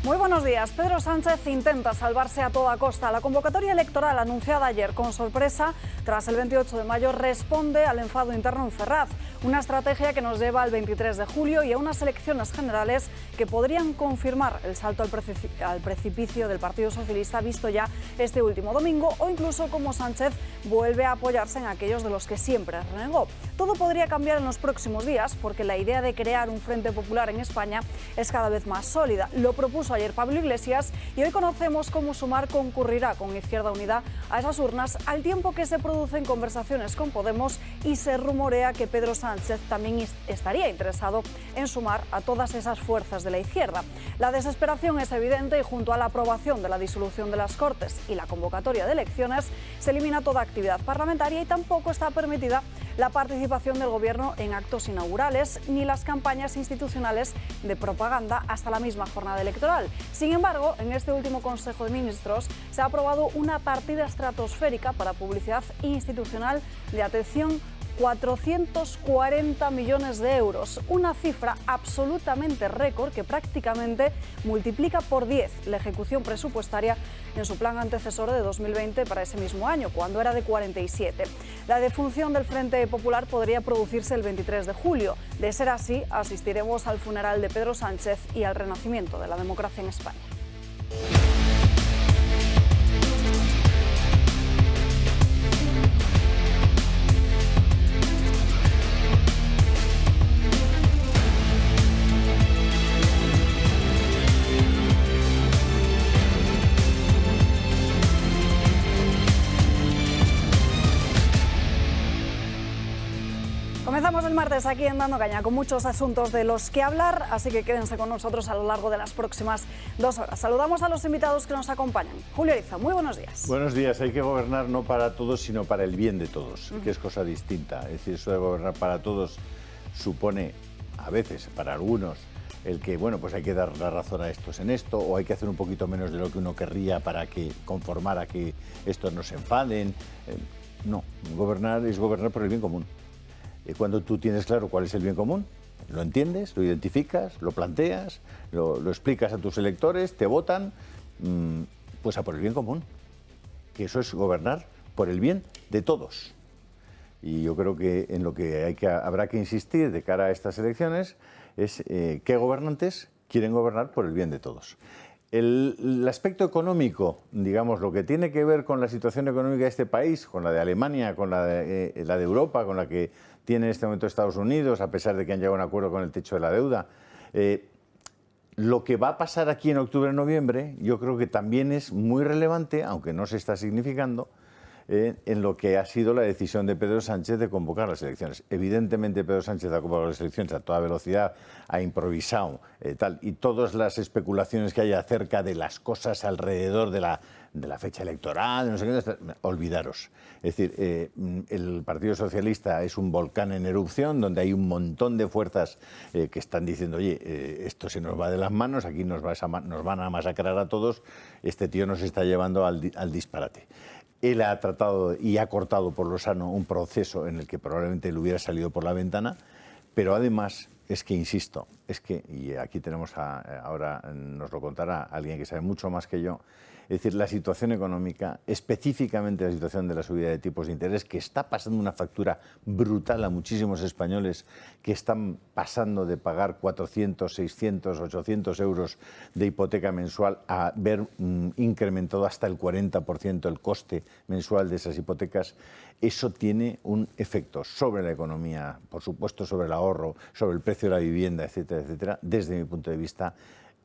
Muy buenos días. Pedro Sánchez intenta salvarse a toda costa. La convocatoria electoral anunciada ayer con sorpresa tras el 28 de mayo responde al enfado interno en Ferraz. Una estrategia que nos lleva al 23 de julio y a unas elecciones generales que podrían confirmar el salto al precipicio del Partido Socialista visto ya este último domingo, o incluso como Sánchez vuelve a apoyarse en aquellos de los que siempre renegó. Todo podría cambiar en los próximos días porque la idea de crear un Frente Popular en España es cada vez más sólida. Lo propuso ayer Pablo Iglesias y hoy conocemos cómo Sumar concurrirá con Izquierda Unida a esas urnas, al tiempo que se producen conversaciones con Podemos y se rumorea que Pedro Sánchez también estaría interesado en sumar a todas esas fuerzas de la izquierda. La desesperación es evidente y junto a la aprobación de la disolución de las Cortes y la convocatoria de elecciones se elimina toda actividad parlamentaria y tampoco está permitida la participación del Gobierno en actos inaugurales ni las campañas institucionales de propaganda hasta la misma jornada electoral. Sin embargo, en este último Consejo de Ministros se ha aprobado una partida estratosférica para publicidad institucional de, atención, 440 millones de euros, una cifra absolutamente récord que prácticamente multiplica por 10 la ejecución presupuestaria en su plan antecesor de 2020 para ese mismo año, cuando era de 47. La defunción del Frente Popular podría producirse el 23 de julio. De ser así, asistiremos al funeral de Pedro Sánchez y al renacimiento de la democracia en España. Comenzamos el martes aquí en Dando Caña con muchos asuntos de los que hablar, así que quédense con nosotros a lo largo de las próximas 2 horas. Saludamos a los invitados que nos acompañan. Julio Ariza, muy buenos días. Buenos días. Hay que gobernar no para todos, sino para el bien de todos, que es cosa distinta. Es decir, eso de gobernar para todos supone, a veces, para algunos, el que, bueno, pues hay que dar la razón a estos en esto, o hay que hacer un poquito menos de lo que uno querría para que conformar a que estos no se enfaden. No, gobernar es gobernar por el bien común. Cuando tú tienes claro cuál es el bien común, lo entiendes, lo identificas, lo planteas, lo explicas a tus electores, te votan, pues a por el bien común. Que eso es gobernar por el bien de todos. Y yo creo que en lo que habrá que insistir de cara a estas elecciones es qué gobernantes quieren gobernar por el bien de todos. El aspecto económico, digamos, lo que tiene que ver con la situación económica de este país, con la de Alemania, con la de Europa, con la que tiene en este momento Estados Unidos, a pesar de que han llegado a un acuerdo con el techo de la deuda, lo que va a pasar aquí en octubre-noviembre, yo creo que también es muy relevante, aunque no se está significando, en lo que ha sido la decisión de Pedro Sánchez de convocar las elecciones. Evidentemente Pedro Sánchez ha convocado las elecciones a toda velocidad, ha improvisado, y todas las especulaciones que hay acerca de las cosas alrededor de la fecha electoral, no sé qué, olvidaros. Es decir, el Partido Socialista es un volcán en erupción donde hay un montón de fuerzas que están diciendo, oye, esto se nos va de las manos, aquí nos van a masacrar a todos, este tío nos está llevando al disparate. Él ha tratado y ha cortado por lo sano un proceso en el que probablemente le hubiera salido por la ventana, pero además es que, insisto, y aquí tenemos ahora nos lo contará alguien que sabe mucho más que yo, es decir, la situación económica, específicamente la situación de la subida de tipos de interés, que está pasando una factura brutal a muchísimos españoles que están pasando de pagar 400, 600, 800 euros de hipoteca mensual a ver incrementado hasta el 40% el coste mensual de esas hipotecas. Eso tiene un efecto sobre la economía, por supuesto sobre el ahorro, sobre el precio de la vivienda, etcétera, etcétera, desde mi punto de vista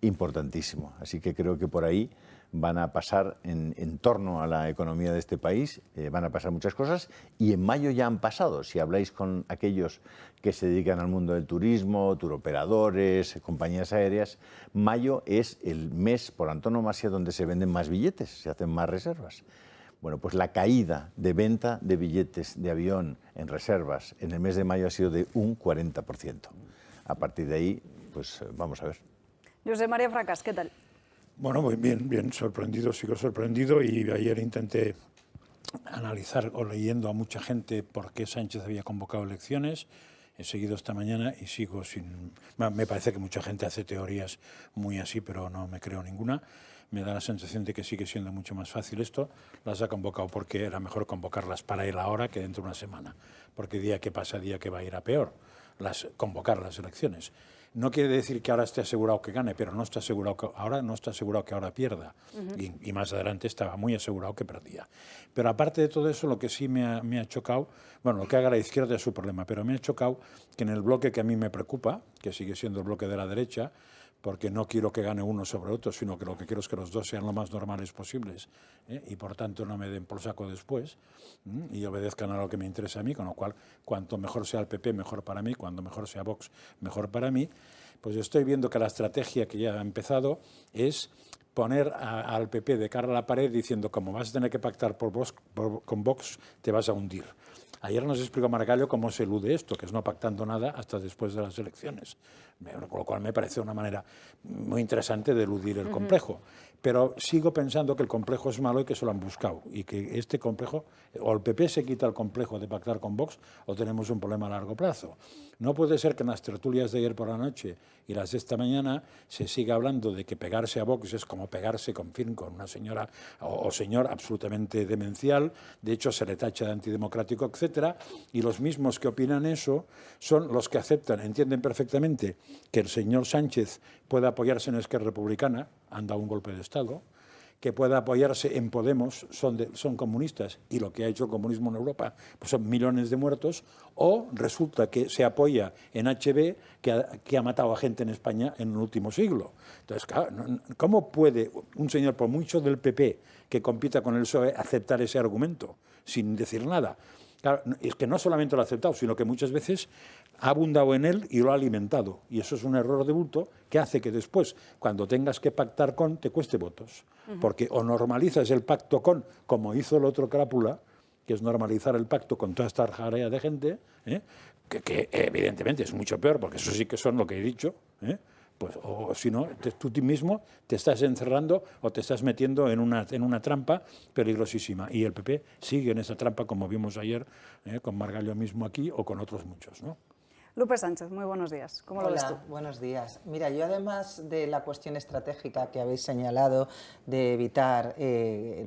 importantísimo. Así que creo que por ahí van a pasar, en torno a la economía de este país, van a pasar muchas cosas, y en mayo ya han pasado. Si habláis con aquellos que se dedican al mundo del turismo, turoperadores, compañías aéreas, mayo es el mes por antonomasia donde se venden más billetes, se hacen más reservas. Bueno, pues la caída de venta de billetes de avión en reservas en el mes de mayo ha sido de un 40%. A partir de ahí, pues vamos a ver. José María Fracas, ¿qué tal? Bueno, muy bien, sorprendido, sigo sorprendido, y ayer intenté analizar o leyendo a mucha gente por qué Sánchez había convocado elecciones. he seguido esta mañana y sigo sin... Me parece que mucha gente hace teorías muy así, pero no me creo ninguna. Me da la sensación de que sigue siendo mucho más fácil esto. Las ha convocado porque era mejor convocarlas para él ahora que dentro de una semana, porque día que pasa, día que va a ir a peor, convocar las elecciones. No quiere decir que ahora esté asegurado que gane, pero no está asegurado que ahora pierda. Y más adelante estaba muy asegurado que perdía. Pero aparte de todo eso, lo que sí me ha chocado, bueno, lo que haga la izquierda es su problema, pero me ha chocado que en el bloque que a mí me preocupa, que sigue siendo el bloque de la derecha, porque no quiero que gane uno sobre otro, sino que lo que quiero es que los dos sean lo más normales posibles, y por tanto no me den por saco después, y obedezcan a lo que me interesa a mí, con lo cual cuanto mejor sea el PP, mejor para mí, cuanto mejor sea Vox, mejor para mí. Pues estoy viendo que la estrategia que ya ha empezado es poner al PP de cara a la pared diciendo, como vas a tener que pactar con Vox, te vas a hundir. Ayer nos explicó Margallo cómo se elude esto, que es no pactando nada hasta después de las elecciones, con lo cual me parece una manera muy interesante de eludir el complejo. Pero sigo pensando que el complejo es malo y que se lo han buscado, y que este complejo, o el PP se quita el complejo de pactar con Vox, o tenemos un problema a largo plazo. No puede ser que en las tertulias de ayer por la noche y las de esta mañana se siga hablando de que pegarse a Vox es como pegarse con una señora o señor absolutamente demencial, de hecho se le tacha de antidemocrático, etcétera, y los mismos que opinan eso son los que aceptan, entienden perfectamente que el señor Sánchez pueda apoyarse en Esquerra Republicana, han dado un golpe de Estado, que pueda apoyarse en Podemos, son comunistas, y lo que ha hecho el comunismo en Europa pues son millones de muertos, o resulta que se apoya en HB, que ha matado a gente en España en el último siglo. Entonces, claro, ¿cómo puede un señor, por mucho del PP, que compita con el PSOE, aceptar ese argumento sin decir nada? Claro, es que no solamente lo ha aceptado, sino que muchas veces ha abundado en él y lo ha alimentado. Y eso es un error de bulto que hace que después, cuando tengas que pactar con, te cueste votos. Porque o normalizas el pacto con, como hizo el otro crápula, que es normalizar el pacto con toda esta jarea de gente, que evidentemente es mucho peor, porque eso sí que son lo que he dicho, pues, o si no, tú mismo te estás encerrando o te estás metiendo en una trampa peligrosísima. Y el PP sigue en esa trampa, como vimos ayer, con Margallo mismo aquí o con otros muchos, ¿no? Lupe Sánchez, muy buenos días. ¿Cómo lo ves tú? Hola, buenos días. Mira, yo además de la cuestión estratégica que habéis señalado de evitar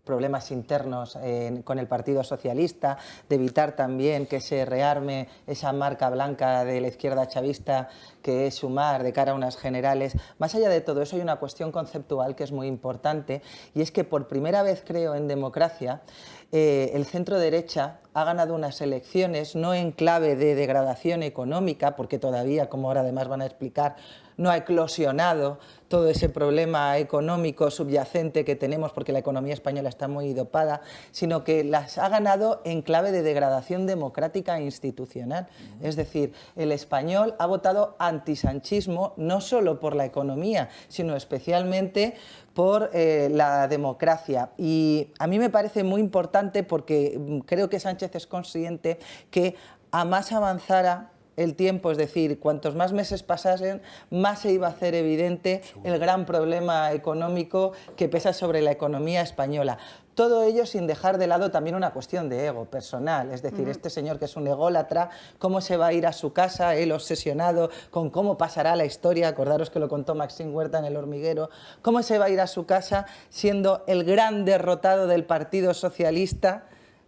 problemas internos con el Partido Socialista, de evitar también que se rearme esa marca blanca de la izquierda chavista que es Sumar de cara a unas generales, más allá de todo eso hay una cuestión conceptual que es muy importante, y es que por primera vez, creo, en democracia, el centro derecha ha ganado unas elecciones no en clave de degradación económica, porque todavía, como ahora además van a explicar, no ha eclosionado todo ese problema económico subyacente que tenemos, porque la economía española está muy dopada, sino que las ha ganado en clave de degradación democrática e institucional. Es decir, el español ha votado antisanchismo no solo por la economía, sino especialmente por la democracia. Y a mí me parece muy importante porque creo que Sánchez es consciente que a más avanzara el tiempo, es decir, cuantos más meses pasasen, más se iba a hacer evidente el gran problema económico que pesa sobre la economía española. Todo ello sin dejar de lado también una cuestión de ego personal, es decir, este señor que es un ególatra, cómo se va a ir a su casa, él obsesionado con cómo pasará la historia, acordaros que lo contó Maxim Huerta en El Hormiguero, cómo se va a ir a su casa siendo el gran derrotado del Partido Socialista,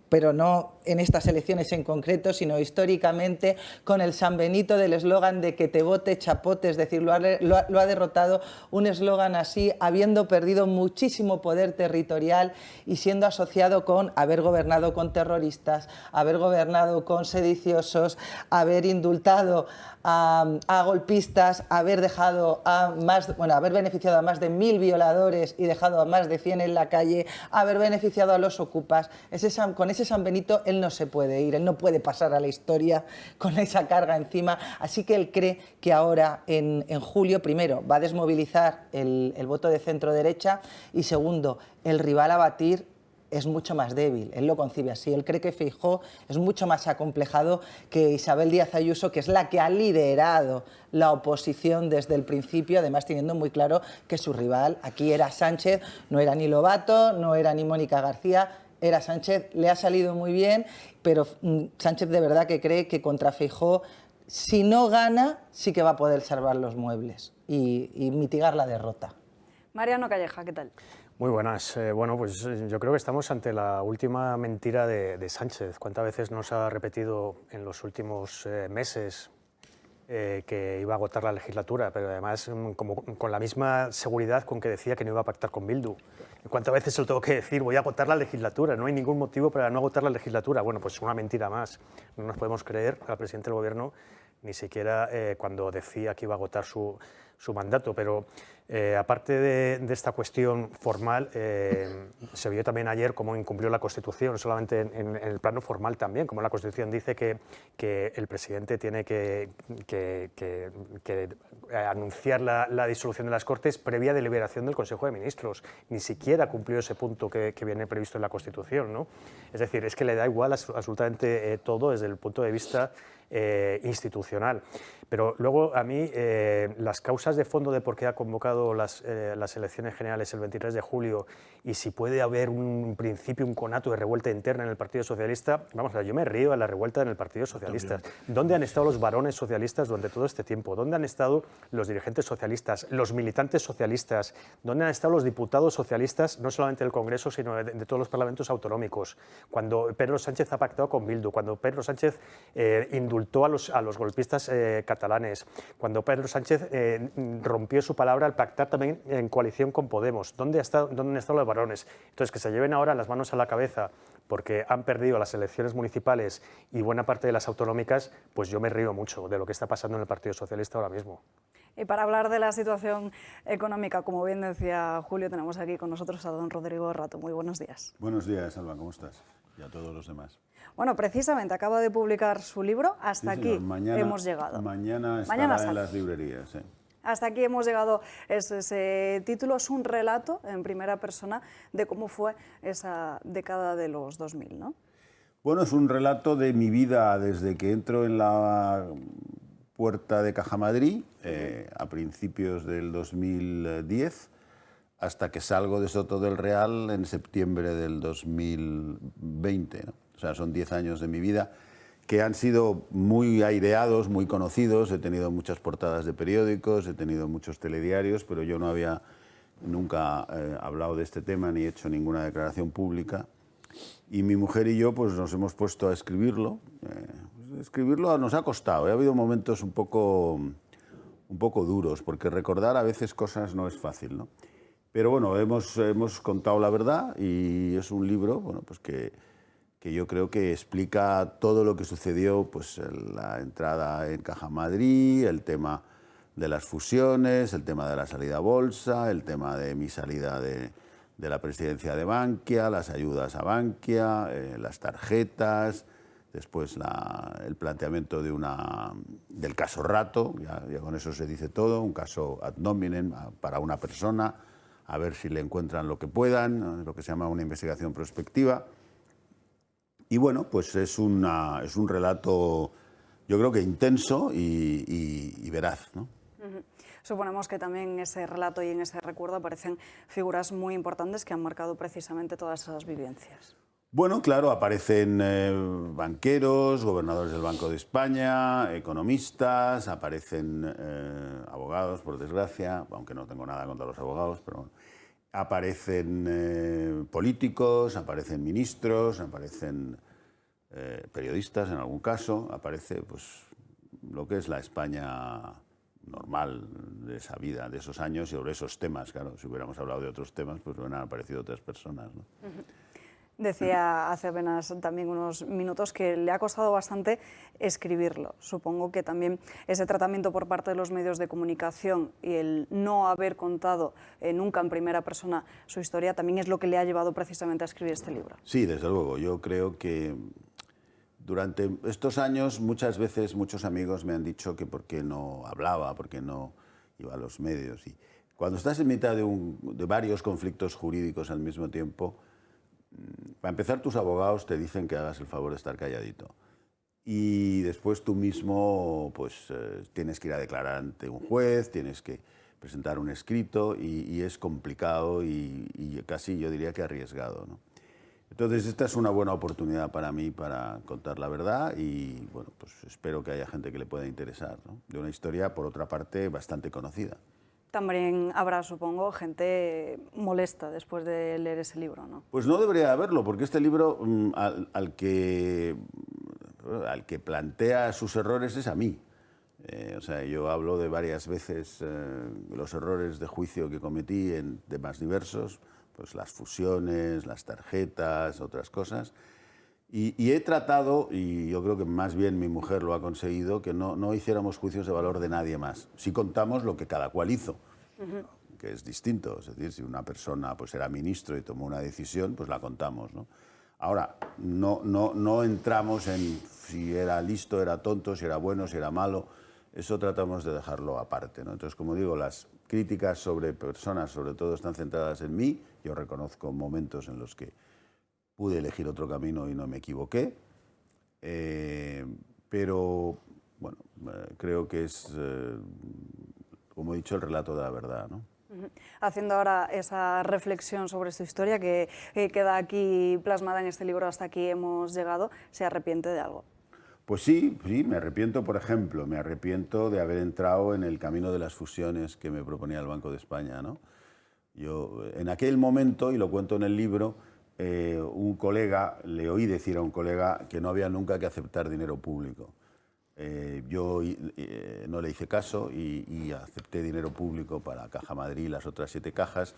pero no en estas elecciones en concreto, sino históricamente, con el San Benito del eslogan de que te vote chapote, es decir, lo ha derrotado un eslogan así, habiendo perdido muchísimo poder territorial y siendo asociado con haber gobernado con terroristas, haber gobernado con sediciosos, haber indultado a golpistas, haber dejado haber beneficiado a más de 1000 violadores y dejado a más de 100 en la calle, haber beneficiado a los ocupas. Con ese San Benito él no se puede ir, él no puede pasar a la historia con esa carga encima, así que él cree que ahora en julio, primero, va a desmovilizar el voto de centro derecha y segundo, el rival a batir es mucho más débil, él lo concibe así, él cree que Feijóo es mucho más acomplejado que Isabel Díaz Ayuso, que es la que ha liderado la oposición desde el principio, además teniendo muy claro que su rival aquí era Sánchez, no era ni Lobato, no era ni Mónica García, era Sánchez. Le ha salido muy bien, pero Sánchez de verdad que cree que contra Feijóo si no gana, sí que va a poder salvar los muebles y mitigar la derrota. Mariano Calleja, ¿qué tal? Muy buenas. Bueno, pues yo creo que estamos ante la última mentira de Sánchez. ¿Cuántas veces nos ha repetido en los últimos meses que iba a agotar la legislatura, pero además como con la misma seguridad con que decía que no iba a pactar con Bildu? ¿Cuántas veces se lo tengo que decir? Voy a agotar la legislatura, no hay ningún motivo para no agotar la legislatura. Bueno, pues una mentira más. No nos podemos creer al presidente del Gobierno ni siquiera cuando decía que iba a agotar su mandato, pero aparte de esta cuestión formal, se vio también ayer cómo incumplió la Constitución, no solamente en el plano formal también, como la Constitución dice que el presidente tiene que anunciar la disolución de las Cortes previa deliberación del Consejo de Ministros. Ni siquiera cumplió ese punto que viene previsto en la Constitución, ¿no? Es decir, es que le da igual absolutamente todo desde el punto de vista institucional. Pero luego a mí las causas de fondo de por qué ha convocado las elecciones generales el 23 de julio y si puede haber un principio, un conato de revuelta interna en el Partido Socialista, vamos a ver, yo me río de la revuelta en el Partido Socialista. ¿Dónde han estado los varones socialistas durante todo este tiempo? ¿Dónde han estado los dirigentes socialistas, los militantes socialistas? ¿Dónde han estado los diputados socialistas, no solamente del Congreso, sino de todos los parlamentos autonómicos? Cuando Pedro Sánchez ha pactado con Bildu, cuando Pedro Sánchez indultó a los golpistas catalanes, cuando Pedro Sánchez rompió su palabra al pactar también en coalición con Podemos. ¿Dónde han estado los varones? Entonces, que se lleven ahora las manos a la cabeza porque han perdido las elecciones municipales y buena parte de las autonómicas, pues yo me río mucho de lo que está pasando en el Partido Socialista ahora mismo. Y para hablar de la situación económica, como bien decía Julio, tenemos aquí con nosotros a don Rodrigo Rato. Muy buenos días. Buenos días, Alba, ¿cómo estás? Y a todos los demás. Bueno, precisamente acaba de publicar su libro. Hasta Sí, aquí señor. Mañana, hemos llegado. Mañana estará en las librerías. Sí. Hasta aquí hemos llegado. Ese título es un relato en primera persona de cómo fue esa década de los 2000, ¿no? Bueno, es un relato de mi vida desde que entro en la puerta de Caja Madrid a principios del 2010 hasta que salgo de Soto del Real en septiembre del 2020, ¿no? O sea, son 10 años de mi vida que han sido muy aireados, muy conocidos. He tenido muchas portadas de periódicos, he tenido muchos telediarios, pero yo no había nunca hablado de este tema ni hecho ninguna declaración pública. Y mi mujer y yo pues, nos hemos puesto a escribirlo. Escribirlo nos ha costado. Ha habido momentos un poco duros, porque recordar a veces cosas no es fácil, ¿no? Pero bueno, hemos contado la verdad y es un libro bueno, pues que yo creo que explica todo lo que sucedió, pues la entrada en Caja Madrid, el tema de las fusiones, el tema de la salida a bolsa, el tema de mi salida de la presidencia de Bankia, las ayudas a Bankia, las tarjetas, después el planteamiento del caso Rato, ya con eso se dice todo, un caso ad nominem para una persona, a ver si le encuentran lo que puedan, lo que se llama una investigación prospectiva. Y bueno, pues es un relato, yo creo que intenso y veraz, ¿no? Suponemos que también en ese relato y en ese recuerdo aparecen figuras muy importantes que han marcado precisamente todas esas vivencias. Bueno, claro, aparecen banqueros, gobernadores del Banco de España, economistas, aparecen abogados, por desgracia, aunque no tengo nada contra los abogados, pero bueno. Aparecen políticos, aparecen ministros, aparecen periodistas en algún caso, aparece pues, lo que es la España normal de esa vida, de esos años y sobre esos temas. Claro, si hubiéramos hablado de otros temas, pues hubieran aparecido otras personas, ¿no? Decía hace apenas también unos minutos que le ha costado bastante escribirlo. Supongo que también ese tratamiento por parte de los medios de comunicación y el no haber contado nunca en primera persona su historia también es lo que le ha llevado precisamente a escribir este libro. Sí, desde luego. Yo creo que durante estos años muchas veces muchos amigos me han dicho que por qué no hablaba, por qué no iba a los medios. Y cuando estás en mitad de varios conflictos jurídicos al mismo tiempo, para empezar, tus abogados te dicen que hagas el favor de estar calladito. Y después tú mismo pues, tienes que ir a declarar ante un juez, tienes que presentar un escrito y es complicado y casi yo diría que arriesgado, ¿no? Entonces, esta es una buena oportunidad para mí para contar la verdad y, bueno, pues espero que haya gente que le pueda interesar, ¿no? De una historia, por otra parte, bastante conocida. También habrá, supongo, gente molesta después de leer ese libro, ¿no? Pues no debería haberlo, porque este libro al que plantea sus errores es a mí. O sea, yo hablo de varias veces los errores de juicio que cometí en temas diversos, pues las fusiones, las tarjetas, otras cosas. Y he tratado, y yo creo que más bien mi mujer lo ha conseguido, que no hiciéramos juicios de valor de nadie más. Sí contamos lo que cada cual hizo, que es distinto. Es decir, si una persona pues, era ministro y tomó una decisión, pues la contamos, ¿no? Ahora, no entramos en si era listo, era tonto, si era bueno, si era malo. Eso tratamos de dejarlo aparte, ¿no? Entonces, como digo, las críticas sobre personas, sobre todo, están centradas en mí. Yo reconozco momentos en los que pude elegir otro camino y no me equivoqué. Pero, bueno, creo que es, como he dicho, el relato de la verdad, ¿no? Haciendo ahora esa reflexión sobre su historia que queda aquí plasmada en este libro, hasta aquí hemos llegado, ¿se arrepiente de algo? Pues sí, me arrepiento, por ejemplo, me arrepiento de haber entrado en el camino de las fusiones que me proponía el Banco de España, ¿no? Yo, en aquel momento, y lo cuento en el libro, un colega, le oí decir a un colega que no había nunca que aceptar dinero público. Yo no le hice caso y acepté dinero público para Caja Madrid y las otras 7 cajas,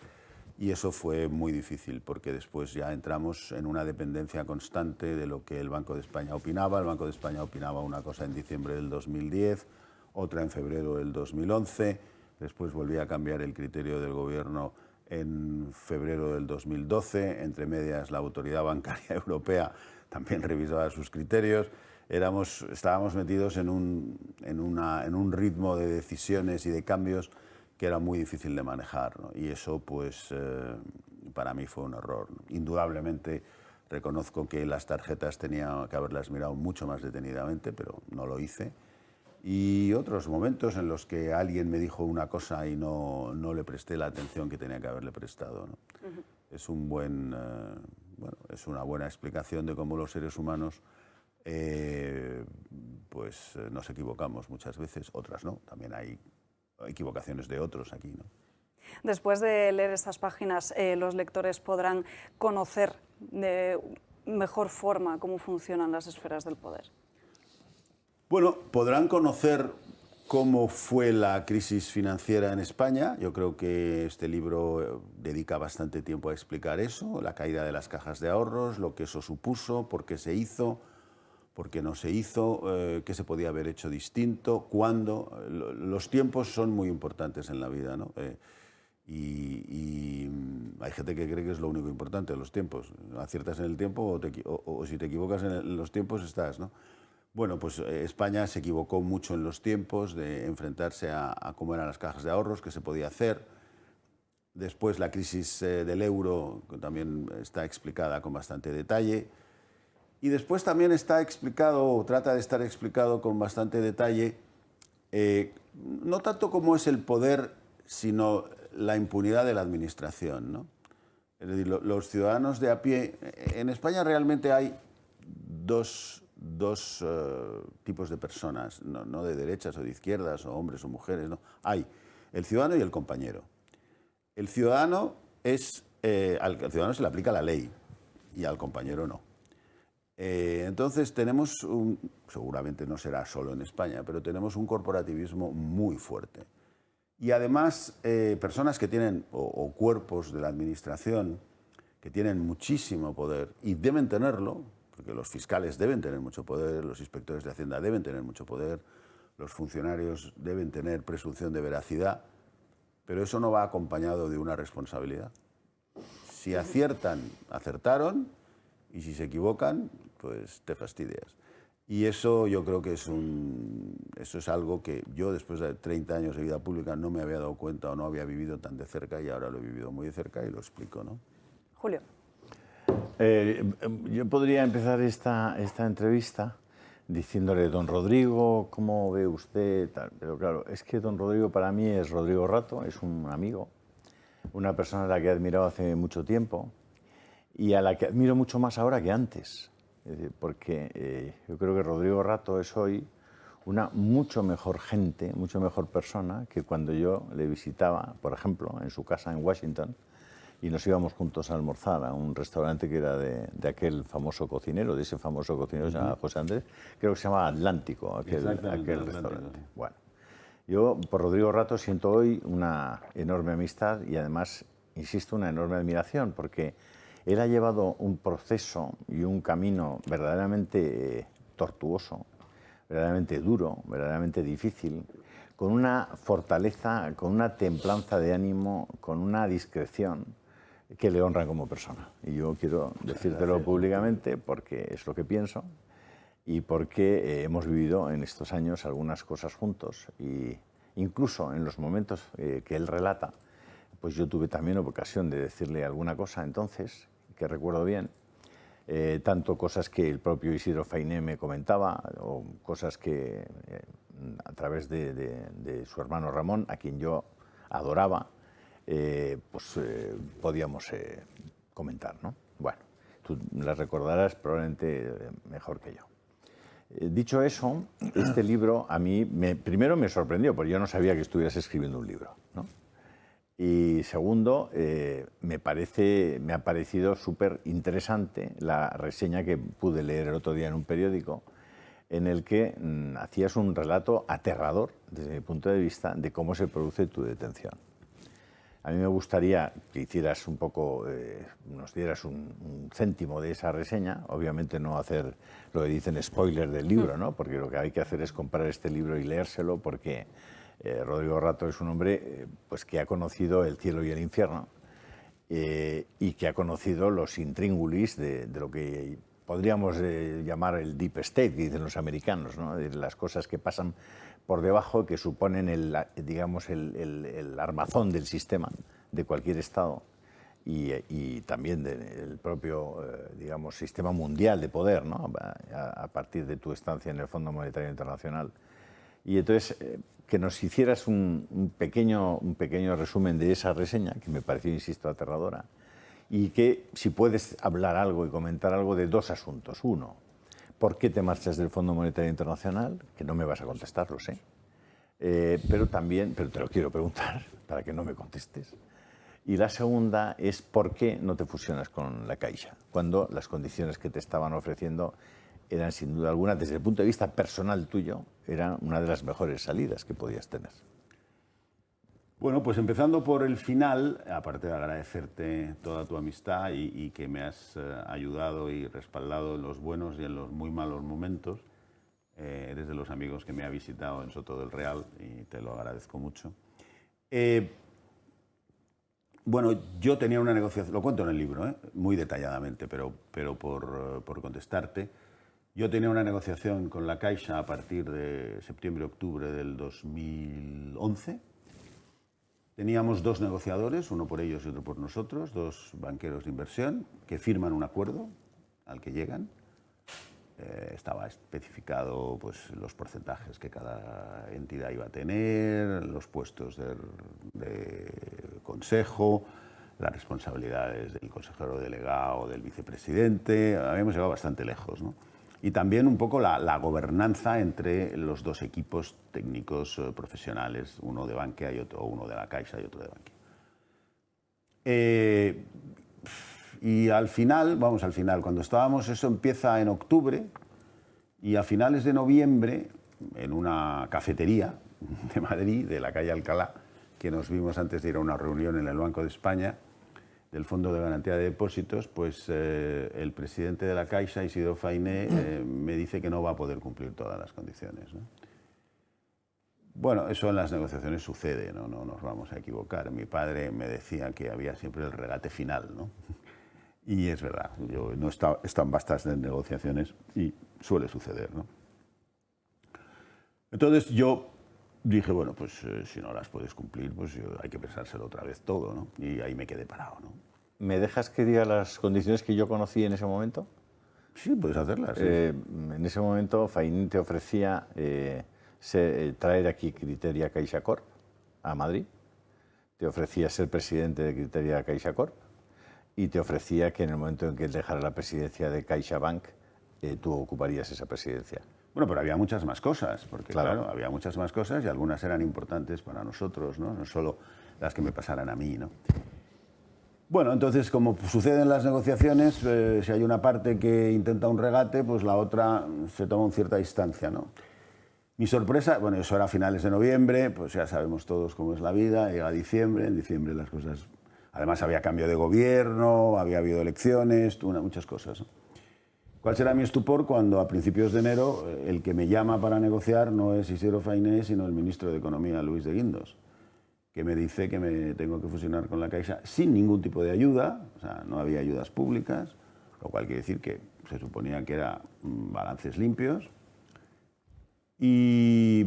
y eso fue muy difícil porque después ya entramos en una dependencia constante de lo que el Banco de España opinaba. El Banco de España opinaba una cosa en diciembre del 2010, otra en febrero del 2011, después volvía a cambiar el criterio del gobierno en febrero del 2012, entre medias la Autoridad Bancaria Europea también revisaba sus criterios. Estábamos metidos en un ritmo de decisiones y de cambios que era muy difícil de manejar, ¿no? Y eso, pues, para mí fue un error. Indudablemente reconozco que las tarjetas tenía que haberlas mirado mucho más detenidamente, pero no lo hice. Y otros momentos en los que alguien me dijo una cosa y no le presté la atención que tenía que haberle prestado, ¿no? Es una buena explicación de cómo los seres humanos nos equivocamos muchas veces, otras no. También hay equivocaciones de otros aquí, ¿no? Después de leer estas páginas, los lectores podrán conocer de mejor forma cómo funcionan las esferas del poder. Bueno, podrán conocer cómo fue la crisis financiera en España. Yo creo que este libro dedica bastante tiempo a explicar eso, la caída de las cajas de ahorros, lo que eso supuso, por qué se hizo, por qué no se hizo, qué se podía haber hecho distinto, cuándo. Los tiempos son muy importantes en la vida, ¿no? Y hay gente que cree que es lo único importante, los tiempos. Aciertas en el tiempo o si te equivocas en los tiempos estás, ¿no? Bueno, pues España se equivocó mucho en los tiempos de enfrentarse a cómo eran las cajas de ahorros, qué se podía hacer. Después la crisis del euro, que también está explicada con bastante detalle. Y después también está explicado, o trata de estar explicado con bastante detalle, no tanto cómo es el poder, sino la impunidad de la administración, ¿no? Es decir, los ciudadanos de a pie. En España realmente hay dos tipos de personas, no de derechas o de izquierdas, o hombres o mujeres, ¿no? Hay el ciudadano y el compañero. El ciudadano al ciudadano se le aplica la ley y al compañero no. Entonces tenemos seguramente no será solo en España, pero tenemos un corporativismo muy fuerte. Y además personas que tienen, o cuerpos de la administración, que tienen muchísimo poder y deben tenerlo, porque los fiscales deben tener mucho poder, los inspectores de Hacienda deben tener mucho poder, los funcionarios deben tener presunción de veracidad, pero eso no va acompañado de una responsabilidad. Si aciertan, acertaron, y si se equivocan, pues te fastidias. Y eso yo creo que eso es algo que yo, después de 30 años de vida pública, no me había dado cuenta o no había vivido tan de cerca, y ahora lo he vivido muy de cerca y lo explico, ¿no? Julio. Yo podría empezar esta entrevista diciéndole, don Rodrigo, ¿cómo ve usted? Tal. Pero claro, es que don Rodrigo para mí es Rodrigo Rato, es un amigo, una persona a la que he admirado hace mucho tiempo. y a la que admiro mucho más ahora que antes. Es decir, porque yo creo que Rodrigo Rato es hoy una mucho mejor gente, mucho mejor persona que cuando yo le visitaba, por ejemplo, en su casa en Washington, y nos íbamos juntos a almorzar a un restaurante que era de aquel famoso cocinero, de ese famoso cocinero, se llamaba José Andrés, creo que se llamaba Atlántico, aquel restaurante. Bueno, yo por Rodrigo Rato siento hoy una enorme amistad y además, insisto, una enorme admiración, porque él ha llevado un proceso y un camino verdaderamente tortuoso, verdaderamente duro, verdaderamente difícil, con una fortaleza, con una templanza de ánimo, con una discreción que le honra como persona. Y yo quiero decírtelo públicamente porque es lo que pienso y porque hemos vivido en estos años algunas cosas juntos. Y incluso en los momentos que él relata, pues yo tuve también ocasión de decirle alguna cosa entonces, que recuerdo bien, tanto cosas que el propio Isidro Fainé me comentaba o cosas que a través de su hermano Ramón, a quien yo adoraba, podíamos comentar, ¿no? Bueno, tú las recordarás probablemente mejor que yo. Dicho eso, este libro a mí primero me sorprendió, porque yo no sabía que estuvieras escribiendo un libro, ¿no? Y segundo, me ha parecido súper interesante la reseña que pude leer el otro día en un periódico, en el que hacías un relato aterrador, desde mi punto de vista, de cómo se produce tu detención. A mí me gustaría que hicieras un poco, nos dieras un céntimo de esa reseña, obviamente no hacer lo que dicen spoiler del libro, ¿no? Porque lo que hay que hacer es comprar este libro y leérselo, porque Rodrigo Rato es un hombre pues, que ha conocido el cielo y el infierno y que ha conocido los intríngulis de lo que podríamos llamar el deep state, que dicen los americanos, ¿no? De las cosas que pasan por debajo, que suponen el armazón del sistema de cualquier Estado y también del propio digamos, sistema mundial de poder, ¿no? A partir de tu estancia en el Fondo Monetario Internacional. Y entonces, que nos hicieras un pequeño resumen de esa reseña, que me pareció, insisto, aterradora, y que si puedes hablar algo y comentar algo de dos asuntos. Uno, ¿por qué te marchas del Fondo Monetario Internacional? Que no me vas a contestar, lo sé. Pero te lo quiero preguntar para que no me contestes. Y la segunda es ¿por qué no te fusionas con la Caixa? Cuando las condiciones que te estaban ofreciendo eran sin duda alguna, desde el punto de vista personal tuyo, era una de las mejores salidas que podías tener. Bueno, pues empezando por el final, aparte de agradecerte toda tu amistad y que me has ayudado y respaldado en los buenos y en los muy malos momentos, eres de los amigos que me ha visitado en Soto del Real y te lo agradezco mucho. Bueno, yo tenía una negociación, lo cuento en el libro, muy detalladamente, pero por contestarte, yo tenía una negociación con la Caixa a partir de septiembre-octubre del 2011. Teníamos dos negociadores, uno por ellos y otro por nosotros, dos banqueros de inversión, que firman un acuerdo al que llegan. Estaba especificado pues, los porcentajes que cada entidad iba a tener, los puestos de consejo, las responsabilidades del consejero delegado, del vicepresidente. Habíamos llegado bastante lejos, ¿no? Y también un poco la gobernanza entre los dos equipos técnicos profesionales, uno de Bankia y otro, uno de la Caixa y otro de Bankia. Y al final, cuando estábamos, eso empieza en octubre, y a finales de noviembre, en una cafetería de Madrid, de la calle Alcalá, que nos vimos antes de ir a una reunión en el Banco de España, del Fondo de Garantía de Depósitos, pues el presidente de la Caixa, Isidro Fainé, me dice que no va a poder cumplir todas las condiciones, ¿no? Bueno, eso en las negociaciones sucede, no nos vamos a equivocar. Mi padre me decía que había siempre el regate final, ¿no? Y es verdad, yo no he estado en bastantes negociaciones y suele suceder, ¿no? Entonces yo dije, bueno, pues si no las puedes cumplir, pues hay que pensárselo otra vez todo, ¿no? Y ahí me quedé parado, ¿no? ¿Me dejas que diga las condiciones que yo conocí en ese momento? Sí, puedes hacerlas. Sí. En ese momento Fainé te ofrecía traer aquí Criteria Caixa Corp a Madrid, te ofrecía ser presidente de Criteria Caixa Corp y te ofrecía que en el momento en que él dejara la presidencia de CaixaBank, tú ocuparías esa presidencia. Bueno, pero había muchas más cosas, porque Claro. claro, había muchas más cosas y algunas eran importantes para nosotros, ¿no? No solo las que me pasaran a mí, ¿no? Bueno, entonces, como sucede en las negociaciones, si hay una parte que intenta un regate, pues la otra se toma una cierta distancia, ¿no? Mi sorpresa, bueno, eso era a finales de noviembre, pues ya sabemos todos cómo es la vida, llega diciembre, en diciembre las cosas... Además había cambio de gobierno, había habido elecciones, muchas cosas, ¿no? ¿Cuál será mi estupor cuando a principios de enero el que me llama para negociar no es Isidro Fainé, sino el ministro de Economía, Luis de Guindos, que me dice que me tengo que fusionar con la Caixa sin ningún tipo de ayuda, o sea, no había ayudas públicas, lo cual quiere decir que se suponía que eran balances limpios. Y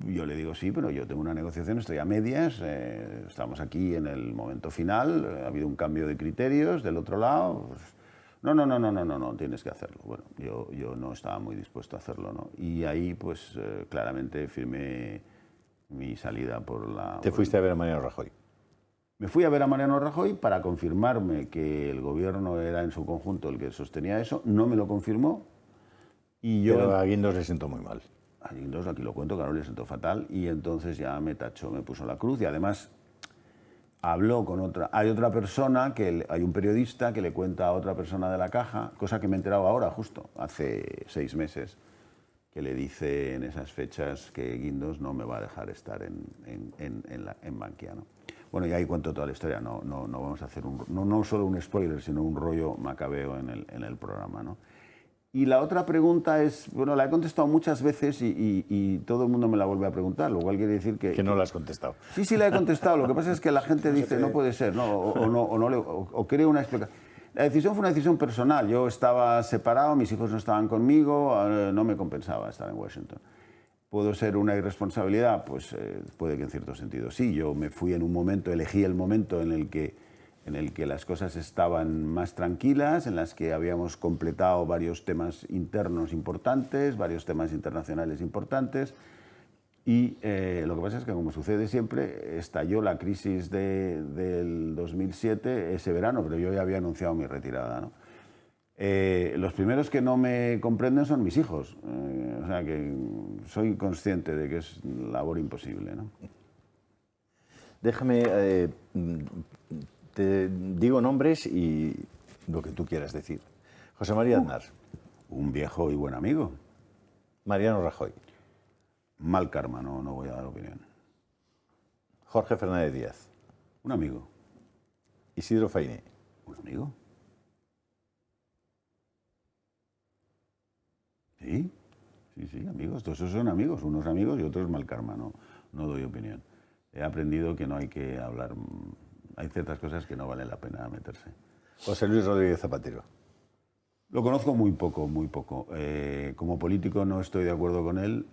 yo le digo, sí, pero yo tengo una negociación, estoy a medias, estamos aquí en el momento final, ha habido un cambio de criterios del otro lado. Pues, no, tienes que hacerlo. Bueno, yo no estaba muy dispuesto a hacerlo, ¿no? Y ahí, pues, claramente firmé mi salida por la... Te fuiste a ver a Mariano Rajoy. Me fui a ver a Mariano Rajoy para confirmarme que el gobierno era en su conjunto el que sostenía eso, no me lo confirmó y yo... Pero a Guindos le sentó muy mal. A Guindos, aquí lo cuento, claro, le sentó fatal y entonces ya me tachó, me puso la cruz y además habló con otra... Hay otra persona, hay un periodista que le cuenta a otra persona de la Caja, cosa que me he enterado ahora, justo, hace 6 meses, que le dice en esas fechas que Guindos no me va a dejar estar en Bankia, ¿no? Bueno, y ahí cuento toda la historia, no vamos a hacer no solo un spoiler, sino un rollo macabeo en el programa, ¿no? Y la otra pregunta es, bueno, la he contestado muchas veces y todo el mundo me la vuelve a preguntar, lo cual quiere decir que... Que no la has contestado. Sí, la he contestado, lo que pasa es que la gente dice, no puede ser, ¿no? O cree una explicación. La decisión fue una decisión personal, yo estaba separado, mis hijos no estaban conmigo, no me compensaba estar en Washington. ¿Puedo ser una irresponsabilidad? Pues puede que en cierto sentido sí. Yo me fui en un momento, elegí el momento en el que las cosas estaban más tranquilas, en las que habíamos completado varios temas internos importantes, varios temas internacionales importantes. Y lo que pasa es que, como sucede siempre, estalló la crisis del 2007 ese verano, pero yo ya había anunciado mi retirada, ¿no? Los primeros que no me comprenden son mis hijos, o sea que soy consciente de que es labor imposible, ¿no? Déjame, te digo nombres y lo que tú quieras decir. José María Aznar. Un viejo y buen amigo. Mariano Rajoy. Mal karma, no voy a dar opinión. Jorge Fernández Díaz. Un amigo. Isidro Fainé. Un amigo. Sí, amigos. Todos esos son amigos. Unos amigos y otros mal karma, no doy opinión. He aprendido que no hay que hablar... Hay ciertas cosas que no vale la pena meterse. José Luis Rodríguez Zapatero. Lo conozco muy poco. Como político no estoy de acuerdo con él.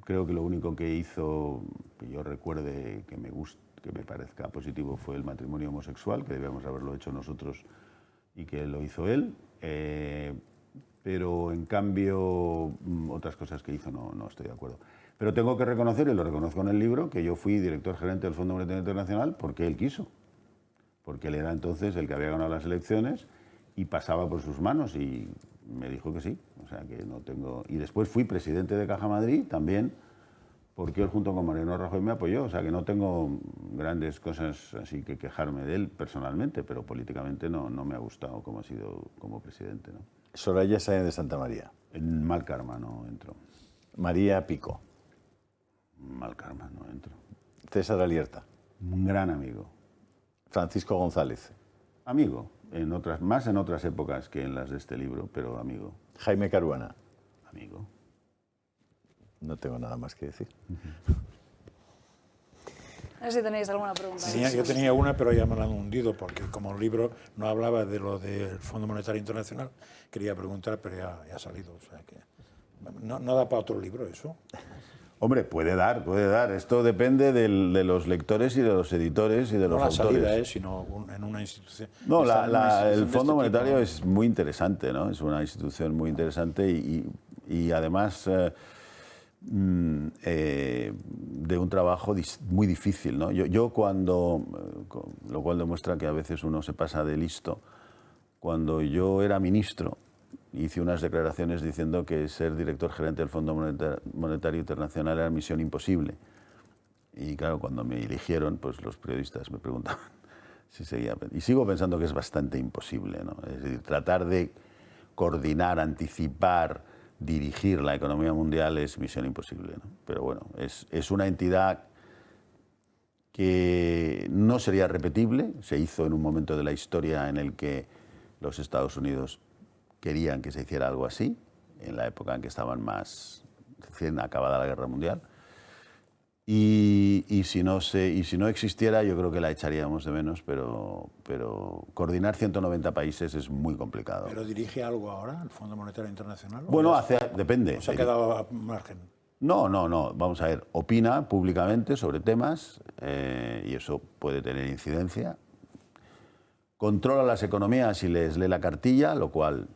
Creo que lo único que hizo, que yo recuerde que me parezca positivo, fue el matrimonio homosexual, que debíamos haberlo hecho nosotros y que lo hizo él. Pero en cambio, otras cosas que hizo no estoy de acuerdo. Pero tengo que reconocer, y lo reconozco en el libro, que yo fui director gerente del Fondo Monetario Internacional porque él quiso. Porque él era entonces el que había ganado las elecciones y pasaba por sus manos y me dijo que sí. O sea que no tengo... Y después fui presidente de Caja Madrid también porque él junto con Mariano Rajoy me apoyó. O sea que no tengo grandes cosas así que quejarme de él personalmente, pero políticamente no me ha gustado cómo ha sido como presidente, ¿no? Soraya Sáenz de Santa María. En mal karma no entro. María Pico. Mal karma no entro. César Alierta. Un gran amigo. Francisco González. Amigo. Más en otras épocas que en las de este libro, pero amigo. Jaime Caruana. Amigo. No tengo nada más que decir. A ver si tenéis alguna pregunta. Yo tenía una, pero ya me la han hundido, porque como el libro no hablaba de lo del Fondo Monetario Internacional, quería preguntar, pero ya ha salido. O sea que no da para otro libro eso. Hombre, puede dar. Esto depende de los lectores y de los editores y de los autores. No la salida, sino en una institución. No, Institución el de Fondo este Monetario tipo, ¿no? es muy interesante, ¿no? Es una institución muy interesante y además de un trabajo muy difícil, ¿no? Yo cuando, lo cual demuestra que a veces uno se pasa de listo, cuando yo era ministro, hice unas declaraciones diciendo que ser director gerente del Fondo Monetario Internacional era misión imposible. Y claro, cuando me eligieron, pues los periodistas me preguntaban si seguía. Y sigo pensando que es bastante imposible, ¿no? Es decir, tratar de coordinar, anticipar, dirigir la economía mundial es misión imposible, ¿no? Pero bueno, es una entidad que no sería repetible. Se hizo en un momento de la historia en el que los Estados Unidos querían que se hiciera algo así, en la época en que estaban más recién acabada la Guerra Mundial. Y si no existiera, yo creo que la echaríamos de menos, pero coordinar 190 países es muy complicado. ¿Pero dirige algo ahora el Fondo Monetario Internacional? Bueno, depende. ¿O se ha quedado a margen? No. Vamos a ver, opina públicamente sobre temas y eso puede tener incidencia. Controla las economías y les lee la cartilla, lo cual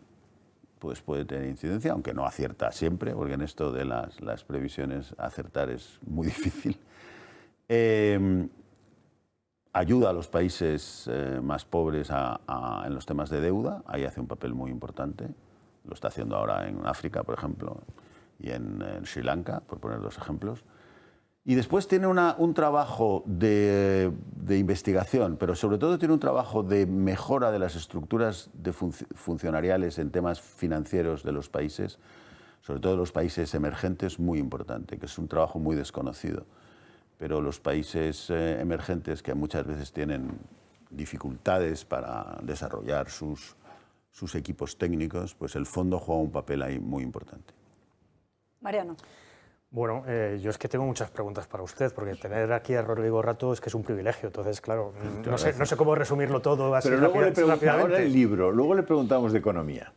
pues puede tener incidencia, aunque no acierta siempre, porque en esto de las previsiones acertar es muy difícil. Ayuda a los países más pobres en los temas de deuda, ahí hace un papel muy importante. Lo está haciendo ahora en África, por ejemplo, y en Sri Lanka, por poner dos ejemplos. Y después tiene un trabajo de investigación, pero sobre todo tiene un trabajo de mejora de las estructuras funcionariales en temas financieros de los países, sobre todo de los países emergentes, muy importante, que es un trabajo muy desconocido. Pero los países emergentes, que muchas veces tienen dificultades para desarrollar sus equipos técnicos, pues el fondo juega un papel ahí muy importante. Mariano. Bueno, yo es que tengo muchas preguntas para usted, porque tener aquí a Rodrigo Rato es que es un privilegio. Entonces, claro, no sé cómo resumirlo todo así. Pero luego le preguntamos rápidamente. ahora el libro, luego le preguntamos de economía.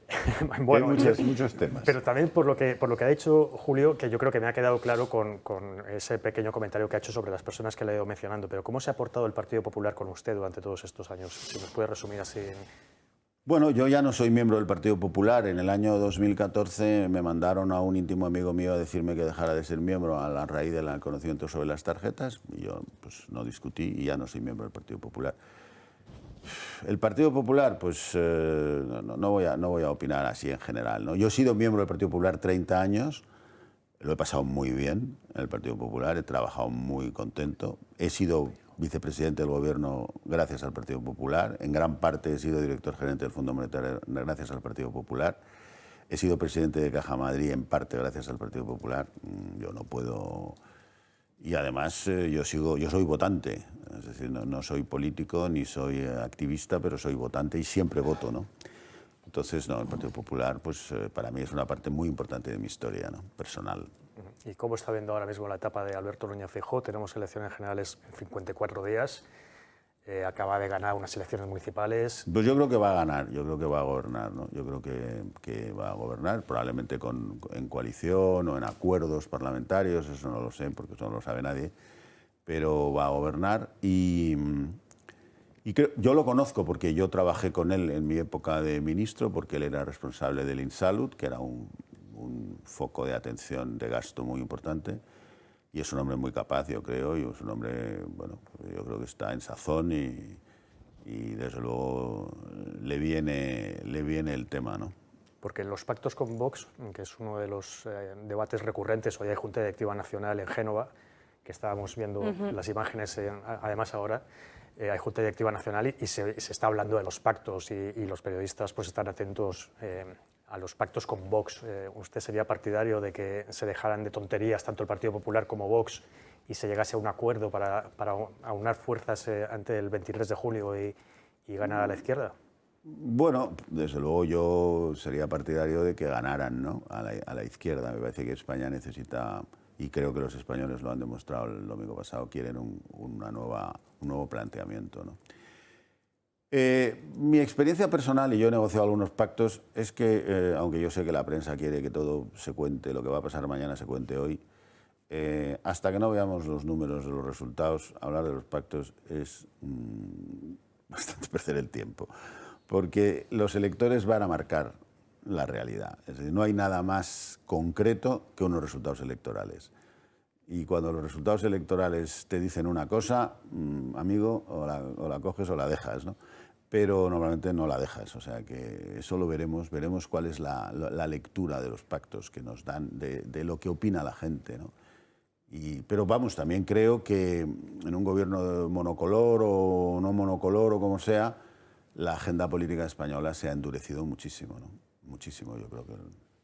Bueno, hay muchos temas. Pero también por lo que ha dicho Julio, que yo creo que me ha quedado claro con ese pequeño comentario que ha hecho sobre las personas que le he ido mencionando. Pero ¿cómo se ha portado el Partido Popular con usted durante todos estos años? Si nos puede resumir así. Bueno, yo ya no soy miembro del Partido Popular. En el año 2014 me mandaron a un íntimo amigo mío a decirme que dejara de ser miembro a la raíz del conocimiento sobre las tarjetas. Y yo pues, no discutí y ya no soy miembro del Partido Popular. El Partido Popular, pues no voy a opinar así en general, ¿no? Yo he sido miembro del Partido Popular 30 años, lo he pasado muy bien en el Partido Popular, he trabajado muy contento, he sido vicepresidente del Gobierno gracias al Partido Popular, en gran parte he sido director gerente del Fondo Monetario gracias al Partido Popular, he sido presidente de Caja Madrid en parte gracias al Partido Popular, yo no puedo... Y además yo soy votante, es decir, no soy político ni soy activista, pero soy votante y siempre voto, ¿no? Entonces, no, el Partido Popular, pues para mí es una parte muy importante de mi historia, ¿no? Personal. ¿Y cómo está viendo ahora mismo la etapa de Alberto Núñez Feijóo? Tenemos elecciones generales en 54 días. Acaba de ganar unas elecciones municipales. Pues yo creo que va a ganar, yo creo que va a gobernar, ¿no? Yo creo que va a gobernar, probablemente en coalición o en acuerdos parlamentarios, eso no lo sé, porque eso no lo sabe nadie, pero va a gobernar y yo lo conozco porque yo trabajé con él en mi época de ministro, porque él era responsable del Insalud, que era un foco de atención de gasto muy importante. Y es un hombre muy capaz, yo creo, y es un hombre, bueno, yo creo que está en sazón y desde luego le viene el tema, ¿no? Porque en los pactos con Vox, que es uno de los debates recurrentes, hoy hay Junta Directiva Nacional en Génova, que estábamos viendo las imágenes, además ahora, hay Junta Directiva Nacional y se está hablando de los pactos y los periodistas pues están atentos a los pactos con Vox. ¿Usted sería partidario de que se dejaran de tonterías tanto el Partido Popular como Vox y se llegase a un acuerdo para aunar fuerzas ante el 23 de julio y ganar a la izquierda? Bueno, desde luego yo sería partidario de que ganaran, ¿no? a la izquierda. Me parece que España necesita, y creo que los españoles lo han demostrado el domingo pasado, quieren un nuevo planteamiento, ¿no? Mi experiencia personal, y yo he negociado algunos pactos, es que, aunque yo sé que la prensa quiere que todo se cuente, lo que va a pasar mañana se cuente hoy, hasta que no veamos los números de los resultados, hablar de los pactos es bastante perder el tiempo, porque los electores van a marcar la realidad. Es decir, no hay nada más concreto que unos resultados electorales. Y cuando los resultados electorales te dicen una cosa, amigo, o la coges o la dejas, ¿no? Pero normalmente no la dejas, o sea que eso lo veremos cuál es la lectura de los pactos que nos dan, de lo que opina la gente, ¿no? Pero vamos, también creo que en un gobierno monocolor o no monocolor o como sea, la agenda política española se ha endurecido muchísimo, ¿no? Muchísimo, yo creo que...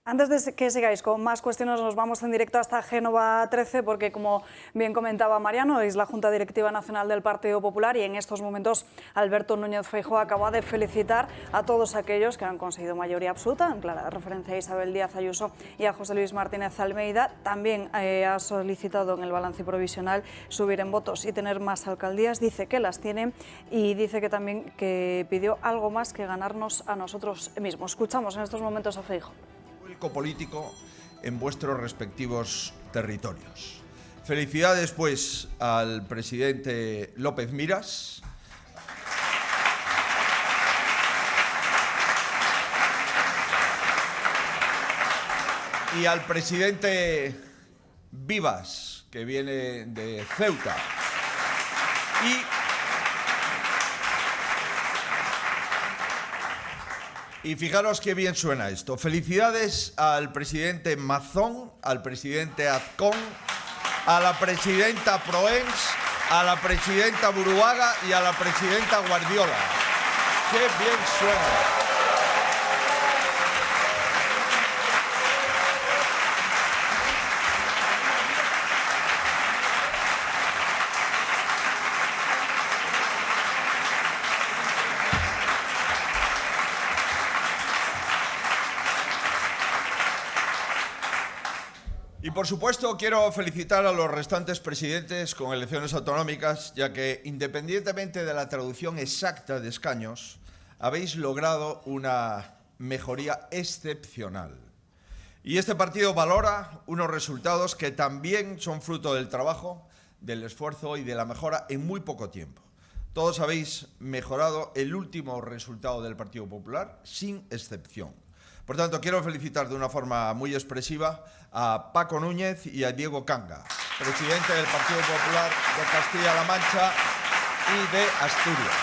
Antes de que sigáis con más cuestiones, nos vamos en directo hasta Génova 13, porque como bien comentaba Mariano, es la Junta Directiva Nacional del Partido Popular y en estos momentos Alberto Núñez Feijóo acaba de felicitar a todos aquellos que han conseguido mayoría absoluta, en clara referencia a Isabel Díaz Ayuso y a José Luis Martínez Almeida. También ha solicitado en el balance provisional subir en votos y tener más alcaldías. Dice que las tiene y dice que también que pidió algo más que ganarnos a nosotros mismos. Escuchamos en estos momentos a Feijóo. Político en vuestros respectivos territorios. Felicidades, pues, al presidente López Miras, y al presidente Vivas, que viene de Ceuta, y fijaros qué bien suena esto. Felicidades al presidente Mazón, al presidente Azcón, a la presidenta Proens, a la presidenta Buruaga y a la presidenta Guardiola. ¡Qué bien suena! Y por supuesto quiero felicitar a los restantes presidentes con elecciones autonómicas, ya que independientemente de la traducción exacta de escaños, habéis logrado una mejoría excepcional. Y este partido valora unos resultados que también son fruto del trabajo, del esfuerzo y de la mejora en muy poco tiempo. Todos habéis mejorado el último resultado del Partido Popular, sin excepción. Por tanto, quiero felicitar de una forma muy expresiva a Paco Núñez y a Diego Canga, presidente del Partido Popular de Castilla-La Mancha y de Asturias.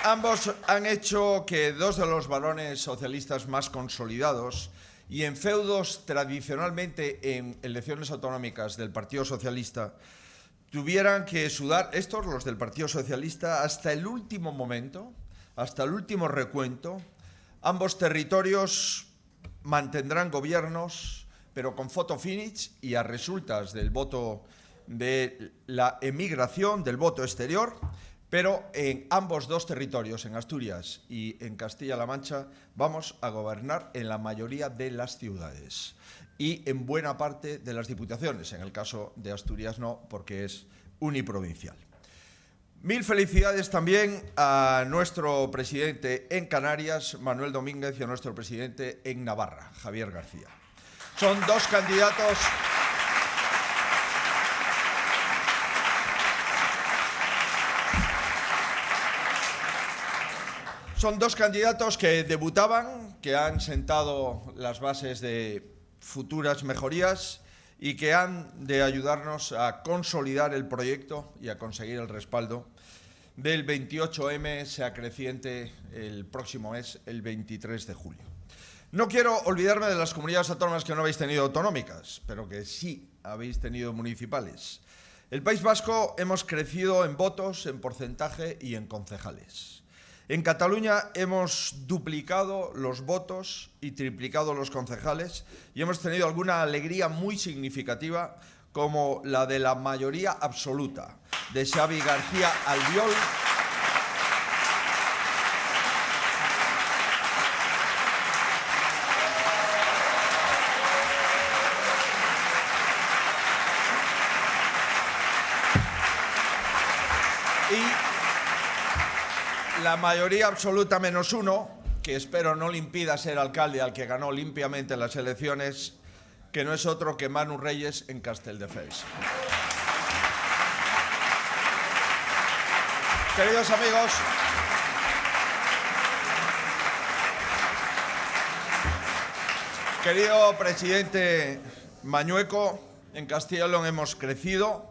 Ambos han hecho que dos de los varones socialistas más consolidados y en feudos tradicionalmente en elecciones autonómicas del Partido Socialista tuvieran que sudar, estos, los del Partido Socialista, hasta el último momento, hasta el último recuento. Ambos territorios mantendrán gobiernos, pero con photo finish y a resultas del voto de la emigración, del voto exterior, pero en ambos dos territorios, en Asturias y en Castilla-La Mancha, vamos a gobernar en la mayoría de las ciudades y en buena parte de las diputaciones. En el caso de Asturias no, porque es uniprovincial. Mil felicidades también a nuestro presidente en Canarias, Manuel Domínguez, y a nuestro presidente en Navarra, Javier García. Son dos candidatos que debutaban, que han sentado las bases de futuras mejorías y que han de ayudarnos a consolidar el proyecto y a conseguir el respaldo del 28M, se acreciente el próximo mes, el 23 de julio. No quiero olvidarme de las comunidades autónomas que no habéis tenido autonómicas, pero que sí habéis tenido municipales. El País Vasco hemos crecido en votos, en porcentaje y en concejales. En Cataluña hemos duplicado los votos y triplicado los concejales y hemos tenido alguna alegría muy significativa, como la de la mayoría absoluta de Xavi García Albiol, la mayoría absoluta menos uno, que espero no le impida ser alcalde al que ganó limpiamente las elecciones, que no es otro que Manu Reyes en Castelldefels. Queridos amigos, querido presidente Mañueco, en Castilla y León hemos crecido,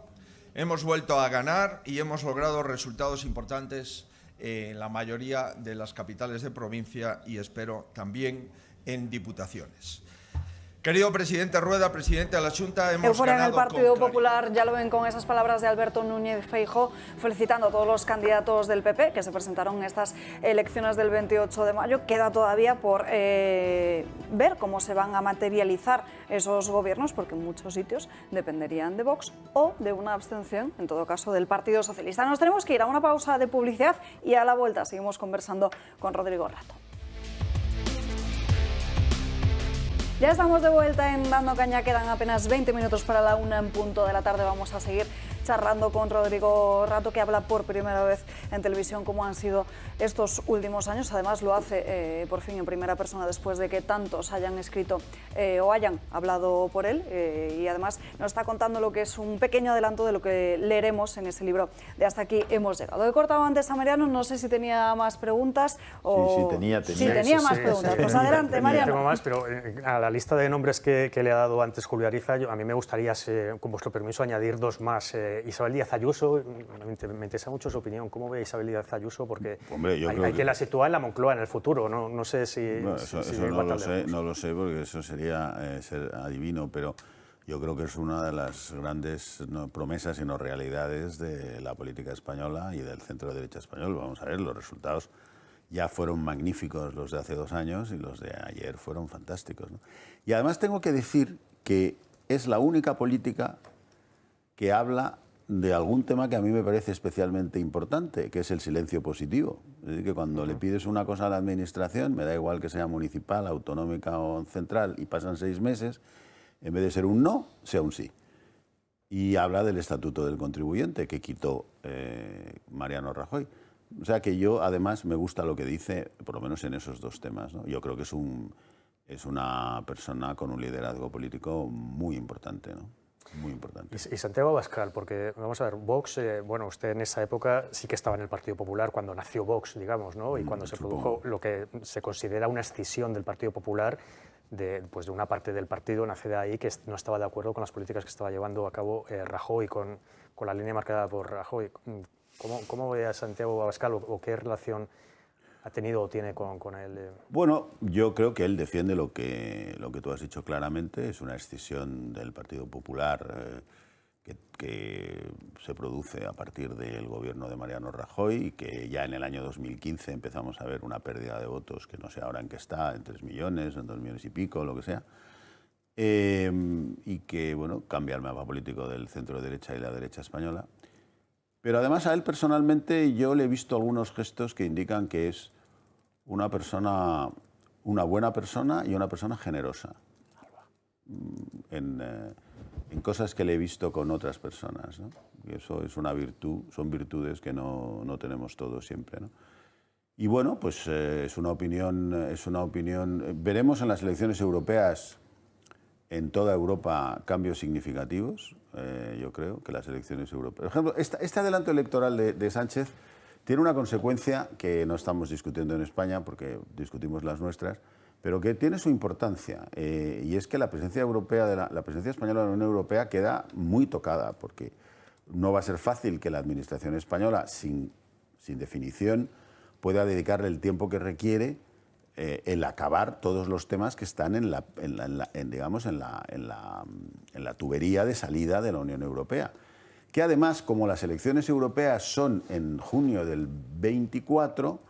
hemos vuelto a ganar y hemos logrado resultados importantes en la mayoría de las capitales de provincia y espero también en diputaciones. Querido presidente Rueda, presidente de la Xunta, hemos Euforia en el ganado Partido con Popular, ya lo ven con esas palabras de Alberto Núñez Feijóo, felicitando a todos los candidatos del PP que se presentaron en estas elecciones del 28 de mayo. Queda todavía por ver cómo se van a materializar esos gobiernos, porque en muchos sitios dependerían de Vox o de una abstención, en todo caso, del Partido Socialista. Nos tenemos que ir a una pausa de publicidad y a la vuelta seguimos conversando con Rodrigo Rato. Ya estamos de vuelta en Dando Caña, quedan apenas 20 minutos para la 1 en punto de la tarde. Vamos a seguir charlando con Rodrigo Rato, que habla por primera vez en televisión cómo han sido estos últimos años. Además lo hace por fin en primera persona después de que tantos hayan escrito o hayan hablado por él, y además nos está contando lo que es un pequeño adelanto de lo que leeremos en ese libro de Hasta aquí hemos llegado. He cortado antes a Mariano, no sé si tenía más preguntas o... Sí, tenía. Sí, tenía más preguntas. Pues adelante, Mariano. Tengo más, pero a la lista de nombres que le ha dado antes Julio Ariza, a mí me gustaría, con vuestro permiso, añadir dos más. Isabel Díaz Ayuso, me interesa mucho su opinión. ¿Cómo ve Isabel Díaz Ayuso? Porque Hombre, yo creo hay que la sitúa en la Moncloa en el futuro. No sé si... Bueno, eso no lo sé porque eso sería ser adivino, pero yo creo que es una de las grandes promesas y no realidades de la política española y del centro derecha español. Vamos a ver, los resultados ya fueron magníficos los de hace 2 años y los de ayer fueron fantásticos, ¿no? Y además tengo que decir que es la única política que habla de algún tema que a mí me parece especialmente importante, que es el silencio positivo. Es decir, que cuando le pides una cosa a la administración, me da igual que sea municipal, autonómica o central, y pasan 6 meses, en vez de ser un no, sea un sí. Y habla del Estatuto del Contribuyente, que quitó Mariano Rajoy. O sea que yo, además, me gusta lo que dice, por lo menos en esos 2 temas, ¿no? Yo creo que es una persona con un liderazgo político muy importante, ¿no? Muy importante. Y Santiago Abascal, porque vamos a ver, Vox, bueno, usted en esa época sí que estaba en el Partido Popular cuando nació Vox, digamos, ¿no? Y cuando se produjo lo que se considera una escisión del Partido Popular, de una parte del partido, nace de ahí que no estaba de acuerdo con las políticas que estaba llevando a cabo Rajoy, con la línea marcada por Rajoy. ¿Cómo ve a Santiago Abascal o qué relación ha tenido o tiene con él? Bueno, yo creo que él defiende lo que tú has dicho claramente, es una escisión del Partido Popular que se produce a partir del gobierno de Mariano Rajoy y que ya en el año 2015 empezamos a ver una pérdida de votos que no sé ahora en qué está, en 3 millones, en 2 millones y pico, lo que sea, y que, bueno, cambia el mapa político del centro derecha y la derecha española. Pero además a él personalmente yo le he visto algunos gestos que indican que es una buena persona y una persona generosa en cosas que le he visto con otras personas, ¿no? Y eso es una virtud, son virtudes que no tenemos todos siempre, ¿no? Y bueno, pues es una opinión. Veremos en las elecciones europeas en toda Europa cambios significativos. Yo creo que las elecciones europeas... Por ejemplo, este adelanto electoral de Sánchez tiene una consecuencia que no estamos discutiendo en España porque discutimos las nuestras, pero que tiene su importancia, y es que la presencia española en la Unión Europea queda muy tocada, porque no va a ser fácil que la administración española, sin definición, pueda dedicarle el tiempo que requiere el acabar todos los temas que están en la tubería de salida de la Unión Europea. Que además, como las elecciones europeas son en junio del 24,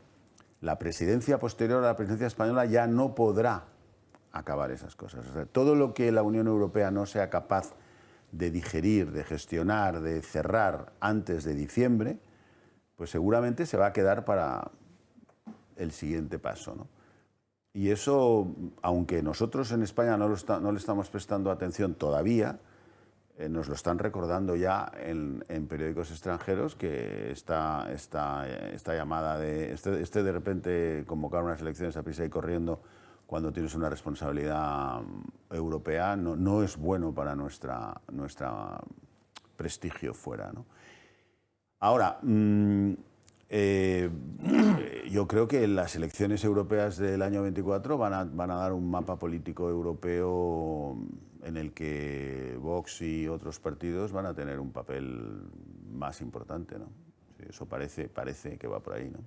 la presidencia posterior a la presidencia española ya no podrá acabar esas cosas. O sea, todo lo que la Unión Europea no sea capaz de digerir, de gestionar, de cerrar antes de diciembre, pues seguramente se va a quedar para el siguiente paso, ¿no? Y eso, aunque nosotros en España no le estamos prestando atención todavía, nos lo están recordando ya en periódicos extranjeros, que esta llamada de repente convocar unas elecciones a prisa y corriendo cuando tienes una responsabilidad europea no es bueno para nuestra prestigio fuera, ¿no? Ahora, Yo creo que las elecciones europeas del año 24 van a dar un mapa político europeo en el que Vox y otros partidos van a tener un papel más importante, ¿no? Sí, eso parece que va por ahí, ¿no?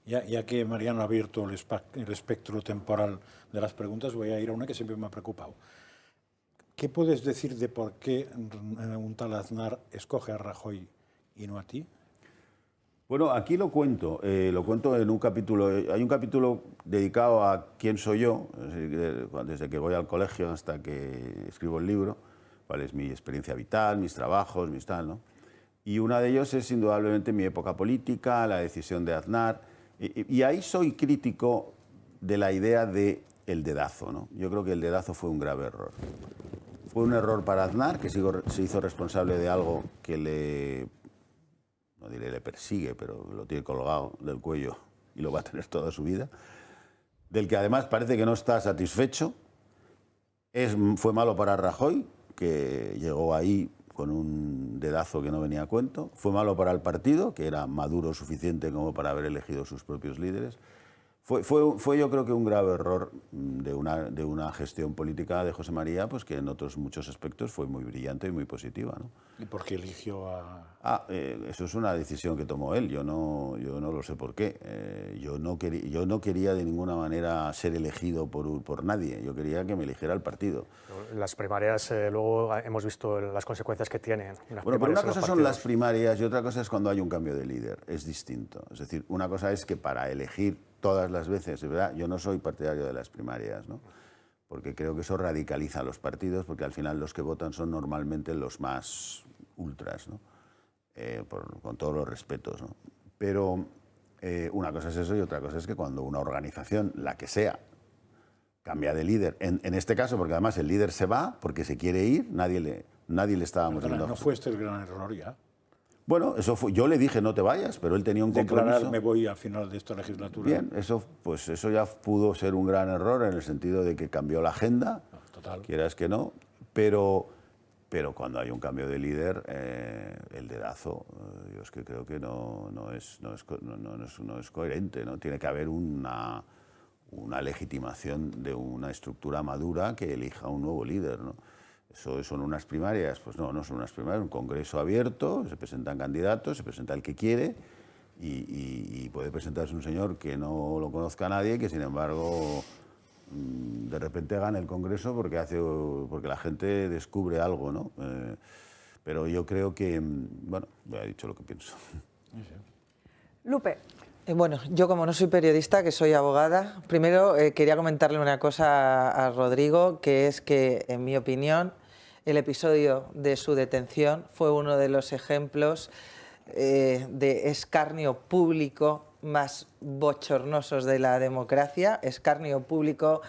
Ya que Mariano ha abierto el espectro temporal de las preguntas, voy a ir a una que siempre me ha preocupado. ¿Qué puedes decir de por qué un tal Aznar escoge a Rajoy y no a ti? Bueno, aquí lo cuento en un capítulo. Hay un capítulo dedicado a quién soy yo, desde que voy al colegio hasta que escribo el libro, cuál es mi experiencia vital, mis trabajos, mis tal, ¿no? Y una de ellos es indudablemente mi época política, la decisión de Aznar. Y ahí soy crítico de la idea del dedazo, ¿no? Yo creo que el dedazo fue un grave error. Fue un error para Aznar, que se hizo responsable de algo que no diré le persigue, pero lo tiene colgado del cuello y lo va a tener toda su vida, del que además parece que no está satisfecho. Fue malo para Rajoy, que llegó ahí con un dedazo que no venía a cuento. Fue malo para el partido, que era maduro suficiente como para haber elegido sus propios líderes. Fue yo creo que un grave error de una gestión política de José María, pues que en otros muchos aspectos fue muy brillante y muy positiva, ¿no? ¿Y por qué eligió a...? Eso es una decisión que tomó él, yo no lo sé por qué. Yo no quería de ninguna manera ser elegido por nadie, yo quería que me eligiera el partido. Las primarias, luego hemos visto las consecuencias que tienen. Bueno, pero una cosa son las primarias y otra cosa es cuando hay un cambio de líder, es distinto. Es decir, una cosa es que para elegir todas las veces, de verdad, yo no soy partidario de las primarias, ¿no? Porque creo que eso radicaliza a los partidos, porque al final los que votan son normalmente los más ultras, ¿no? Con todos los respetos, ¿no? Pero una cosa es eso y otra cosa es que cuando una organización, la que sea, cambia de líder, en este caso, porque además el líder se va porque se quiere ir, nadie le estábamos dando... ¿No fue este el gran error ya? Bueno, eso fue, yo le dije no te vayas, pero él tenía un compromiso. Declarar me voy al final de esta legislatura. Bien, eso ya pudo ser un gran error en el sentido de que cambió la agenda, Total. quieras que no, pero cuando hay un cambio de líder, el dedazo, yo es que creo que no es coherente, ¿no? Tiene que haber una legitimación de una estructura madura que elija un nuevo líder, ¿no? ¿Eso son unas primarias? Pues no son unas primarias, un congreso abierto, se presentan candidatos, se presenta el que quiere y puede presentarse un señor que no lo conozca a nadie, que sin embargo de repente gana el congreso porque la gente descubre algo, ¿no? Pero yo creo que, bueno, ya he dicho lo que pienso. Lupe. Bueno, yo como no soy periodista, que soy abogada, primero quería comentarle una cosa a Rodrigo, que es que, en mi opinión, el episodio de su detención fue uno de los ejemplos de escarnio público más bochornosos de la democracia, escarnio público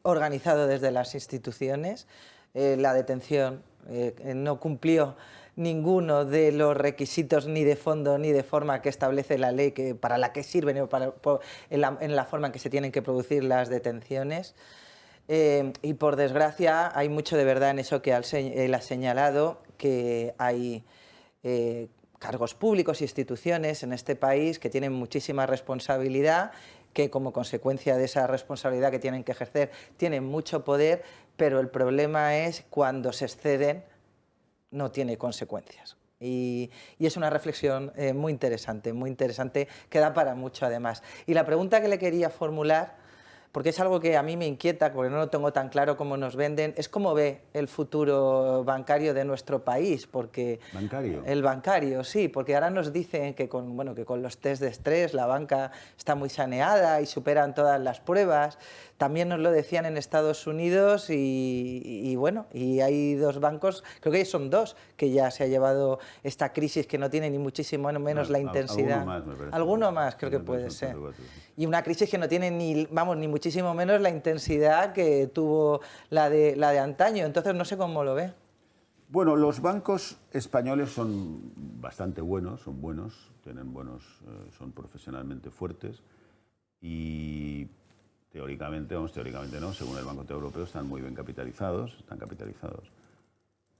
organizado desde las instituciones. La detención no cumplió ninguno de los requisitos ni de fondo ni de forma que establece la ley para la que sirven en la forma en que se tienen que producir las detenciones. Y por desgracia hay mucho de verdad en eso que él ha señalado, que hay cargos públicos e instituciones en este país que tienen muchísima responsabilidad, que como consecuencia de esa responsabilidad que tienen que ejercer tienen mucho poder, pero el problema es cuando se exceden, no tiene consecuencias. Y es una reflexión muy interesante, que da para mucho además. Y la pregunta que le quería formular, porque es algo que a mí me inquieta, porque no lo tengo tan claro como nos venden, es cómo ve el futuro bancario de nuestro país. Porque ¿Bancario? El bancario, sí, porque ahora nos dicen que con los test de estrés la banca está muy saneada y superan todas las pruebas. También nos lo decían en Estados Unidos y hay dos bancos, creo que son dos, que ya se ha llevado esta crisis que no tiene ni muchísimo menos la intensidad. Alguno más, me parece. Alguno más creo que puede ser. Y una crisis que no tiene ni muchísimo menos la intensidad que tuvo la de antaño. Entonces no sé cómo lo ve. Bueno, los bancos españoles son bastante buenos, son profesionalmente fuertes y teóricamente no, según el Banco Central Europeo están muy bien capitalizados,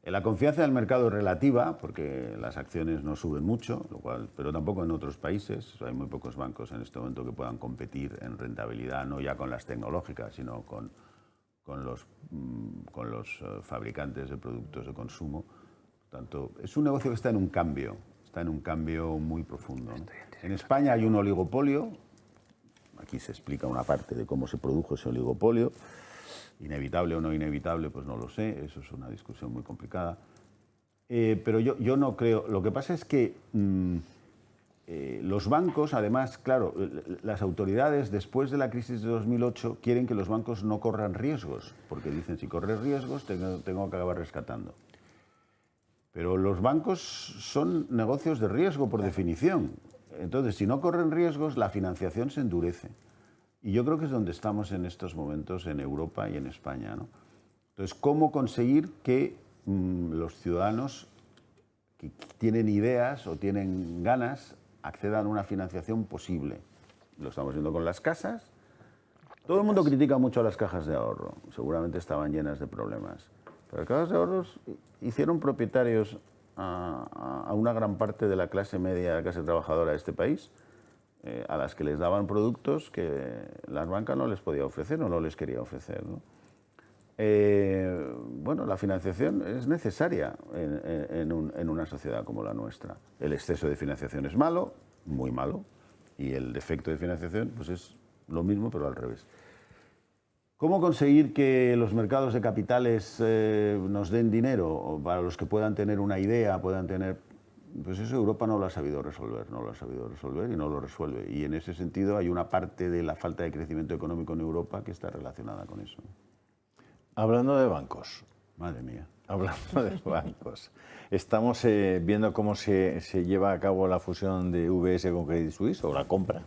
La confianza del mercado es relativa, porque las acciones no suben mucho, pero tampoco en otros países. Hay muy pocos bancos en este momento que puedan competir en rentabilidad, no ya con las tecnológicas, sino con los fabricantes de productos de consumo. Por tanto, es un negocio que está en un cambio muy profundo, ¿no? En España hay un oligopolio. Aquí se explica una parte de cómo se produjo ese oligopolio. Inevitable o no inevitable, pues no lo sé, eso es una discusión muy complicada. Pero yo no creo. Lo que pasa es que los bancos, además, claro, las autoridades después de la crisis de 2008 quieren que los bancos no corran riesgos, porque dicen, si corres riesgos tengo que acabar rescatando. Pero los bancos son negocios de riesgo por definición. Entonces, si no corren riesgos, la financiación se endurece. Y yo creo que es donde estamos en estos momentos en Europa y en España, ¿no? Entonces, ¿cómo conseguir que los ciudadanos que tienen ideas o tienen ganas accedan a una financiación posible? Lo estamos viendo con las casas. Todo el mundo critica mucho a las cajas de ahorro. Seguramente estaban llenas de problemas. Pero las cajas de ahorros hicieron propietarios a una gran parte de la clase media, la clase trabajadora de este país, a las que les daban productos que las bancas no les podía ofrecer o no les quería ofrecer, ¿no? Bueno, la financiación es necesaria en una sociedad como la nuestra. El exceso de financiación es malo, muy malo, y el defecto de financiación pues es lo mismo, pero al revés. ¿Cómo conseguir que los mercados de capitales nos den dinero para los que puedan tener una idea, puedan tener... Pues eso Europa no lo ha sabido resolver, y no lo resuelve. Y en ese sentido hay una parte de la falta de crecimiento económico en Europa que está relacionada con eso. Hablando de bancos. Madre mía. Hablando de bancos. Estamos viendo cómo se lleva a cabo la fusión de UBS con Credit Suisse, o la compra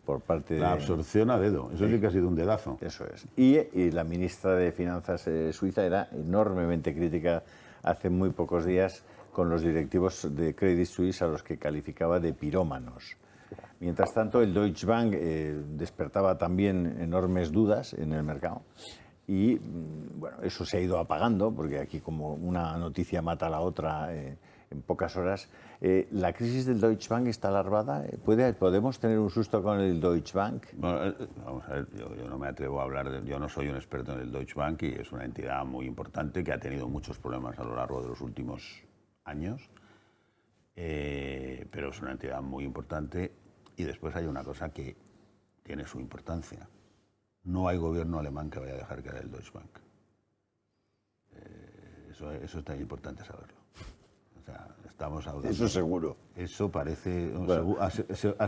por parte de... La absorción a dedo, eso sí que ha sido un dedazo. Eso es. Y la ministra de Finanzas suiza era enormemente crítica hace muy pocos días con los directivos de Credit Suisse, a los que calificaba de pirómanos. Mientras tanto, el Deutsche Bank despertaba también enormes dudas en el mercado. Y bueno, eso se ha ido apagando, porque aquí como una noticia mata a la otra en pocas horas. ¿La crisis del Deutsche Bank está alarmada? ¿Podemos tener un susto con el Deutsche Bank? Bueno, vamos a ver, yo no me atrevo a hablar yo no soy un experto en el Deutsche Bank, y es una entidad muy importante que ha tenido muchos problemas a lo largo de los últimos años, pero es una entidad muy importante. Y después hay una cosa que tiene su importancia. No hay gobierno alemán que vaya a dejar caer el Deutsche Bank. Eso es tan importante saberlo. O sea, estamos hablando... Eso seguro. Eso parece... Bueno.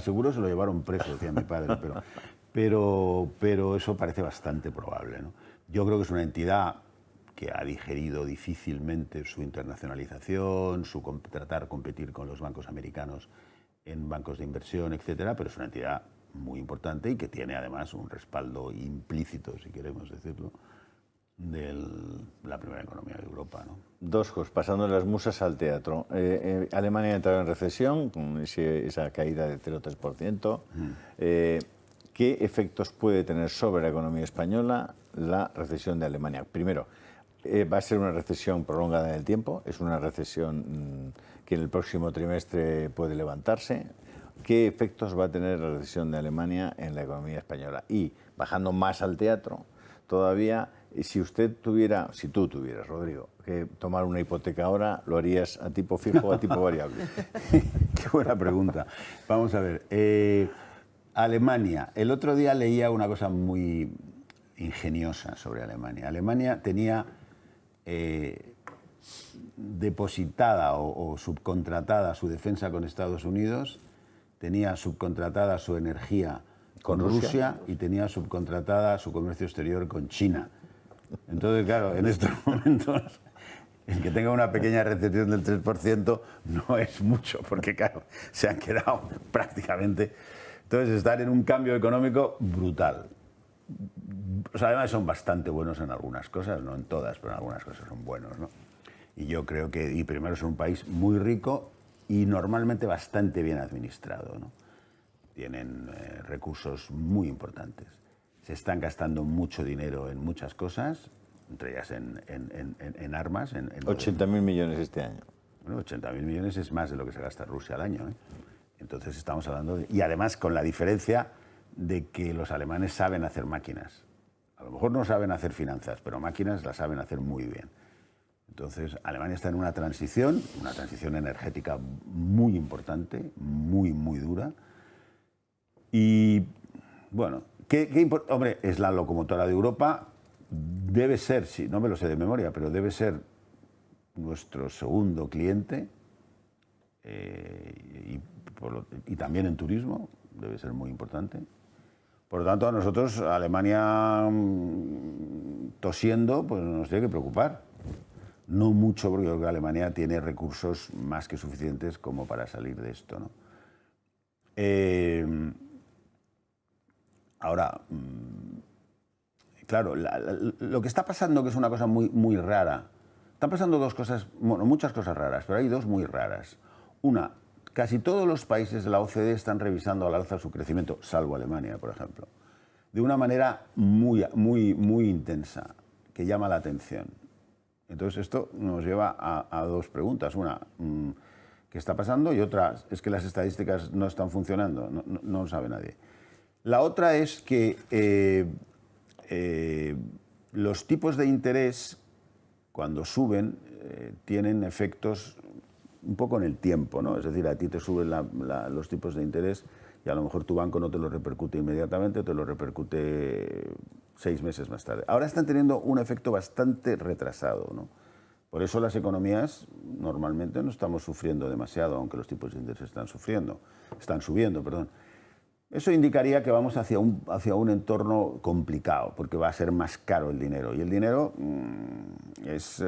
Seguro se lo llevaron preso, decía mi padre, pero eso parece bastante probable, ¿no? Yo creo que es una entidad que ha digerido difícilmente su internacionalización, su tratar de competir con los bancos americanos en bancos de inversión, etcétera, pero es una entidad muy importante y que tiene además un respaldo implícito, si queremos decirlo, de la primera economía de Europa, ¿no? Dos cosas, pasando de las musas al teatro. Alemania ha entrado en recesión con esa caída del 0,3%. ¿Qué efectos puede tener sobre la economía española la recesión de Alemania? Primero, va a ser una recesión prolongada en el tiempo, es una recesión que en el próximo trimestre puede levantarse. ¿Qué efectos va a tener la recesión de Alemania en la economía española? Y, bajando más al teatro, todavía, si tú tuvieras, Rodrigo, que tomar una hipoteca ahora, ¿lo harías a tipo fijo o a tipo variable? Qué buena pregunta. Vamos a ver. Alemania. El otro día leía una cosa muy ingeniosa sobre Alemania. Alemania tenía depositada o subcontratada su defensa con Estados Unidos, tenía subcontratada su energía con Rusia y tenía subcontratada su comercio exterior con China. Entonces, claro, en estos momentos, el que tenga una pequeña recesión del 3% no es mucho, porque claro, se han quedado prácticamente... Entonces, están en un cambio económico brutal. Los alemanes son bastante buenos en algunas cosas, no en todas, pero en algunas cosas son buenos, ¿no? Y yo creo que, y primero, es un país muy rico y normalmente bastante bien administrado, ¿no? Tienen recursos muy importantes. Se están gastando mucho dinero en muchas cosas, entre ellas en armas. 80.000 millones este año. Bueno, 80.000 millones es más de lo que se gasta Rusia al año, ¿eh? Entonces estamos hablando de... Y además con la diferencia de que los alemanes saben hacer máquinas. A lo mejor no saben hacer finanzas, pero máquinas las saben hacer muy bien. Entonces, Alemania está en una transición energética muy importante, muy, muy dura. Y, bueno, hombre, es la locomotora de Europa. Debe ser, sí, no me lo sé de memoria, pero debe ser nuestro segundo cliente. Y también en turismo, debe ser muy importante. Por lo tanto, a nosotros, Alemania tosiendo, pues nos tiene que preocupar. No mucho, porque yo creo que Alemania tiene recursos más que suficientes como para salir de esto, ¿no? Ahora, claro, lo que está pasando, que es una cosa muy, muy rara, están pasando dos cosas, bueno, muchas cosas raras, pero hay dos muy raras. Una, casi todos los países de la OCDE están revisando al alza su crecimiento, salvo Alemania, por ejemplo, de una manera muy, muy, muy intensa, que llama la atención. Entonces esto nos lleva a dos preguntas. Una, ¿qué está pasando? Y otra, es que las estadísticas no están funcionando, no lo sabe nadie. La otra es que los tipos de interés, cuando suben, tienen efectos un poco en el tiempo, ¿no? Es decir, a ti te suben los tipos de interés y a lo mejor tu banco no te lo repercute inmediatamente, te lo repercute 6 meses más tarde. Ahora están teniendo un efecto bastante retrasado, ¿no? Por eso las economías normalmente no estamos sufriendo demasiado, aunque los tipos de interés están subiendo, perdón. Eso indicaría que vamos hacia un entorno complicado, porque va a ser más caro el dinero. Y el dinero es,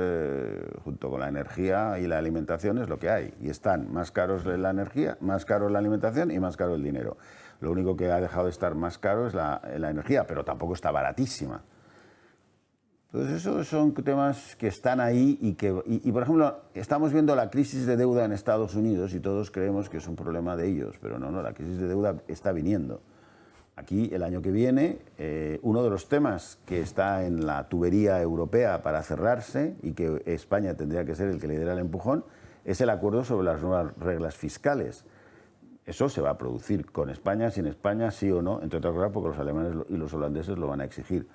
junto con la energía y la alimentación, es lo que hay. Y están más caros la energía, más caro la alimentación y más caro el dinero. Lo único que ha dejado de estar más caro es la energía, pero tampoco está baratísima. Entonces, esos son temas que están ahí y, por ejemplo, estamos viendo la crisis de deuda en Estados Unidos y todos creemos que es un problema de ellos, pero no, la crisis de deuda está viniendo. Aquí, el año que viene, uno de los temas que está en la tubería europea para cerrarse y que España tendría que ser el que le diera el empujón, es el acuerdo sobre las nuevas reglas fiscales. Eso se va a producir con España, sin España, sí o no, entre otras cosas porque los alemanes y los holandeses lo van a exigir.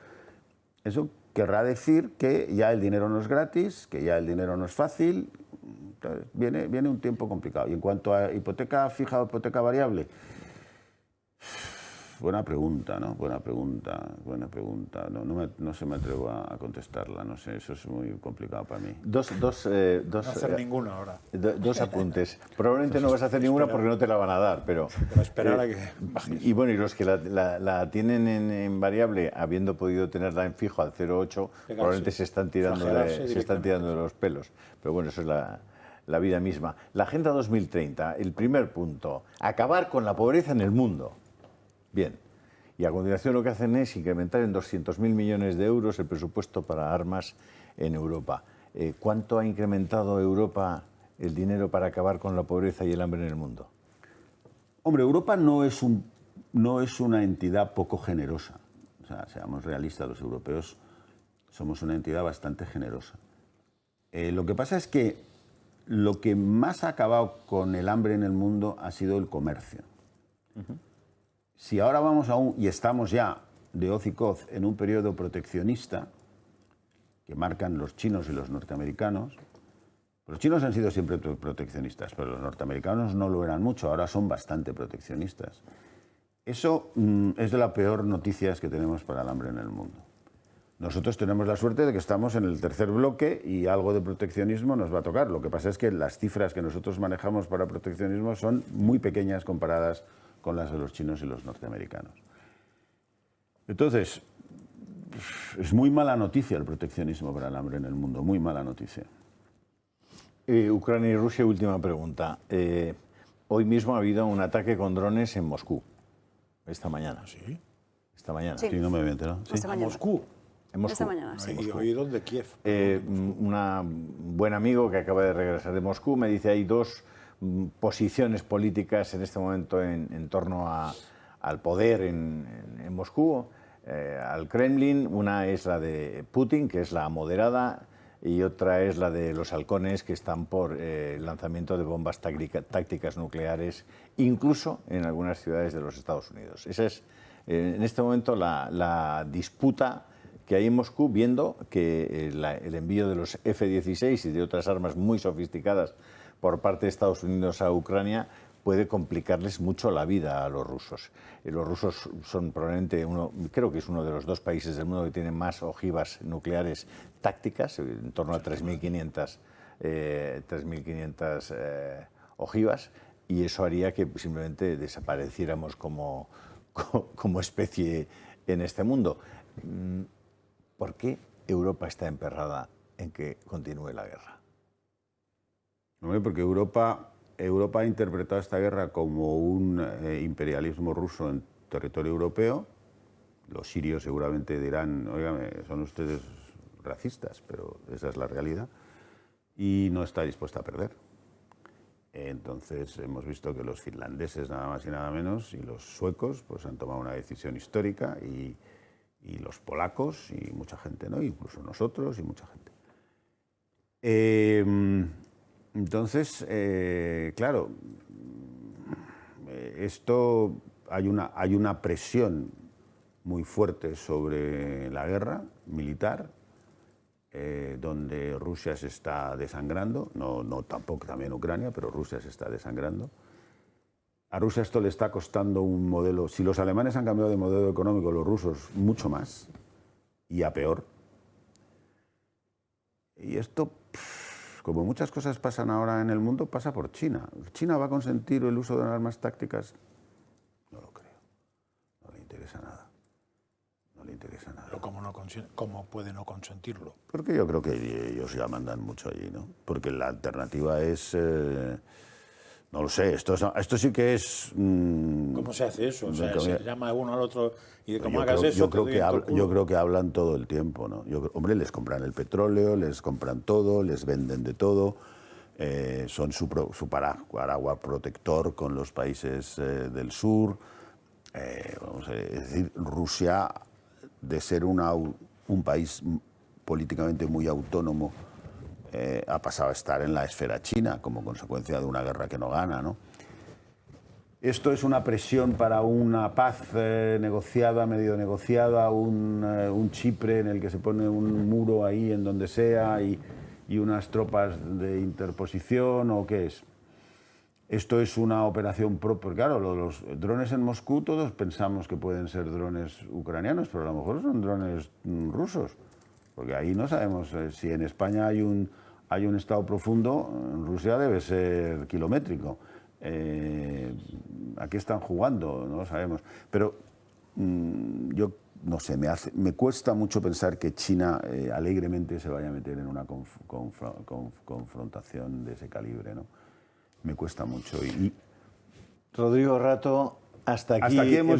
Eso querrá decir que ya el dinero no es gratis, que ya el dinero no es fácil. Entonces, viene un tiempo complicado. Y en cuanto a hipoteca fija o hipoteca variable, buena pregunta, ¿no? Buena pregunta. No se me atrevo a contestarla, no sé, eso es muy complicado para mí. No hacer ninguna ahora. Dos apuntes. Probablemente no vas a hacer ninguna porque no te la van a dar, pero esperar a que bajes. Y bueno, y los que la tienen en variable, habiendo podido tenerla en fijo al 0,8, probablemente se están tirando de los pelos. Pero bueno, eso es la vida misma. La Agenda 2030, el primer punto, acabar con la pobreza en el mundo. Bien, y a continuación lo que hacen es incrementar en 200.000 millones de euros el presupuesto para armas en Europa. ¿Cuánto ha incrementado Europa el dinero para acabar con la pobreza y el hambre en el mundo? Hombre, Europa no es una entidad poco generosa. O sea, seamos realistas, los europeos somos una entidad bastante generosa. Lo que pasa es que lo que más ha acabado con el hambre en el mundo ha sido el comercio. Si ahora vamos y estamos ya de hoz y coz en un periodo proteccionista que marcan los chinos y los norteamericanos, los chinos han sido siempre proteccionistas, pero los norteamericanos no lo eran mucho, ahora son bastante proteccionistas. Eso es de las peores noticias que tenemos para el hambre en el mundo. Nosotros tenemos la suerte de que estamos en el tercer bloque y algo de proteccionismo nos va a tocar. Lo que pasa es que las cifras que nosotros manejamos para proteccionismo son muy pequeñas comparadas con las de los chinos y los norteamericanos. Entonces, es muy mala noticia el proteccionismo para el hambre en el mundo, muy mala noticia. Ucrania y Rusia, última pregunta. Hoy mismo ha habido un ataque con drones en Moscú, esta mañana. ¿Sí? Esta mañana. Sí. Sí, no me había enterado. Sí. ¿A Moscú? En Moscú. Esta mañana, sí. ¿Y oído de Kiev? Un buen amigo que acaba de regresar de Moscú me dice hay dos posiciones políticas en este momento en torno al poder en Moscú. al Kremlin. Una es la de Putin, que es la moderada, y otra es la de los halcones, que están por el lanzamiento de bombas tácticas nucleares, incluso en algunas ciudades de los Estados Unidos. Esa es, en este momento, la disputa que hay en Moscú, viendo que el envío de los F-16 y de otras armas muy sofisticadas por parte de Estados Unidos a Ucrania puede complicarles mucho la vida a los rusos. Los rusos son probablemente creo que es uno de los 2 países del mundo que tienen más ojivas nucleares tácticas, en torno a 3.500 ojivas, y eso haría que simplemente desapareciéramos como especie en este mundo. ¿Por qué Europa está emperrada en que continúe la guerra? Hombre, porque Europa ha interpretado esta guerra como un imperialismo ruso en territorio europeo. Los sirios seguramente dirán, óigame, son ustedes racistas, pero esa es la realidad. Y no está dispuesta a perder. Entonces hemos visto que los finlandeses, nada más y nada menos, y los suecos, pues han tomado una decisión histórica, y los polacos y mucha gente, ¿no? Incluso nosotros y mucha gente. Entonces, claro, esto hay una presión muy fuerte sobre la guerra militar, donde Rusia se está desangrando, no tampoco también Ucrania, pero Rusia se está desangrando. A Rusia esto le está costando un modelo. Si los alemanes han cambiado de modelo económico, los rusos mucho más, y a peor. Y esto, como muchas cosas pasan ahora en el mundo, pasa por China. ¿China va a consentir el uso de armas tácticas? No lo creo. No le interesa nada. No le interesa nada. Pero ¿cómo puede no consentirlo? Porque yo creo que ellos ya mandan mucho allí, ¿no? Porque la alternativa es... no lo sé, esto sí que es... ¿Cómo se hace eso? O sea, se llama uno al otro y de cómo hagas eso... Yo creo que hablan todo el tiempo, ¿no? Hombre, les compran el petróleo, les compran todo, les venden de todo, son su paraguas protector con los países del sur. Es decir, Rusia, de ser un país políticamente muy autónomo, ha pasado a estar en la esfera china como consecuencia de una guerra que no gana, ¿no? Esto es una presión para una paz negociada, medio negociada, un Chipre en el que se pone un muro ahí en donde sea y unas tropas de interposición, ¿o qué es? Esto es una operación porque claro, los drones en Moscú todos pensamos que pueden ser drones ucranianos, pero a lo mejor son drones rusos. Porque ahí no sabemos si en España hay un estado profundo, en Rusia debe ser kilométrico. ¿A qué están jugando? No lo sabemos. Pero yo no sé, me cuesta mucho pensar que China alegremente se vaya a meter en una confrontación de ese calibre, ¿no? Me cuesta mucho. Rodrigo Rato, hasta aquí hemos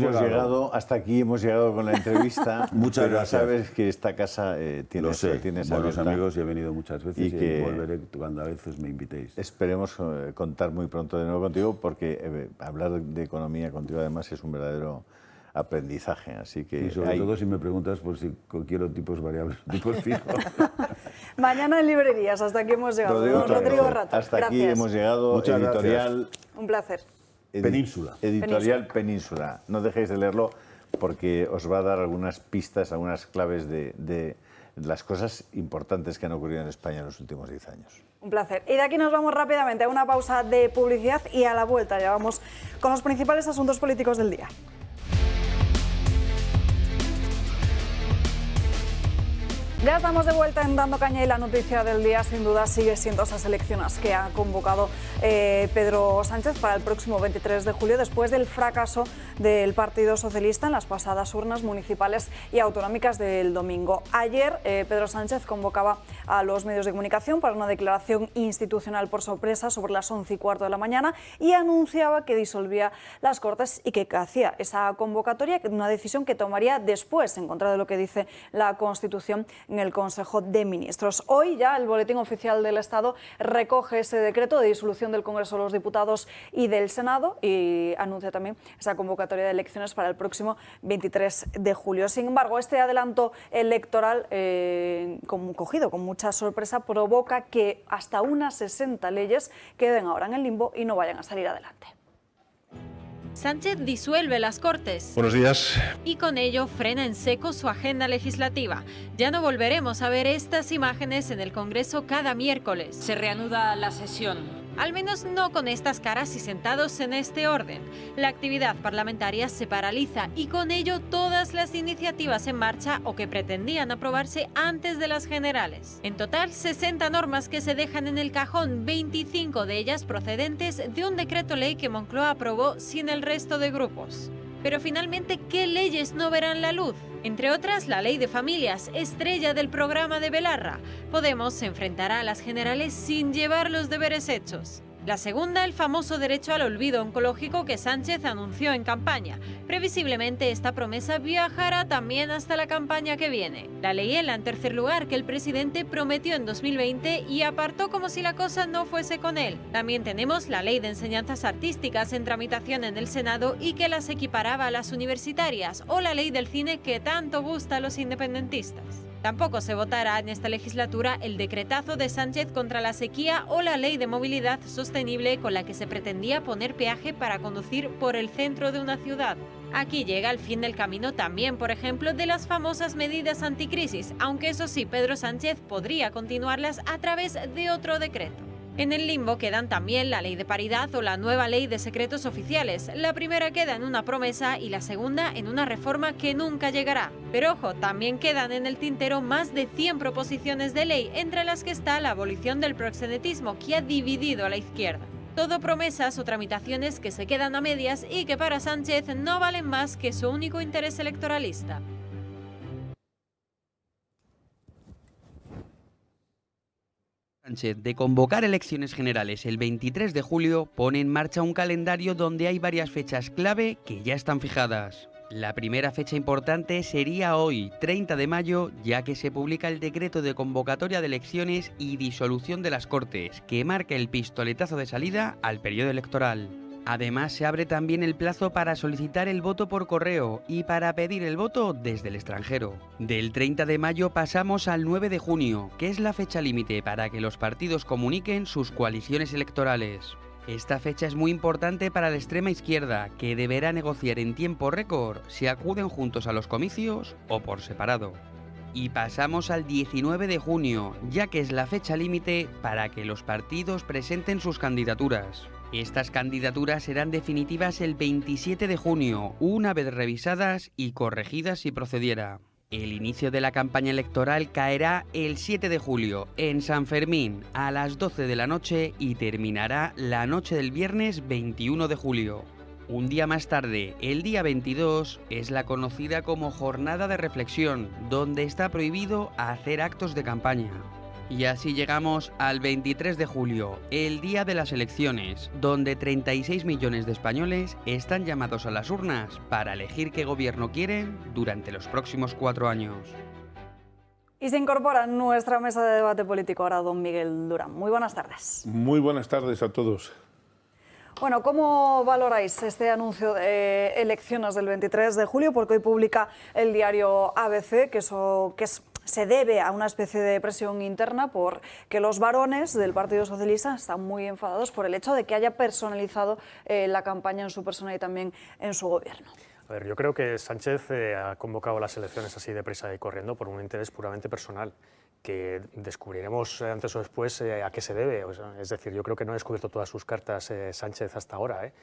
llegado con la entrevista. Muchas gracias. Sabes que esta casa tienes buenos amigos y he venido muchas veces y volveré cuando a veces me invitéis. Esperemos contar muy pronto de nuevo contigo, porque hablar de economía contigo además es un verdadero aprendizaje, así que... Y sobre todo si me preguntas por si quiero tipos variables, tipos fijos. Mañana en librerías, hasta aquí hemos llegado. Rodrigo Rato, hasta aquí hemos llegado. Muchas editorial... gracias. Un placer. Península. Editorial Península. No dejéis de leerlo porque os va a dar algunas pistas, algunas claves de las cosas importantes que han ocurrido en España en los últimos 10 años. Un placer. Y de aquí nos vamos rápidamente a una pausa de publicidad y a la vuelta ya vamos con los principales asuntos políticos del día. Ya estamos de vuelta en Dando Caña y la noticia del día sin duda sigue siendo esas elecciones que ha convocado Pedro Sánchez para el próximo 23 de julio después del fracaso del Partido Socialista en las pasadas urnas municipales y autonómicas del domingo. Ayer Pedro Sánchez convocaba a los medios de comunicación para una declaración institucional por sorpresa sobre las 11:15 de la mañana y anunciaba que disolvía las Cortes y que hacía esa convocatoria, una decisión que tomaría después, en contra de lo que dice la Constitución, en en el Consejo de Ministros. Hoy ya el Boletín Oficial del Estado recoge ese decreto de disolución del Congreso de los Diputados y del Senado y anuncia también esa convocatoria de elecciones para el próximo 23 de julio. Sin embargo, este adelanto electoral, cogido con mucha sorpresa, provoca que hasta unas 60 leyes queden ahora en el limbo y no vayan a salir adelante. Sánchez disuelve las Cortes. Buenos días. Y con ello frena en seco su agenda legislativa. Ya no volveremos a ver estas imágenes en el Congreso cada miércoles. Se reanuda la sesión. Al menos no con estas caras y sentados en este orden. La actividad parlamentaria se paraliza y con ello todas las iniciativas en marcha o que pretendían aprobarse antes de las generales. En total, 60 normas que se dejan en el cajón, 25 de ellas procedentes de un decreto ley que Moncloa aprobó sin el resto de grupos. Pero finalmente, ¿qué leyes no verán la luz? Entre otras, la Ley de Familias, estrella del programa de Belarra. Podemos se enfrentará a las generales sin llevar los deberes hechos. La segunda, el famoso derecho al olvido oncológico que Sánchez anunció en campaña. Previsiblemente, esta promesa viajará también hasta la campaña que viene. La ley ELA, en tercer lugar, que el presidente prometió en 2020 y apartó como si la cosa no fuese con él. También tenemos la Ley de Enseñanzas Artísticas en tramitación en el Senado y que las equiparaba a las universitarias, o la Ley del Cine que tanto gusta a los independentistas. Tampoco se votará en esta legislatura el decretazo de Sánchez contra la sequía o la Ley de Movilidad Sostenible con la que se pretendía poner peaje para conducir por el centro de una ciudad. Aquí llega el fin del camino también, por ejemplo, de las famosas medidas anticrisis, aunque eso sí, Pedro Sánchez podría continuarlas a través de otro decreto. En el limbo quedan también la ley de paridad o la nueva ley de secretos oficiales. La primera queda en una promesa y la segunda en una reforma que nunca llegará. Pero ojo, también quedan en el tintero más de 100 proposiciones de ley, entre las que está la abolición del proxenetismo, que ha dividido a la izquierda. Todo promesas o tramitaciones que se quedan a medias y que para Sánchez no valen más que su único interés electoralista. Sánchez, de convocar elecciones generales el 23 de julio, pone en marcha un calendario donde hay varias fechas clave que ya están fijadas. La primera fecha importante sería hoy, 30 de mayo, ya que se publica el decreto de convocatoria de elecciones y disolución de las Cortes, que marca el pistoletazo de salida al periodo electoral. Además, se abre también el plazo para solicitar el voto por correo y para pedir el voto desde el extranjero. Del 30 de mayo pasamos al 9 de junio, que es la fecha límite para que los partidos comuniquen sus coaliciones electorales. Esta fecha es muy importante para la extrema izquierda, que deberá negociar en tiempo récord si acuden juntos a los comicios o por separado. Y pasamos al 19 de junio, ya que es la fecha límite para que los partidos presenten sus candidaturas. Estas candidaturas serán definitivas el 27 de junio, una vez revisadas y corregidas si procediera. El inicio de la campaña electoral caerá el 7 de julio, en San Fermín, a las 12 de la noche y terminará la noche del viernes 21 de julio. Un día más tarde, el día 22, es la conocida como Jornada de Reflexión, donde está prohibido hacer actos de campaña. Y así llegamos al 23 de julio, el día de las elecciones, donde 36 millones de españoles están llamados a las urnas para elegir qué gobierno quieren durante los próximos 4 años. Y se incorpora en nuestra mesa de debate político ahora don Miguel Durán. Muy buenas tardes. Muy buenas tardes a todos. Bueno, ¿cómo valoráis este anuncio de elecciones del 23 de julio? Porque hoy publica el diario ABC se debe a una especie de presión interna porque los varones del Partido Socialista están muy enfadados por el hecho de que haya personalizado la campaña en su persona y también en su gobierno. A ver, yo creo que Sánchez ha convocado las elecciones así deprisa y corriendo por un interés puramente personal, que descubriremos antes o después a qué se debe. O sea, es decir, yo creo que no ha descubierto todas sus cartas Sánchez hasta ahora.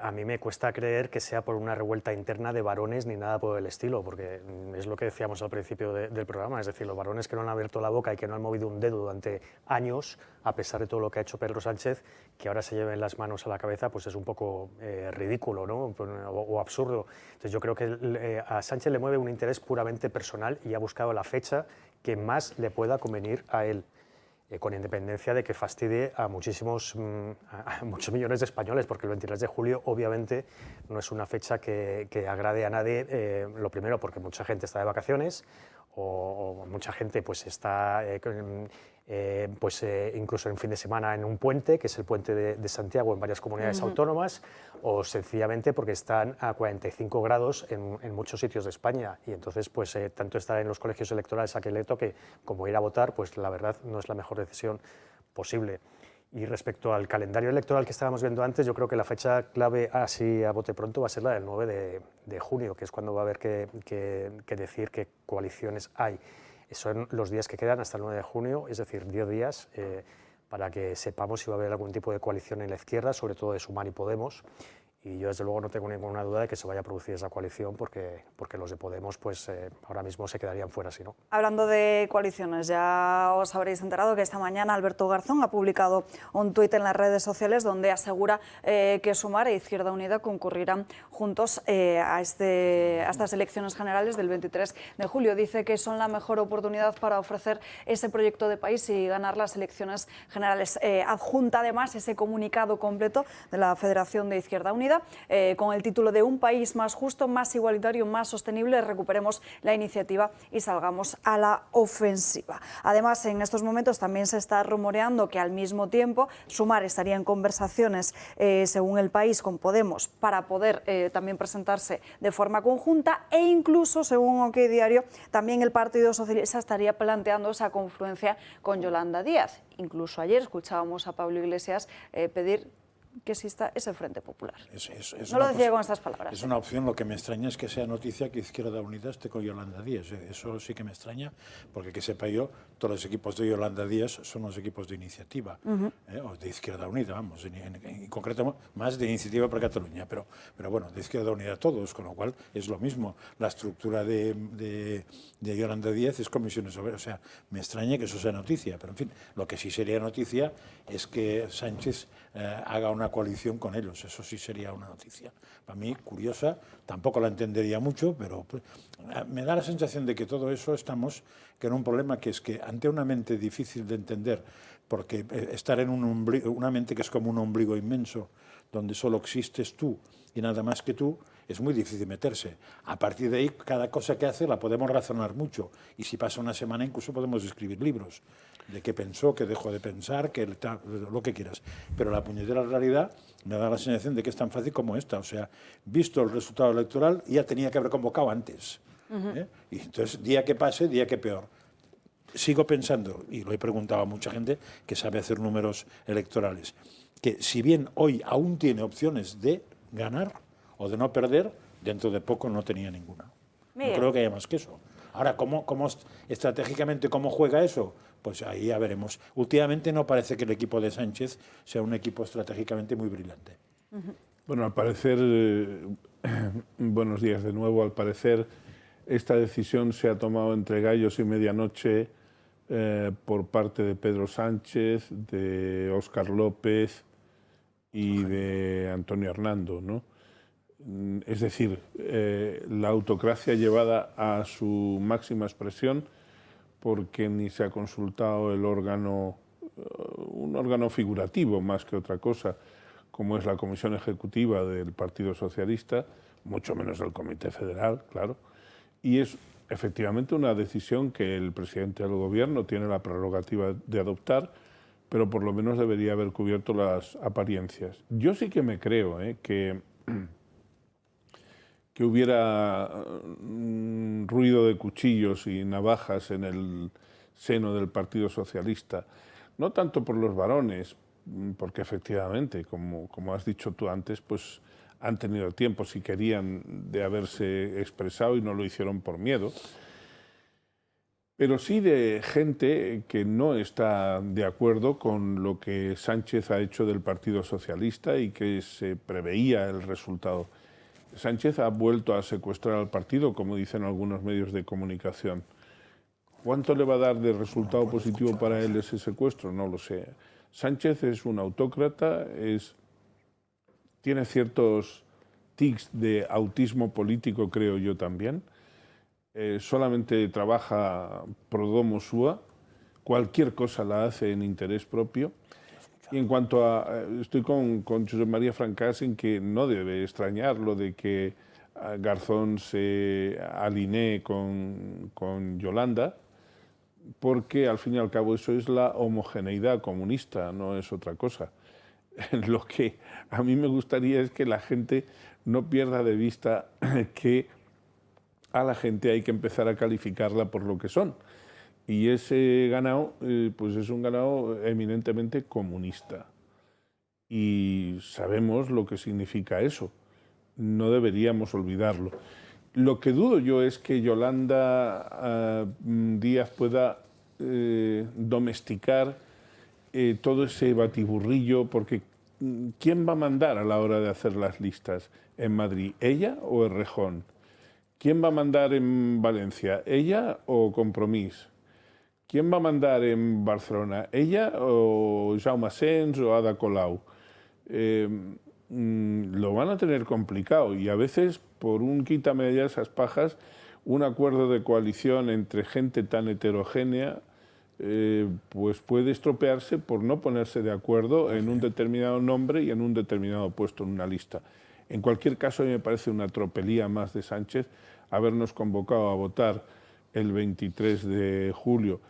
A mí me cuesta creer que sea por una revuelta interna de varones ni nada por el estilo, porque es lo que decíamos al principio del programa, es decir, los varones que no han abierto la boca y que no han movido un dedo durante años, a pesar de todo lo que ha hecho Pedro Sánchez, que ahora se lleven las manos a la cabeza, pues es un poco ridículo, ¿no? o absurdo. Entonces yo creo que a Sánchez le mueve un interés puramente personal y ha buscado la fecha que más le pueda convenir a él, con independencia de que fastidie a muchos millones de españoles, porque el 23 de julio obviamente no es una fecha que agrade a nadie, lo primero porque mucha gente está de vacaciones, o mucha gente pues está incluso en fin de semana en un puente, que es el puente de Santiago en varias comunidades autónomas, o sencillamente porque están a 45 grados en muchos sitios de España, y entonces pues tanto estar en los colegios electorales a que le toque como ir a votar, pues la verdad no es la mejor decisión posible. Y respecto al calendario electoral que estábamos viendo antes, yo creo que la fecha clave, así a bote pronto, va a ser la del 9 de junio, que es cuando va a haber que decir qué coaliciones hay. Son los días que quedan hasta el 9 de junio, es decir, 10 días, para que sepamos si va a haber algún tipo de coalición en la izquierda, sobre todo de Sumar y Podemos. Y yo, desde luego, no tengo ninguna duda de que se vaya a producir esa coalición, porque los de Podemos pues, ahora mismo se quedarían fuera, si no. Hablando de coaliciones, ya os habréis enterado que esta mañana Alberto Garzón ha publicado un tuit en las redes sociales donde asegura que Sumar e Izquierda Unida concurrirán juntos a estas elecciones generales del 23 de julio. Dice que son la mejor oportunidad para ofrecer ese proyecto de país y ganar las elecciones generales. Adjunta además ese comunicado completo de la Federación de Izquierda Unida con el título de Un país más justo, más igualitario, más sostenible, recuperemos la iniciativa y salgamos a la ofensiva. Además, en estos momentos también se está rumoreando que al mismo tiempo Sumar estaría en conversaciones, según El País, con Podemos para poder también presentarse de forma conjunta, e incluso, según OK Diario, también el Partido Socialista estaría planteando esa confluencia con Yolanda Díaz. Incluso ayer escuchábamos a Pablo Iglesias pedir que exista ese Frente Popular. No lo decía con estas palabras. Es una opción. Lo que me extraña es que sea noticia que Izquierda Unida esté con Yolanda Díaz. Eso sí que me extraña, porque que sepa yo, todos los equipos de Yolanda Díaz son los equipos de Iniciativa, o de Izquierda Unida, vamos, en concreto más de Iniciativa per Catalunya, pero bueno, de Izquierda Unida todos, con lo cual es lo mismo. La estructura de Yolanda Díaz es comisiones obreras, o sea, me extraña que eso sea noticia, pero en fin, lo que sí sería noticia es que Sánchez haga una coalición con ellos, eso sí sería una noticia. Para mí, curiosa, tampoco la entendería mucho, pero me da la sensación de que todo eso estamos en un problema, que es que ante una mente difícil de entender, porque estar en una mente que es como un ombligo inmenso, donde solo existes tú y nada más que tú, es muy difícil meterse. A partir de ahí, cada cosa que hace la podemos razonar mucho, y si pasa una semana incluso podemos escribir libros de qué pensó, qué dejó de pensar, lo que quieras. Pero la puñetera realidad me da la sensación de que es tan fácil como esta. O sea, visto el resultado electoral, ya tenía que haber convocado antes. Y entonces, día que pase, día que peor. Sigo pensando, y lo he preguntado a mucha gente que sabe hacer números electorales, que si bien hoy aún tiene opciones de ganar o de no perder, dentro de poco no tenía ninguna. No creo que haya más que eso. Ahora, ¿cómo estratégicamente cómo juega eso? Pues ahí ya veremos. Últimamente no parece que el equipo de Sánchez sea un equipo estratégicamente muy brillante. Bueno, al parecer, buenos días de nuevo, al parecer esta decisión se ha tomado entre gallos y medianoche por parte de Pedro Sánchez, de Óscar López y de Antonio Hernando, ¿no? Es decir, la autocracia llevada a su máxima expresión, porque ni se ha consultado el órgano, un órgano figurativo más que otra cosa, como es la Comisión Ejecutiva del Partido Socialista, mucho menos el Comité Federal, claro, y es efectivamente una decisión que el presidente del Gobierno tiene la prerrogativa de adoptar, pero por lo menos debería haber cubierto las apariencias. Yo sí que me creo que hubiera ruido de cuchillos y navajas en el seno del Partido Socialista, no tanto por los varones, porque efectivamente, como has dicho tú antes, pues han tenido tiempo, si querían, de haberse expresado y no lo hicieron por miedo, pero sí de gente que no está de acuerdo con lo que Sánchez ha hecho del Partido Socialista y que se preveía el resultado. Sánchez ha vuelto a secuestrar al partido, como dicen algunos medios de comunicación. ¿Cuánto le va a dar de resultado positivo para él ese secuestro? No lo sé. Sánchez es un autócrata, tiene ciertos tics de autismo político, creo yo también. Solamente trabaja pro domo sua, cualquier cosa la hace en interés propio. Y en cuanto a... estoy con Josep María Francás en que no debe extrañar lo de que Garzón se alinee con Yolanda, porque al fin y al cabo eso es la homogeneidad comunista, no es otra cosa. Lo que a mí me gustaría es que la gente no pierda de vista que a la gente hay que empezar a calificarla por lo que son. Y ese ganado pues es un ganado eminentemente comunista. Y sabemos lo que significa eso. No deberíamos olvidarlo. Lo que dudo yo es que Yolanda Díaz pueda domesticar todo ese batiburrillo, porque ¿quién va a mandar a la hora de hacer las listas en Madrid? ¿Ella o Errejón? ¿Quién va a mandar en Valencia? ¿Ella o Compromís? ¿Quién va a mandar en Barcelona? ¿Ella o Jaume Asens o Ada Colau? Lo van a tener complicado, y a veces, por un quítame de esas pajas, un acuerdo de coalición entre gente tan heterogénea pues puede estropearse por no ponerse de acuerdo en un determinado nombre y en un determinado puesto en una lista. En cualquier caso, a mí me parece una tropelía más de Sánchez habernos convocado a votar el 23 de julio.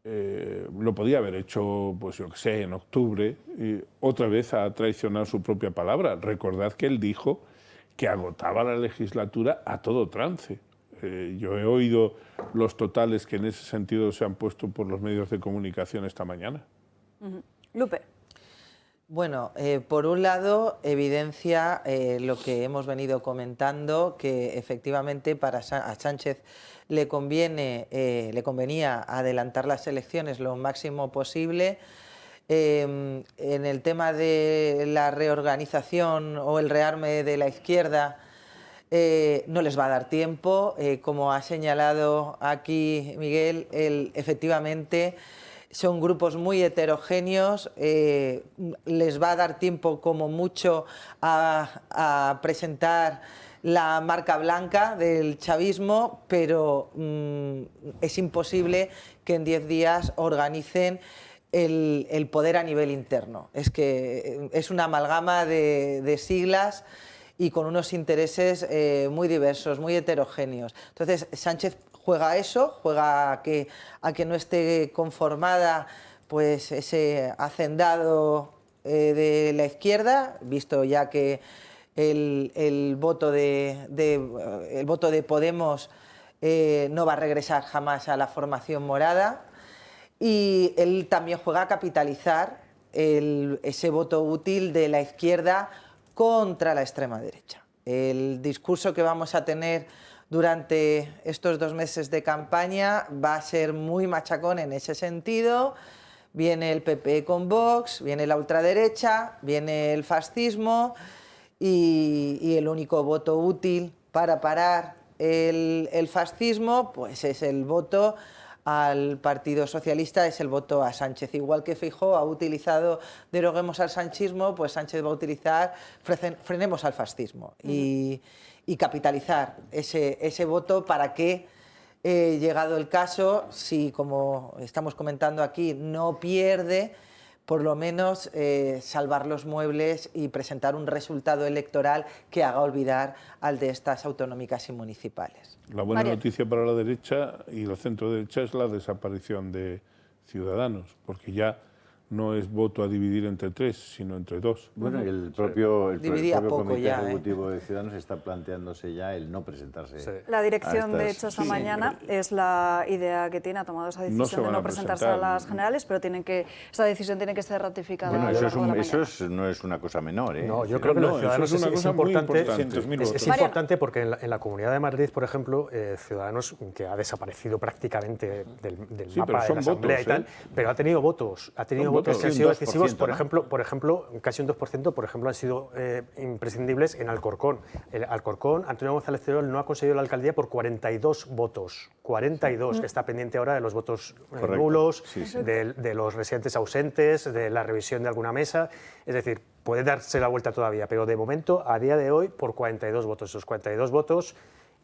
Lo podía haber hecho, pues yo qué sé, en octubre. Y otra vez ha traicionado su propia palabra. Recordad que él dijo que agotaba la legislatura a todo trance. Yo he oído los totales que en ese sentido se han puesto por los medios de comunicación esta mañana. Lupe. Bueno, por un lado, evidencia lo que hemos venido comentando, que efectivamente a Sánchez le convenía adelantar las elecciones lo máximo posible. En el tema de la reorganización o el rearme de la izquierda, no les va a dar tiempo. Como ha señalado aquí Miguel, efectivamente son grupos muy heterogéneos, les va a dar tiempo como mucho a presentar la marca blanca del chavismo, pero es imposible que en 10 días organicen el poder a nivel interno. Es que es una amalgama de siglas y con unos intereses muy diversos, muy heterogéneos. Entonces, Sánchez juega a eso, juega a que no esté conformada pues ese hacendado de la izquierda, visto ya que el voto de Podemos no va a regresar jamás a la formación morada, y él también juega a capitalizar ese voto útil de la izquierda contra la extrema derecha. El discurso que vamos a tener durante estos 2 meses de campaña va a ser muy machacón en ese sentido. Viene el PP con Vox, viene la ultraderecha, viene el fascismo, y el único voto útil para parar el fascismo pues es el voto al Partido Socialista, es el voto a Sánchez. Igual que Feijóo ha utilizado deroguemos al sanchismo, pues Sánchez va a utilizar frenemos al fascismo y capitalizar ese voto para que, llegado el caso, si como estamos comentando aquí no pierde, por lo menos salvar los muebles y presentar un resultado electoral que haga olvidar al de estas autonómicas y municipales. La buena noticia para la derecha y la centro derecha es la desaparición de Ciudadanos, porque ya no es voto a dividir entre 3, sino entre 2. Bueno, el propio Comité ya, Ejecutivo de Ciudadanos está planteándose ya el no presentarse. Sí. La dirección, de hecho, esta mañana es la idea que tiene, ha tomado esa decisión de no presentarse a las generales, pero esta decisión tiene que ser ratificada. Bueno, eso no es una cosa menor, ¿eh? No, yo creo que los Ciudadanos es una cosa importante. Es importante porque en la Comunidad de Madrid, por ejemplo, Ciudadanos, que ha desaparecido prácticamente del mapa de la Asamblea y tal, pero ha tenido votos. Votos que han sido decisivos, por ejemplo, casi un 2%, por ejemplo, han sido imprescindibles en Alcorcón. Alcorcón, Antonio González Terol no ha conseguido la alcaldía por 42 votos. 42, que está pendiente ahora de los votos nulos, de los residentes ausentes, de la revisión de alguna mesa. Es decir, puede darse la vuelta todavía, pero de momento, a día de hoy, por 42 votos. Esos 42 votos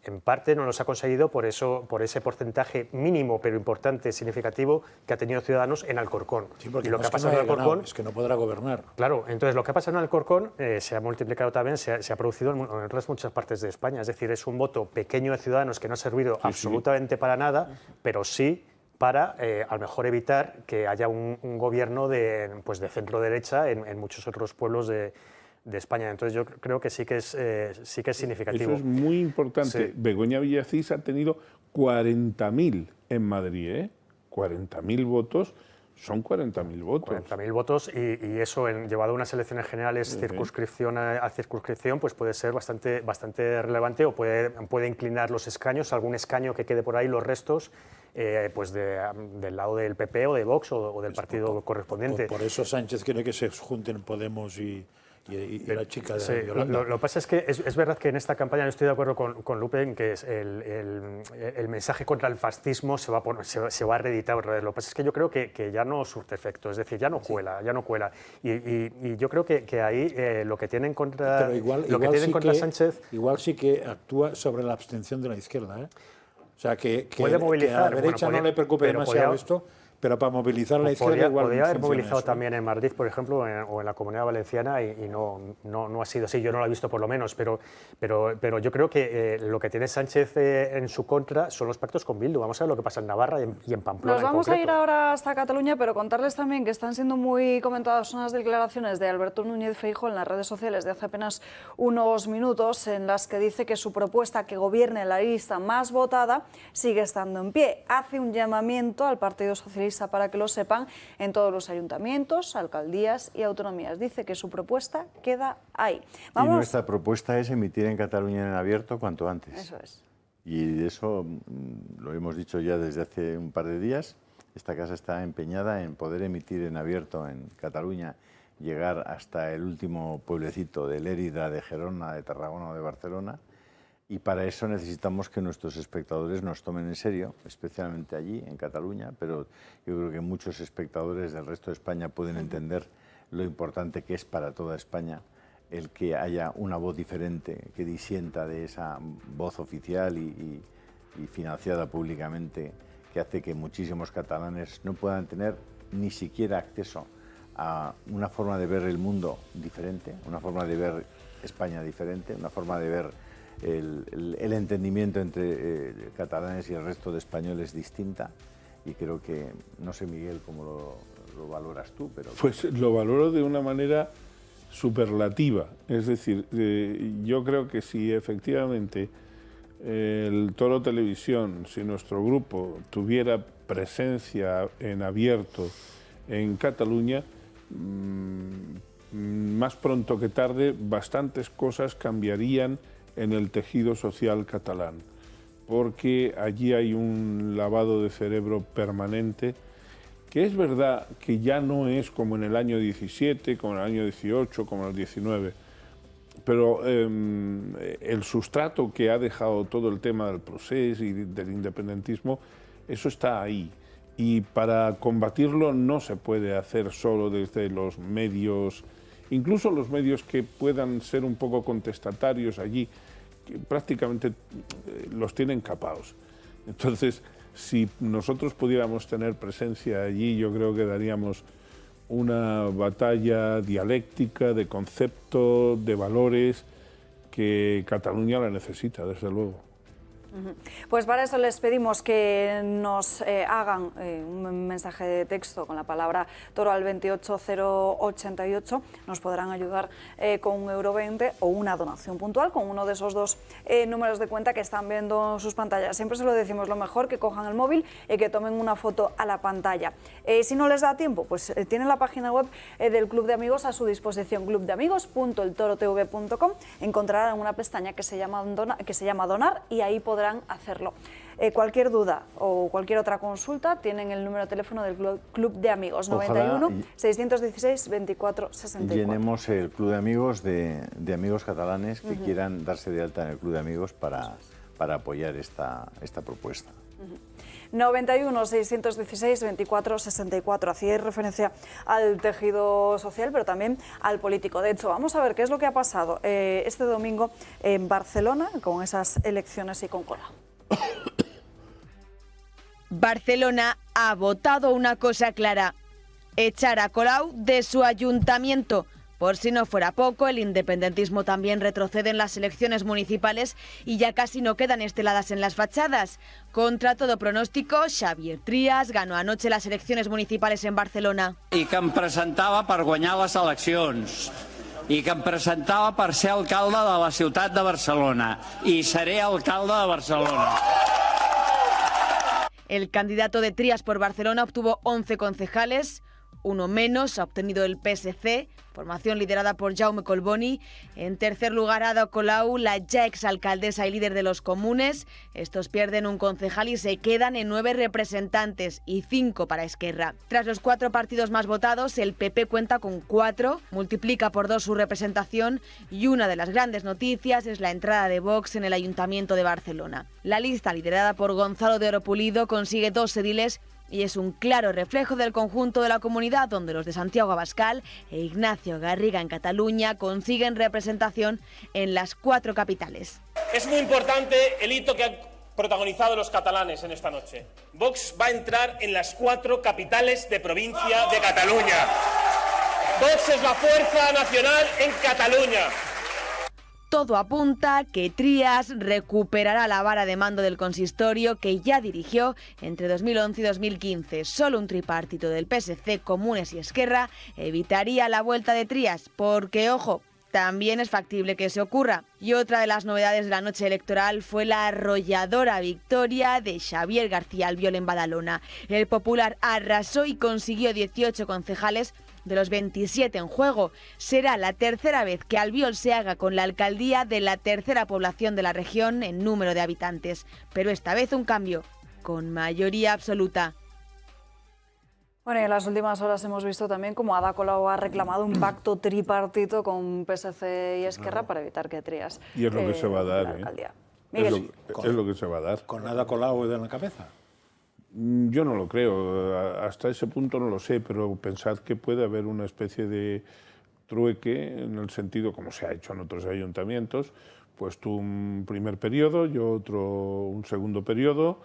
En parte no los ha conseguido por ese porcentaje mínimo, pero importante, significativo, que ha tenido Ciudadanos en Alcorcón. Sí, porque y lo no que ha es que pasado no en haya Alcorcón, ganado, es que no podrá gobernar. Claro, entonces lo que ha pasado en Alcorcón se ha multiplicado también, se ha producido en otras muchas partes de España. Es decir, es un voto pequeño de Ciudadanos que no ha servido absolutamente para nada, pero sí para a lo mejor evitar que haya un gobierno de centro-derecha en muchos otros pueblos de España. Entonces yo creo que sí que es significativo. Eso es muy importante. Sí. Begoña Villacís ha tenido 40.000 en Madrid, ¿eh? 40.000 votos, son 40.000 votos. 40.000 votos y eso, llevado a unas elecciones generales circunscripción a circunscripción, pues puede ser bastante relevante o puede inclinar los escaños, algún escaño que quede por ahí, los restos, pues del lado del PP o de Vox o del partido correspondiente. Por eso Sánchez quiere que se junten Podemos y la chica de Yolanda. Lo que pasa es que es verdad que en esta campaña no estoy de acuerdo con Lupe en que el mensaje contra el fascismo se va a reeditar otra vez. Lo que pasa es que yo creo que ya no surte efecto, es decir, ya no cuela. Y yo creo que ahí lo que tienen contra, Sánchez... Igual sí que actúa sobre la abstención de la izquierda, ¿eh? O sea, que puede movilizar, a la derecha no le preocupe demasiado esto, pero para movilizar a la izquierda igual podría haber funciona movilizado eso. también en Madrid, por ejemplo, o en la Comunidad Valenciana y no ha sido así. Yo no lo he visto por lo menos, pero yo creo que lo que tiene Sánchez en su contra son los pactos con Bildu. Vamos a ver lo que pasa en Navarra y en Pamplona. Nos vamos a ir ahora hasta Cataluña, pero contarles también que están siendo muy comentadas unas declaraciones de Alberto Núñez Feijóo en las redes sociales de hace apenas unos minutos, en las que dice que su propuesta que gobierne la lista más votada sigue estando en pie. Hace un llamamiento al Partido Socialista para que lo sepan en todos los ayuntamientos, alcaldías y autonomías. Dice que su propuesta queda ahí. Y nuestra propuesta es emitir en Cataluña en abierto cuanto antes. Eso es. Y eso lo hemos dicho ya desde hace un par de días. Esta casa está empeñada en poder emitir en abierto en Cataluña, llegar hasta el último pueblecito de Lérida, de Gerona, de Tarragona o de Barcelona. Y para eso necesitamos que nuestros espectadores nos tomen en serio, especialmente allí, en Cataluña, pero yo creo que muchos espectadores del resto de España pueden entender lo importante que es para toda España el que haya una voz diferente, que disienta de esa voz oficial y financiada públicamente, que hace que muchísimos catalanes no puedan tener ni siquiera acceso a una forma de ver el mundo diferente, una forma de ver España diferente, una forma de ver el entendimiento entre catalanes y el resto de españoles distinta, y creo que, no sé Miguel cómo lo valoras tú, pero... Pues lo valoro de una manera superlativa, es decir, yo creo que si efectivamente el Toro Televisión, si nuestro grupo tuviera presencia en abierto en Cataluña, más pronto que tarde bastantes cosas cambiarían en el tejido social catalán, porque allí hay un lavado de cerebro permanente, que es verdad que ya no es como en el año 17, como en el año 18, como en el 19, pero el sustrato que ha dejado todo el tema del procés y del independentismo, eso está ahí. Y para combatirlo no se puede hacer solo desde los medios, incluso los medios que puedan ser un poco contestatarios allí, que prácticamente los tienen capados. Entonces, si nosotros pudiéramos tener presencia allí, yo creo que daríamos una batalla dialéctica de concepto, de valores, que Cataluña la necesita, desde luego. Pues para eso les pedimos que nos hagan un mensaje de texto con la palabra Toro al 28088. Nos podrán ayudar con €1,20 o una donación puntual con uno de esos dos números de cuenta que están viendo en sus pantallas. Siempre se lo decimos, lo mejor que cojan el móvil y que tomen una foto a la pantalla. Si no les da tiempo, pues tienen la página web del Club de Amigos a su disposición, clubdeamigos.eltorotv.com. Encontrarán una pestaña que se llama Donar y ahí podrán hacerlo. Cualquier duda o cualquier otra consulta, tienen el número de teléfono del Club de Amigos, 91 616 24 64. Llenemos el Club de Amigos de amigos catalanes que quieran darse de alta en el Club de Amigos para apoyar esta propuesta. 91 616 24 64. Hacía referencia al tejido social, pero también al político. De hecho, vamos a ver qué es lo que ha pasado este domingo en Barcelona con esas elecciones y con Colau. Barcelona ha votado una cosa clara: echar a Colau de su ayuntamiento. Por si no fuera poco, el independentismo también retrocede en las elecciones municipales y ya casi no quedan esteladas en las fachadas. Contra todo pronóstico, Xavier Trias ganó anoche las elecciones municipales en Barcelona. I que em presentava per guanyar les eleccions. I que em presentava per ser alcalde de la ciutat de Barcelona. I seré alcalde de Barcelona. El candidato de Trias por Barcelona obtuvo 11 concejales. Uno menos ha obtenido el PSC, formación liderada por Jaume Collboni. En tercer lugar, Ada Colau, la ya exalcaldesa y líder de los comunes. Estos pierden un concejal y se quedan en 9 representantes y 5 para Esquerra. Tras los 4 partidos más votados, el PP cuenta con 4, multiplica por 2 su representación y una de las grandes noticias es la entrada de Vox en el Ayuntamiento de Barcelona. La lista, liderada por Gonzalo de Oro Pulido, consigue 2 ediles y es un claro reflejo del conjunto de la comunidad, donde los de Santiago Abascal e Ignacio Garriga en Cataluña consiguen representación en las 4 capitales. Es muy importante el hito que han protagonizado los catalanes en esta noche. Vox va a entrar en las 4 capitales de provincia de Cataluña. Vox es la fuerza nacional en Cataluña. Todo apunta que Trias recuperará la vara de mando del consistorio que ya dirigió entre 2011 y 2015. Solo un tripartito del PSC, Comunes y Esquerra evitaría la vuelta de Trias, porque, ojo, también es factible que se ocurra. Y otra de las novedades de la noche electoral fue la arrolladora victoria de Xavier García Albiol en Badalona. El Popular arrasó y consiguió 18 concejales de los 27 en juego. Será la tercera vez que Albiol se haga con la alcaldía de la tercera población de la región en número de habitantes. Pero esta vez un cambio, con mayoría absoluta. Bueno, y en las últimas horas hemos visto también cómo Ada Colau ha reclamado un pacto tripartito con PSC y Esquerra para evitar que Trias Y es lo que se va a dar, la alcaldía. Es lo que se va a dar. ¿Con Ada Colau en la cabeza? Yo no lo creo, hasta ese punto no lo sé, pero pensad que puede haber una especie de trueque en el sentido, como se ha hecho en otros ayuntamientos, pues tú un primer periodo, yo otro un segundo periodo.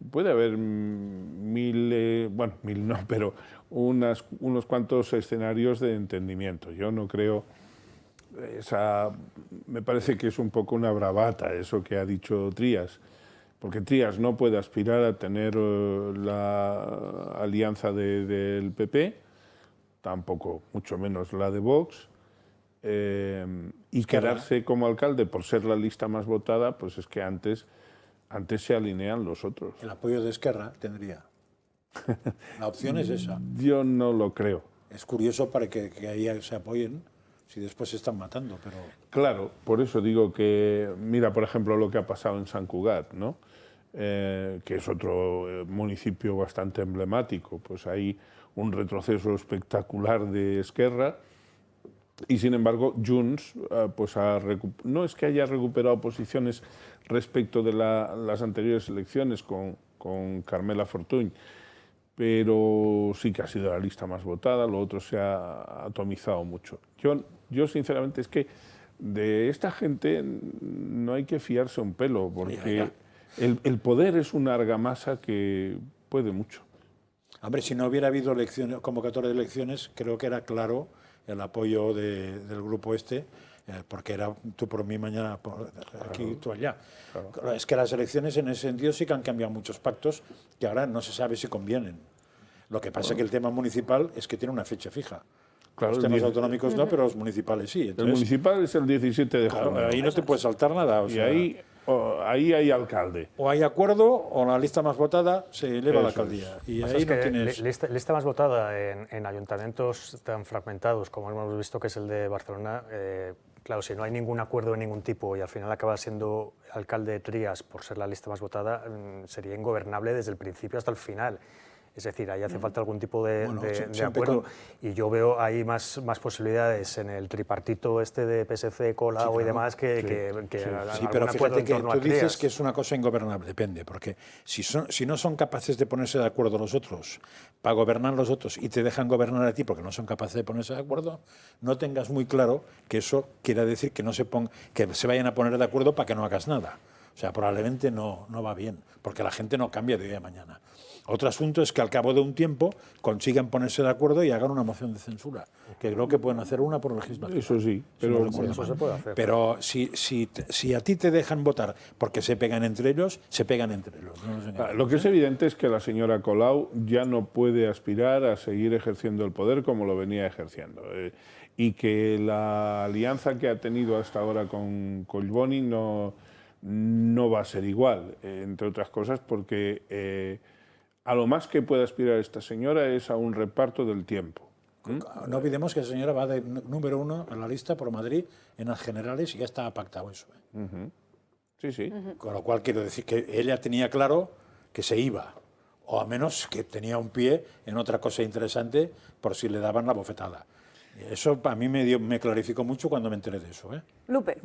Puede haber mil no, pero unos cuantos escenarios de entendimiento. Yo no creo, me parece que es un poco una bravata eso que ha dicho Trias, porque Trias no puede aspirar a tener la alianza del PP, tampoco, mucho menos la de Vox, y quedarse como alcalde por ser la lista más votada, pues es que antes se alinean los otros. El apoyo de Esquerra tendría. La opción es esa. Yo no lo creo. Es curioso para que ahí se apoyen si después se están matando, pero... Claro, por eso digo que, mira, por ejemplo, lo que ha pasado en Sant Cugat, ¿no? Que es otro municipio bastante emblemático. Pues hay un retroceso espectacular de Esquerra y, sin embargo, Junts pues no es que haya recuperado posiciones respecto de las anteriores elecciones con Carmela Fortuny, pero sí que ha sido la lista más votada, lo otro se ha atomizado mucho. Yo sinceramente, es que de esta gente no hay que fiarse un pelo, porque el poder es una argamasa que puede mucho. Hombre, si no hubiera habido convocatoria de elecciones, creo que era claro el apoyo del grupo porque era tú por mí, mañana por aquí, tú allá. Claro. Es que las elecciones en ese sentido sí que han cambiado muchos pactos que ahora no se sabe si convienen. Lo que pasa es que el tema municipal es que tiene una fecha fija. Claro, los temas autonómicos no, pero los municipales sí. Entonces, el municipal es el 17 de junio. Ahí no te puede saltar nada. Y ahí hay alcalde. O hay acuerdo o la lista más votada se eleva a la alcaldía. Y ahí no tienes... Lista más votada en ayuntamientos tan fragmentados como hemos visto que es el de Barcelona. Claro, si no hay ningún acuerdo de ningún tipo y al final acaba siendo alcalde de Trias por ser la lista más votada, sería ingobernable desde el principio hasta el final. Es decir, ahí hace falta algún tipo de siempre acuerdo. Y yo veo ahí más posibilidades en el tripartito este de PSC, Colau y demás que Sí, pero fíjate que tú dices que es una cosa ingobernable, depende, porque si no son capaces de ponerse de acuerdo los otros para gobernar los otros y te dejan gobernar a ti porque no son capaces de ponerse de acuerdo, no tengas muy claro que eso quiera decir que que se vayan a poner de acuerdo para que no hagas nada. O sea, probablemente no va bien, porque la gente no cambia de hoy a mañana. Otro asunto es que al cabo de un tiempo consigan ponerse de acuerdo y hagan una moción de censura, que creo que pueden hacer una por legislatura. Eso sí, pero eso se puede hacer. Pero si a ti te dejan votar porque se pegan entre ellos, se pegan entre ellos. No lo que es evidente es que la señora Colau ya no puede aspirar a seguir ejerciendo el poder como lo venía ejerciendo. Y que la alianza que ha tenido hasta ahora con Collboni no va a ser igual, entre otras cosas porque a lo más que puede aspirar esta señora es a un reparto del tiempo. No olvidemos que la señora va de número 1 en la lista por Madrid en las generales y ya está pactado eso. Sí, sí. Con lo cual quiero decir que ella tenía claro que se iba, o a menos que tenía un pie en otra cosa interesante por si le daban la bofetada. Eso a mí me clarificó mucho cuando me enteré de eso. Lupe.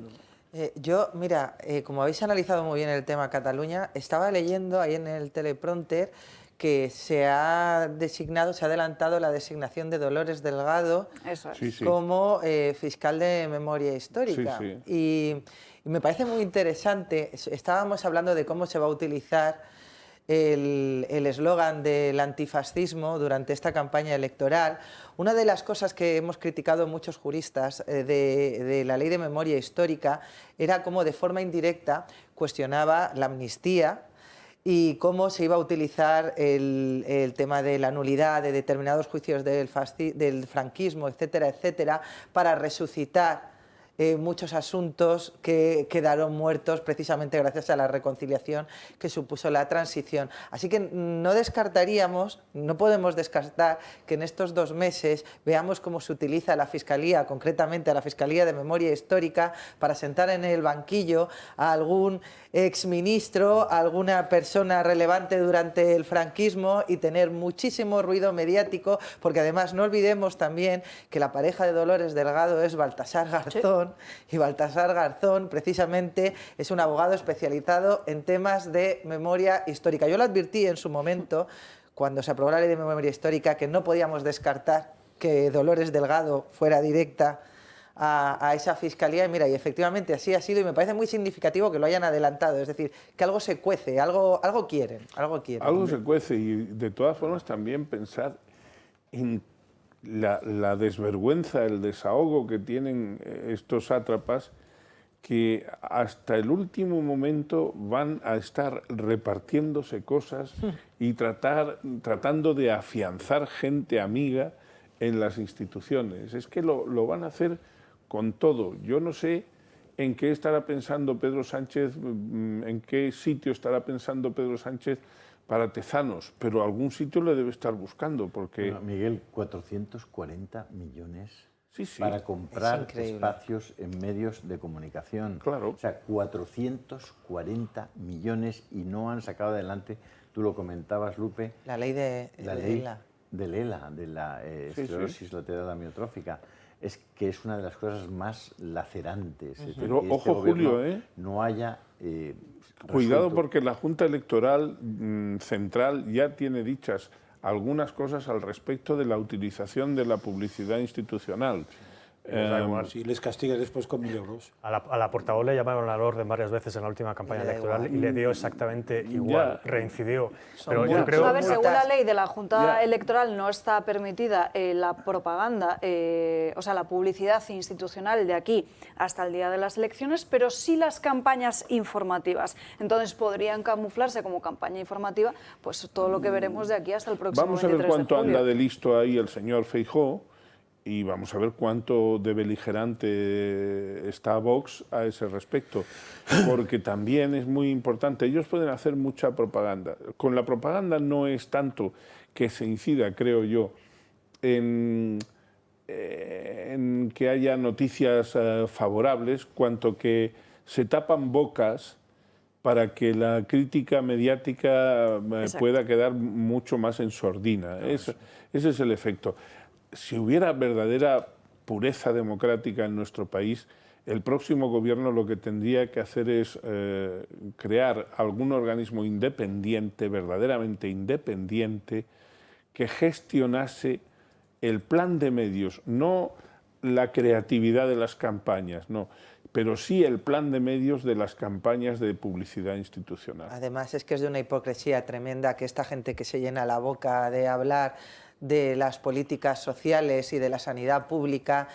Yo, mira, como habéis analizado muy bien el tema Cataluña, estaba leyendo ahí en el teleprompter que se ha adelantado la designación de Dolores Delgado como fiscal de memoria histórica. Sí, sí. Y me parece muy interesante, estábamos hablando de cómo se va a utilizar el eslogan del antifascismo durante esta campaña electoral. Una de las cosas que hemos criticado muchos juristas de la ley de memoria histórica era cómo de forma indirecta cuestionaba la amnistía y cómo se iba a utilizar el tema de la nulidad de determinados juicios del franquismo, etcétera, etcétera, para resucitar muchos asuntos que quedaron muertos precisamente gracias a la reconciliación que supuso la transición. Así que no podemos descartar que en estos 2 meses veamos cómo se utiliza la Fiscalía, concretamente a la Fiscalía de Memoria Histórica, para sentar en el banquillo a algún exministro, a alguna persona relevante durante el franquismo y tener muchísimo ruido mediático, porque además no olvidemos también que la pareja de Dolores Delgado es Baltasar Garzón. Y Baltasar Garzón precisamente es un abogado especializado en temas de memoria histórica. Yo lo advertí en su momento, cuando se aprobó la ley de memoria histórica, que no podíamos descartar que Dolores Delgado fuera directa a esa fiscalía. Y mira, y efectivamente así ha sido, y me parece muy significativo que lo hayan adelantado. Es decir, que algo se cuece, algo quieren. Algo se cuece, y de todas formas también pensar en la desvergüenza, el desahogo que tienen estos sátrapas, que hasta el último momento van a estar repartiéndose cosas y tratando de afianzar gente amiga en las instituciones. Es que lo van a hacer con todo. Yo no sé en qué estará pensando Pedro Sánchez, en qué sitio estará pensando Pedro Sánchez para Tezanos, pero algún sitio le debe estar buscando, porque... Bueno, Miguel, 440 millones sí, sí, para comprar espacios en medios de comunicación. Claro. O sea, 440 millones y no han sacado adelante, tú lo comentabas, Lupe, la ley de ELA, de la esclerosis lateral amiotrófica. Es que es una de las cosas más lacerantes. Es decir, pero que ojo, Julio, no haya... cuidado, porque la Junta Electoral Central ya tiene dichas algunas cosas al respecto de la utilización de la publicidad institucional. Si les castiga después con 1.000 euros. A la portavoz le llamaron al orden varias veces en la última campaña electoral y le dio exactamente igual, reincidió. Pero yo creo... A ver, según la ley de la Junta Electoral no está permitida la propaganda, o sea, la publicidad institucional de aquí hasta el día de las elecciones, pero sí las campañas informativas. Entonces podrían camuflarse como campaña informativa pues todo lo que veremos de aquí hasta el próximo 23 de julio. Vamos a ver cuánto anda de listo ahí el señor Feijóo, y vamos a ver cuánto de beligerante está Vox a ese respecto, porque también es muy importante. Ellos pueden hacer mucha propaganda. Con la propaganda no es tanto que se incida, creo yo, en que haya noticias favorables, cuanto que se tapan bocas para que la crítica mediática pueda quedar mucho más en sordina. Ese es el efecto. Si hubiera verdadera pureza democrática en nuestro país, el próximo gobierno lo que tendría que hacer es crear algún organismo independiente, verdaderamente independiente, que gestionase el plan de medios, no la creatividad de las campañas, no, pero sí el plan de medios de las campañas de publicidad institucional. Además, es que es de una hipocresía tremenda que esta gente que se llena la boca de hablar de las políticas sociales y de la sanidad pública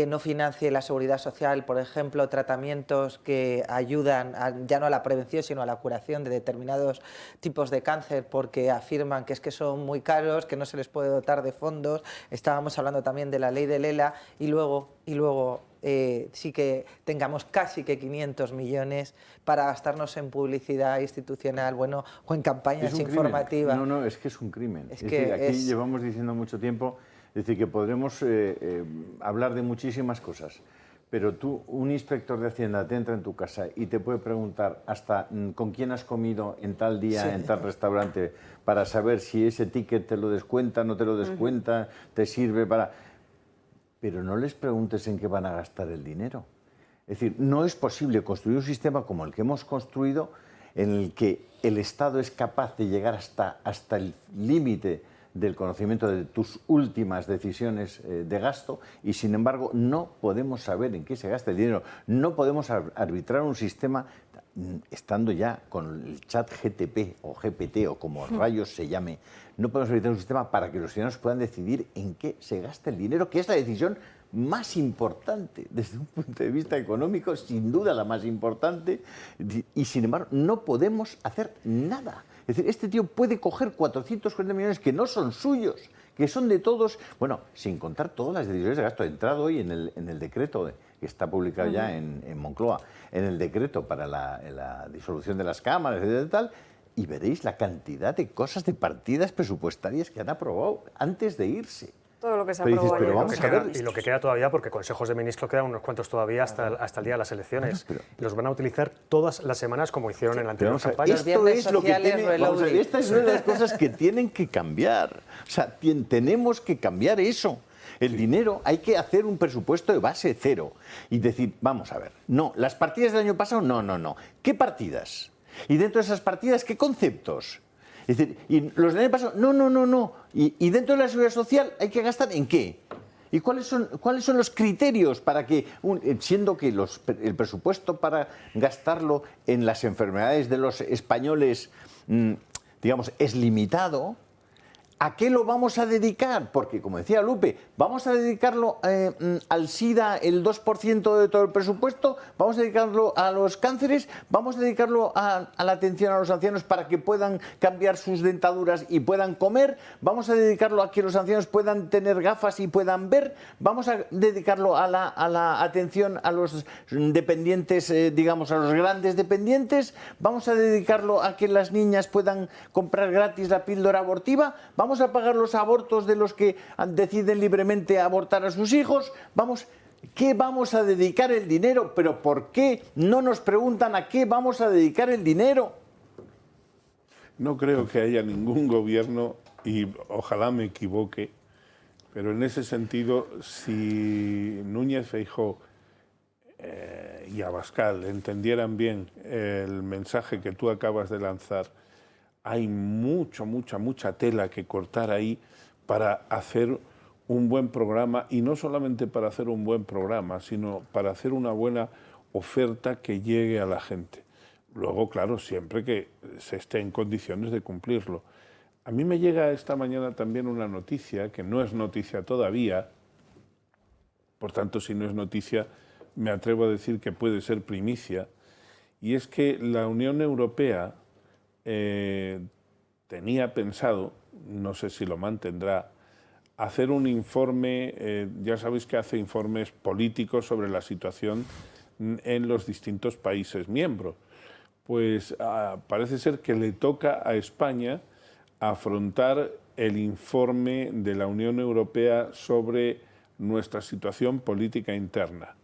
no financie la seguridad social, por ejemplo, tratamientos que ayudan ya no a la prevención, sino a la curación de determinados tipos de cáncer, porque afirman que es que son muy caros, que no se les puede dotar de fondos. Estábamos hablando también de la ley del ELA y luego sí que tengamos casi que 500 millones para gastarnos en publicidad institucional, bueno, o en campañas informativas. No, es que es un crimen. Es que aquí llevamos diciendo mucho tiempo. Es decir, que podremos hablar de muchísimas cosas, pero tú, un inspector de Hacienda te entra en tu casa y te puede preguntar hasta con quién has comido en tal día, en tal restaurante, para saber si ese ticket te lo descuenta, no te lo descuenta, te sirve para... Pero no les preguntes en qué van a gastar el dinero. Es decir, no es posible construir un sistema como el que hemos construido, en el que el Estado es capaz de llegar hasta el límite del conocimiento de tus últimas decisiones de gasto y, sin embargo, no podemos saber en qué se gasta el dinero. No podemos arbitrar un sistema, estando ya con el chat GTP o GPT o como rayos se llame, no podemos arbitrar un sistema para que los ciudadanos puedan decidir en qué se gasta el dinero, que es la decisión más importante desde un punto de vista económico, sin duda la más importante, y sin embargo no podemos hacer nada. Es decir, este tío puede coger 440 millones que no son suyos, que son de todos, bueno, sin contar todas las decisiones de gasto. He entrado hoy en el decreto que está publicado ya en Moncloa, en el decreto para la disolución de las cámaras, etc. Tal, y veréis la cantidad de cosas, de partidas presupuestarias que han aprobado antes de irse. Todo lo que se aprobó ayer. Y lo que queda todavía, porque consejos de ministro quedan unos cuantos todavía hasta el día de las elecciones. Los van a utilizar todas las semanas como hicieron en la anterior campaña. Esto es lo que esta es una de las cosas que tienen que cambiar. O sea, tenemos que cambiar eso. El dinero, hay que hacer un presupuesto de base cero y decir, vamos a ver, no, las partidas del año pasado, no. ¿Qué partidas? Y dentro de esas partidas, ¿qué conceptos? Es decir, y los del año pasado, no. Y dentro de la seguridad social, ¿hay que gastar en qué? ¿Y cuáles son los criterios para que, siendo que el presupuesto para gastarlo en las enfermedades de los españoles, digamos, es limitado? ¿A qué lo vamos a dedicar? Porque, como decía Lupe, ¿vamos a dedicarlo al SIDA el 2% de todo el presupuesto? ¿Vamos a dedicarlo a los cánceres? ¿Vamos a dedicarlo a la atención a los ancianos para que puedan cambiar sus dentaduras y puedan comer? ¿Vamos a dedicarlo a que los ancianos puedan tener gafas y puedan ver? ¿Vamos a dedicarlo a la atención a los dependientes, digamos, a los grandes dependientes? ¿Vamos a dedicarlo a que las niñas puedan comprar gratis la píldora abortiva? ¿Vamos a pagar los abortos de los que deciden libremente abortar a sus hijos? ¿Qué vamos a dedicar el dinero? ¿Pero por qué no nos preguntan a qué vamos a dedicar el dinero? No creo que haya ningún gobierno, y ojalá me equivoque, pero en ese sentido, si Núñez Feijóo y Abascal entendieran bien el mensaje que tú acabas de lanzar, hay mucha tela que cortar ahí para hacer un buen programa, y no solamente para hacer un buen programa, sino para hacer una buena oferta que llegue a la gente. Luego, claro, siempre que se esté en condiciones de cumplirlo. A mí me llega esta mañana también una noticia, que no es noticia todavía, por tanto, si no es noticia, me atrevo a decir que puede ser primicia, y es que la Unión Europea tenía pensado, no sé si lo mantendrá, hacer un informe, ya sabéis que hace informes políticos sobre la situación en los distintos países miembros. Pues parece ser que le toca a España afrontar el informe de la Unión Europea sobre nuestra situación política interna.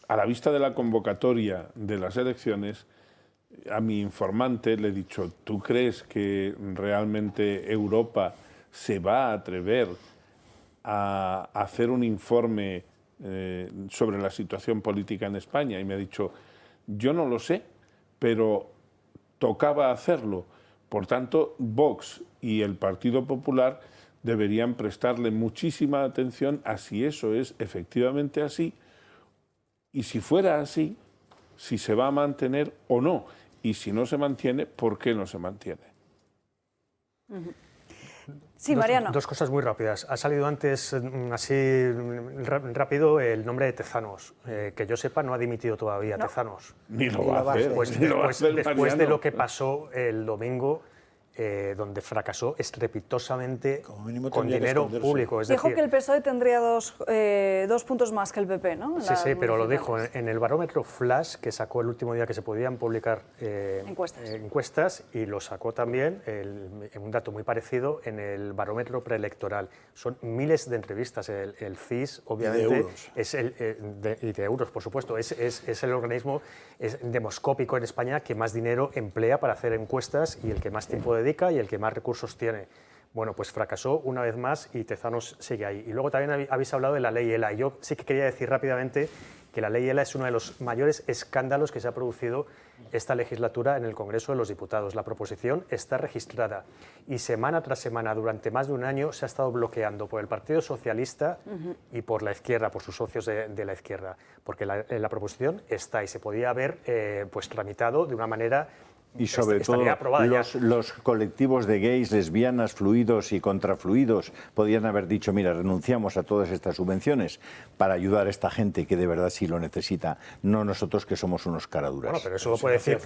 A la vista de la convocatoria de las elecciones, a mi informante le he dicho, ¿tú crees que realmente Europa se va a atrever a hacer un informe sobre la situación política en España? Y me ha dicho, yo no lo sé, pero tocaba hacerlo. Por tanto, Vox y el Partido Popular deberían prestarle muchísima atención a si eso es efectivamente así y si fuera así, si se va a mantener o no. Y si no se mantiene, ¿por qué no se mantiene? Sí, Mariano. Dos cosas muy rápidas. Ha salido antes, así rápido, el nombre de Tezanos. Que yo sepa, no ha dimitido todavía Tezanos. Ni lo va a hacer. Después de lo que pasó el domingo, donde fracasó estrepitosamente con dinero público. Es dijo decir, que el PSOE tendría dos puntos más que el PP, ¿no? Sí, pero lo dijo en el barómetro Flash, que sacó el último día que se podían publicar encuestas, y lo sacó también, en un dato muy parecido, en el barómetro preelectoral. Son miles de entrevistas. El CIS, obviamente, y de euros, por supuesto, es el organismo demoscópico en España que más dinero emplea para hacer encuestas y el que más tiempo dedica y el que más recursos tiene. Bueno, pues fracasó una vez más y Tezanos sigue ahí. Y luego también habéis hablado de la ley ELA. Y yo sí que quería decir rápidamente que la ley ELA es uno de los mayores escándalos que se ha producido esta legislatura en el Congreso de los Diputados. La proposición está registrada y semana tras semana, durante más de un año, se ha estado bloqueando por el Partido Socialista y por la izquierda, por sus socios de la izquierda, porque la proposición está y se podía haber pues tramitado de una manera. Y sobre todo los colectivos de gays, lesbianas, fluidos y contrafluidos podían haber dicho, mira, renunciamos a todas estas subvenciones para ayudar a esta gente que de verdad sí lo necesita, no nosotros que somos unos caraduras. Bueno, pero eso lo puede decir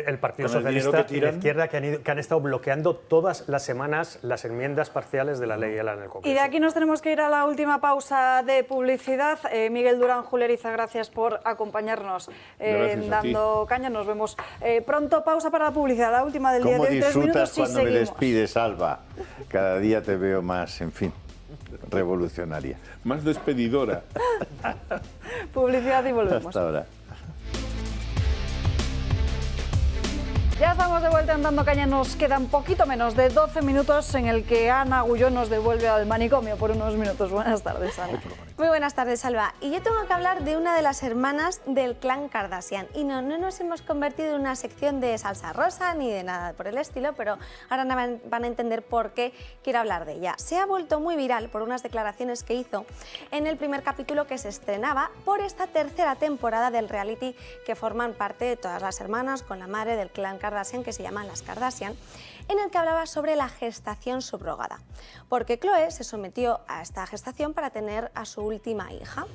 el Partido Socialista y la izquierda, que han estado bloqueando todas las semanas las enmiendas parciales de la ley ELA en el Congreso. Y de aquí nos tenemos que ir a la última pausa de publicidad. Miguel Durán, Juleriza, gracias por acompañarnos dando caña. Nos vemos pronto. Pausa para la publicidad, la última del día de hoy. 3 minutos y cuando seguimos. me despides, Alba? Cada día te veo más, en fin, revolucionaria. Más despedidora. Publicidad y volvemos. Hasta ahora. Ya estamos de vuelta en Dando Caña. Nos quedan poquito menos de 12 minutos en el que Ana Agulló nos devuelve al manicomio por unos minutos. Buenas tardes, Ana. Muy buenas tardes, Alba. Y yo tengo que hablar de una de las hermanas del clan Kardashian. Y no nos hemos convertido en una sección de salsa rosa ni de nada por el estilo, pero ahora van a entender por qué quiero hablar de ella. Se ha vuelto muy viral por unas declaraciones que hizo en el primer capítulo que se estrenaba por esta tercera temporada del reality que forman parte de todas las hermanas con la madre del clan Kardashian, que se llaman las Kardashian, en el que hablaba sobre la gestación subrogada, porque Khloe se sometió a esta gestación para tener a su última hija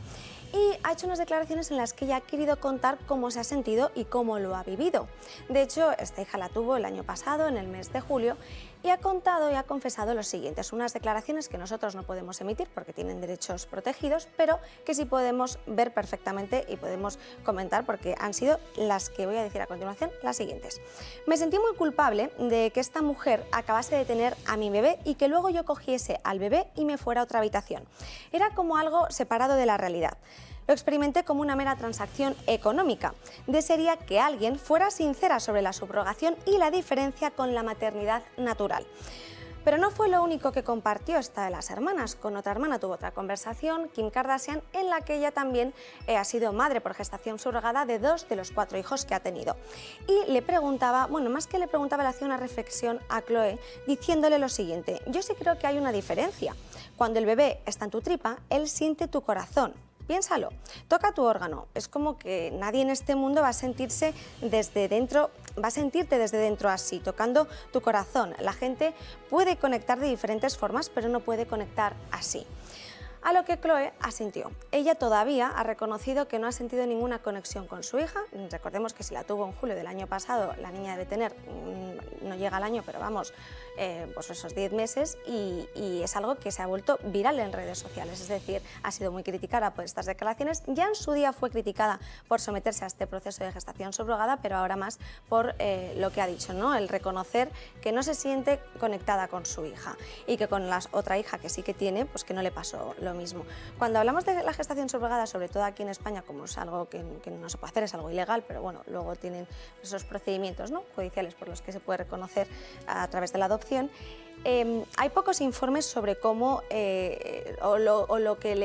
y ha hecho unas declaraciones en las que ella ha querido contar cómo se ha sentido y cómo lo ha vivido. De hecho, esta hija la tuvo el año pasado, en el mes de julio, y ha contado y ha confesado lo siguiente. Son unas declaraciones que nosotros no podemos emitir porque tienen derechos protegidos, pero que sí podemos ver perfectamente y podemos comentar porque han sido las que voy a decir a continuación, las siguientes. Me sentí muy culpable de que esta mujer acabase de tener a mi bebé y que luego yo cogiese al bebé y me fuera a otra habitación. Era como algo separado de la realidad. Lo experimenté como una mera transacción económica. Desearía que alguien fuera sincera sobre la subrogación y la diferencia con la maternidad natural. Pero no fue lo único que compartió esta de las hermanas. Con otra hermana tuvo otra conversación, Kim Kardashian, en la que ella también ha sido madre por gestación subrogada de 2 de los 4 hijos que ha tenido. Y le preguntaba, bueno, más que le preguntaba, le hacía una reflexión a Khloe diciéndole lo siguiente: yo sí creo que hay una diferencia. Cuando el bebé está en tu tripa, él siente tu corazón. Piénsalo, toca tu órgano. Es como que nadie en este mundo va a sentirse desde dentro, va a sentirte desde dentro así, tocando tu corazón. La gente puede conectar de diferentes formas, pero no puede conectar así. A lo que Khloe asintió. Ella todavía ha reconocido que no ha sentido ninguna conexión con su hija. Recordemos que si la tuvo en julio del año pasado, la niña debe tener no llega al año, pero vamos, pues esos 10 meses, y es algo que se ha vuelto viral en redes sociales. Es decir, ha sido muy criticada por estas declaraciones. Ya en su día fue criticada por someterse a este proceso de gestación subrogada, pero ahora más por lo que ha dicho, ¿no? El reconocer que no se siente conectada con su hija y que con la otra hija que sí que tiene, pues que no le pasó lo mismo. Cuando hablamos de la gestación subrogada, sobre todo aquí en España, como es algo que no se puede hacer, es algo ilegal, pero bueno, luego tienen esos procedimientos, ¿no?, judiciales por los que se puede reconocer a través de la adopción. Hay pocos informes sobre cómo o lo que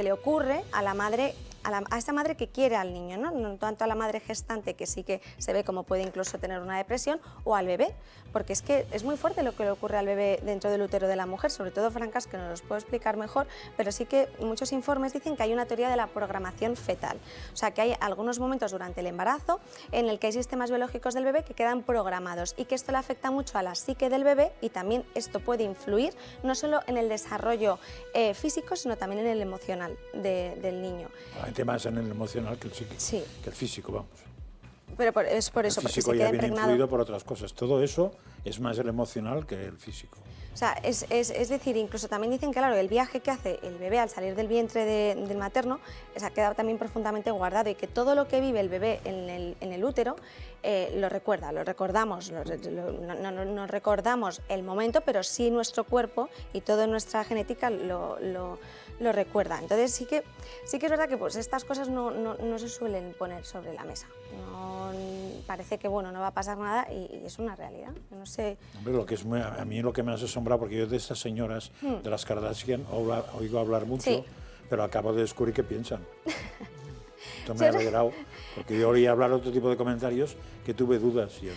le ocurre a la madre, a esta madre que quiere al niño, ¿no? No tanto a la madre gestante, que sí que se ve como puede incluso tener una depresión, o al bebé, porque es que es muy fuerte lo que le ocurre al bebé dentro del útero de la mujer, sobre todo Francas, que nos los puedo explicar mejor, pero sí que muchos informes dicen que hay una teoría de la programación fetal, o sea que hay algunos momentos durante el embarazo en el que hay sistemas biológicos del bebé que quedan programados y que esto le afecta mucho a la psique del bebé, y también esto puede influir no solo en el desarrollo físico, sino también en el emocional del niño. Más en el emocional que el psíquico, sí, que el físico, vamos. Pero es por eso, el físico porque se ya queda viene impregnado. influido por otras cosas. Todo eso es más el emocional que el físico. O sea, es decir, incluso también dicen que, claro, el viaje que hace el bebé al salir del vientre del materno se ha quedado también profundamente guardado, y que todo lo que vive el bebé en el útero lo recuerda, lo recordamos, no recordamos el momento, pero sí nuestro cuerpo y toda nuestra genética lo recuerda. Entonces sí que es verdad que pues estas cosas no se suelen poner sobre la mesa. Parece que bueno, no va a pasar nada, y es una realidad. No sé. Hombre, a mí lo que me ha asombrado, porque yo de estas señoras de las Kardashian oigo hablar mucho, sí, pero acabo de descubrir qué piensan. Esto me ha alegrado, porque yo oí hablar otro tipo de comentarios que tuve dudas y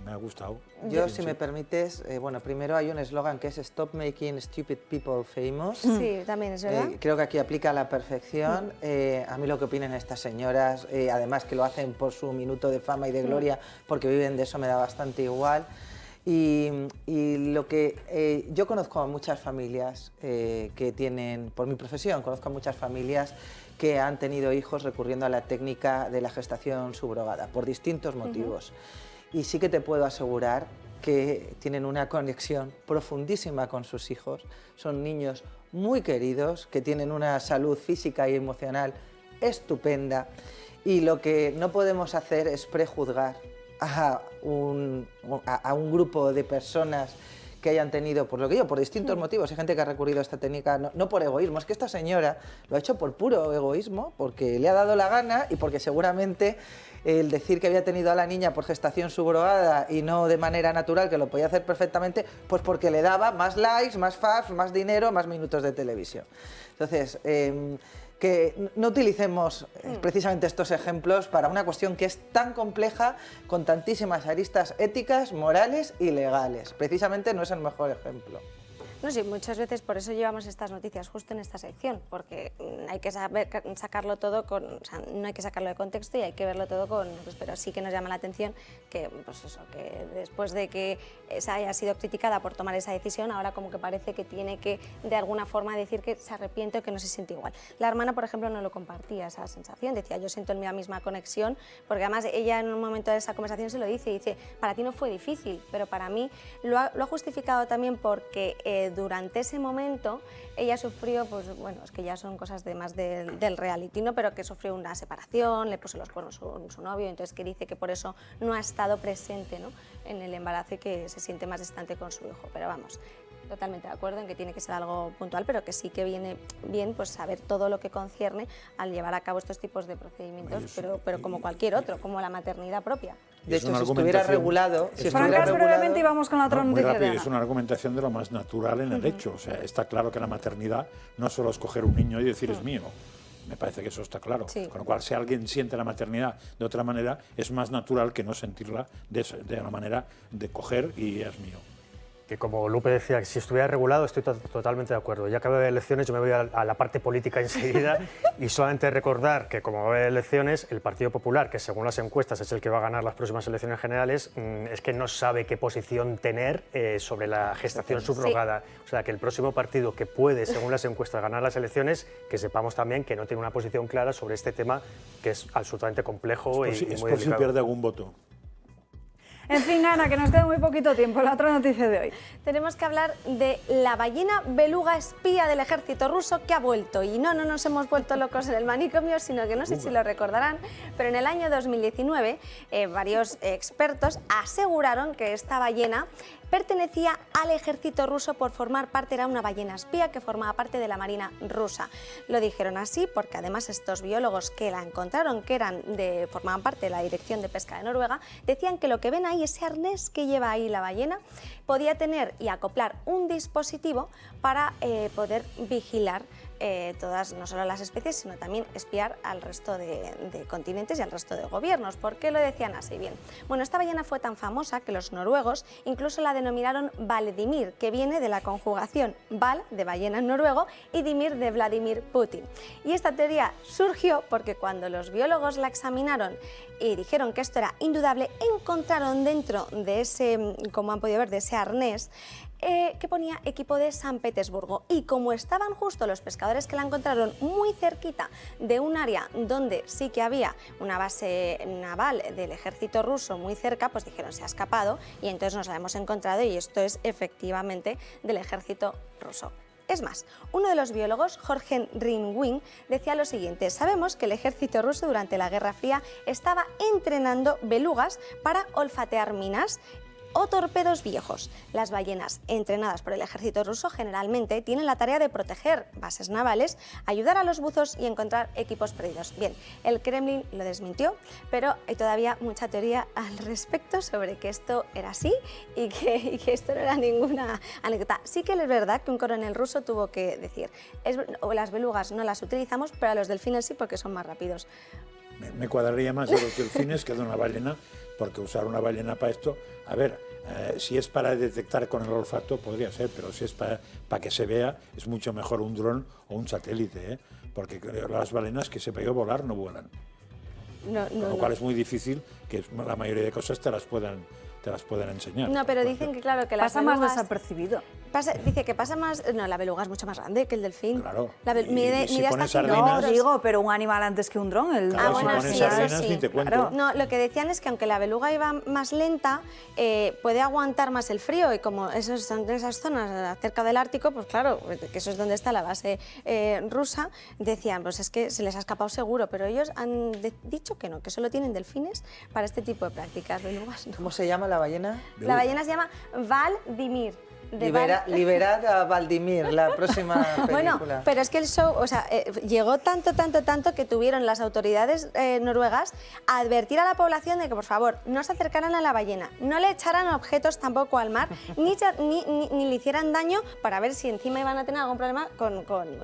me ha gustado. Yo, si me permites, bueno, primero hay un eslogan que es Stop Making Stupid People Famous. Sí, también es verdad. Creo que aquí aplica a la perfección. A mí lo que opinen estas señoras, además que lo hacen por su minuto de fama y de gloria, porque viven de eso, me da bastante igual. Y lo que yo conozco a muchas familias que tienen, por mi profesión, conozco a muchas familias que han tenido hijos recurriendo a la técnica de la gestación subrogada, por distintos motivos. Y sí que te puedo asegurar que tienen una conexión profundísima con sus hijos, son niños muy queridos, que tienen una salud física y emocional estupenda, y lo que no podemos hacer es prejuzgar a un grupo de personas que hayan tenido, por lo que yo, por distintos motivos. Hay gente que ha recurrido a esta técnica no por egoísmo, es que esta señora lo ha hecho por puro egoísmo, porque le ha dado la gana y porque seguramente el decir que había tenido a la niña por gestación subrogada y no de manera natural, que lo podía hacer perfectamente, pues porque le daba más likes, más faps, más dinero, más minutos de televisión. Entonces, que no utilicemos precisamente estos ejemplos para una cuestión que es tan compleja, con tantísimas aristas éticas, morales y legales. Precisamente no es el mejor ejemplo. No, sí, muchas veces por eso llevamos estas noticias justo en esta sección, porque hay que saber sacarlo todo o sea, no hay que sacarlo de contexto y hay que verlo todo pues, pero sí que nos llama la atención que, pues eso, que después de que esa haya sido criticada por tomar esa decisión, ahora como que parece que tiene que de alguna forma decir que se arrepiente o que no se siente igual. La hermana, por ejemplo, no lo compartía esa sensación, decía, yo siento en mí la misma conexión, porque además ella en un momento de esa conversación se lo dice, para ti no fue difícil, pero para mí lo ha justificado también porque durante ese momento ella sufrió, pues bueno, es que ya son cosas de más del reality, ¿no? Pero que sufrió una separación, le puso los cuernos su novio, entonces que dice que por eso no ha estado presente, ¿no?, en el embarazo, y que se siente más distante con su hijo. Pero vamos, totalmente de acuerdo en que tiene que ser algo puntual, pero que sí que viene bien pues saber todo lo que concierne al llevar a cabo estos tipos de procedimientos, pero como cualquier otro, como la maternidad propia. De hecho, si estuviera regulado... Francas, brevemente, y vamos con la otra noticia. Muy rápido, es una argumentación de lo más natural en el hecho. O sea, está claro que la maternidad no solo es coger un niño y decir es mío. Me parece que eso está claro. Sí. Con lo cual, si alguien siente la maternidad de otra manera, es más natural que no sentirla de la manera de coger y es mío. Que como Lupe decía, que si estuviera regulado, estoy totalmente de acuerdo. Ya que va a haber elecciones, yo me voy a la parte política enseguida y solamente recordar que como va a haber elecciones, el Partido Popular, que según las encuestas es el que va a ganar las próximas elecciones generales, es que no sabe qué posición tener sobre la gestación subrogada. Sí. O sea, que el próximo partido que puede, según las encuestas, ganar las elecciones, que sepamos también que no tiene una posición clara sobre este tema, que es absolutamente complejo y muy delicado. Si pierde algún voto. En fin, Ana, que nos queda muy poquito tiempo. La otra noticia de hoy. Tenemos que hablar de la ballena beluga espía del ejército ruso que ha vuelto. Y no nos hemos vuelto locos en el manicomio, sino que no sé si lo recordarán, pero en el año 2019 varios expertos aseguraron que esta ballena pertenecía al ejército ruso por formar parte, era una ballena espía que formaba parte de la marina rusa. Lo dijeron así porque además estos biólogos que la encontraron, que formaban parte de la Dirección de Pesca de Noruega, decían que lo que ven ahí, ese arnés que lleva ahí la ballena, podía tener y acoplar un dispositivo para poder vigilar todas, no solo las especies, sino también espiar al resto de continentes y al resto de gobiernos. ¿Por qué lo decían así? Bien, bueno, esta ballena fue tan famosa que los noruegos incluso la denominaron Valdimir, que viene de la conjugación Val, de ballena en noruego, y Dimir, de Vladimir Putin. Y esta teoría surgió porque cuando los biólogos la examinaron y dijeron que esto era indudable, encontraron dentro de ese, como han podido ver, de ese arnés, que ponía equipo de San Petersburgo, y como estaban justo los pescadores que la encontraron muy cerquita de un área donde sí que había una base naval del ejército ruso muy cerca, pues dijeron se ha escapado y entonces nos la hemos encontrado y esto es efectivamente del ejército ruso. Es más, uno de los biólogos, Jorgen Ringwing, decía lo siguiente: sabemos que el ejército ruso durante la Guerra Fría estaba entrenando belugas para olfatear minas o torpedos viejos. Las ballenas entrenadas por el ejército ruso generalmente tienen la tarea de proteger bases navales, ayudar a los buzos y encontrar equipos perdidos. Bien, el Kremlin lo desmintió, pero hay todavía mucha teoría al respecto sobre que esto era así y que esto no era ninguna anécdota. Sí que es verdad que un coronel ruso tuvo que decir, las belugas no las utilizamos, pero a los delfines sí porque son más rápidos. Me cuadraría más de los delfines que de una ballena, porque usar una ballena para esto, a ver, si es para detectar con el olfato podría ser, pero si es para que se vea, es mucho mejor un dron o un satélite, porque las ballenas, que sepa yo, volar no vuelan. Con lo cual es muy difícil que la mayoría de cosas te las puedan enseñar. No, pero dicen que claro, que las pasa belugas... más desapercibido. Dice que pasa más... No, la beluga es mucho más grande que el delfín. Claro. Mide si hasta pones 5 sardinas... No, digo, pero un animal antes que un dron. Claro, bueno, si pones sí, sardinas, eso sí. ni te cuento. Claro. No, lo que decían es que aunque la beluga iba más lenta, puede aguantar más el frío, y como son en esas zonas cerca del Ártico, pues claro, que eso es donde está la base rusa, decían, pues es que se les ha escapado seguro, pero ellos han dicho que no, que solo tienen delfines para este tipo de prácticas, belugas no. ¿Cómo se llama la ballena? La ballena se llama Valdimir. Liberad a Valdimir, la próxima película. Bueno, pero es que el show, o sea, llegó tanto que tuvieron las autoridades noruegas a advertir a la población de que, por favor, no se acercaran a la ballena, no le echaran objetos tampoco al mar, ni le hicieran daño, para ver si encima iban a tener algún problema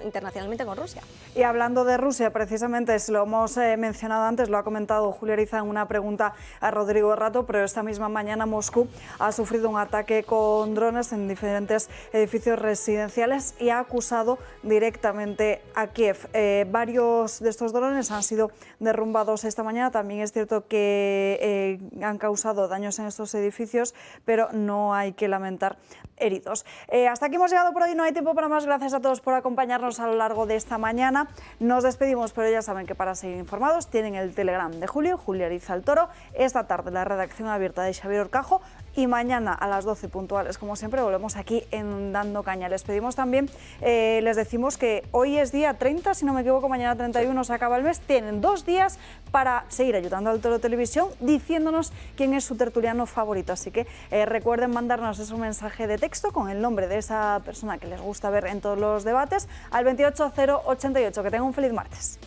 internacionalmente con Rusia. Y hablando de Rusia, precisamente, lo hemos mencionado antes, lo ha comentado Julia Ariza en una pregunta a Rodrigo Rato, pero esta misma mañana Moscú ha sufrido un ataque con drones en diferentes edificios residenciales y ha acusado directamente a Kiev. Varios de estos drones han sido derrumbados esta mañana. También es cierto que han causado daños en estos edificios, pero no hay que lamentar heridos. Hasta aquí hemos llegado por hoy, no hay tiempo para más. Gracias a todos por acompañarnos a lo largo de esta mañana. Nos despedimos, pero ya saben que para seguir informados tienen el Telegram de Julio, Julia Ariza el Toro, esta tarde la redacción abierta de Xavier Orcajo, y mañana a las 12 puntuales, como siempre, volvemos aquí en Dando Caña. Les pedimos también, les decimos que hoy es día 30, si no me equivoco, mañana 31 se acaba el mes. Tienen 2 días para seguir ayudando al Toro Televisión, diciéndonos quién es su tertuliano favorito. Así que recuerden mandarnos ese mensaje de texto con el nombre de esa persona que les gusta ver en todos los debates al 28088. Que tengan un feliz martes.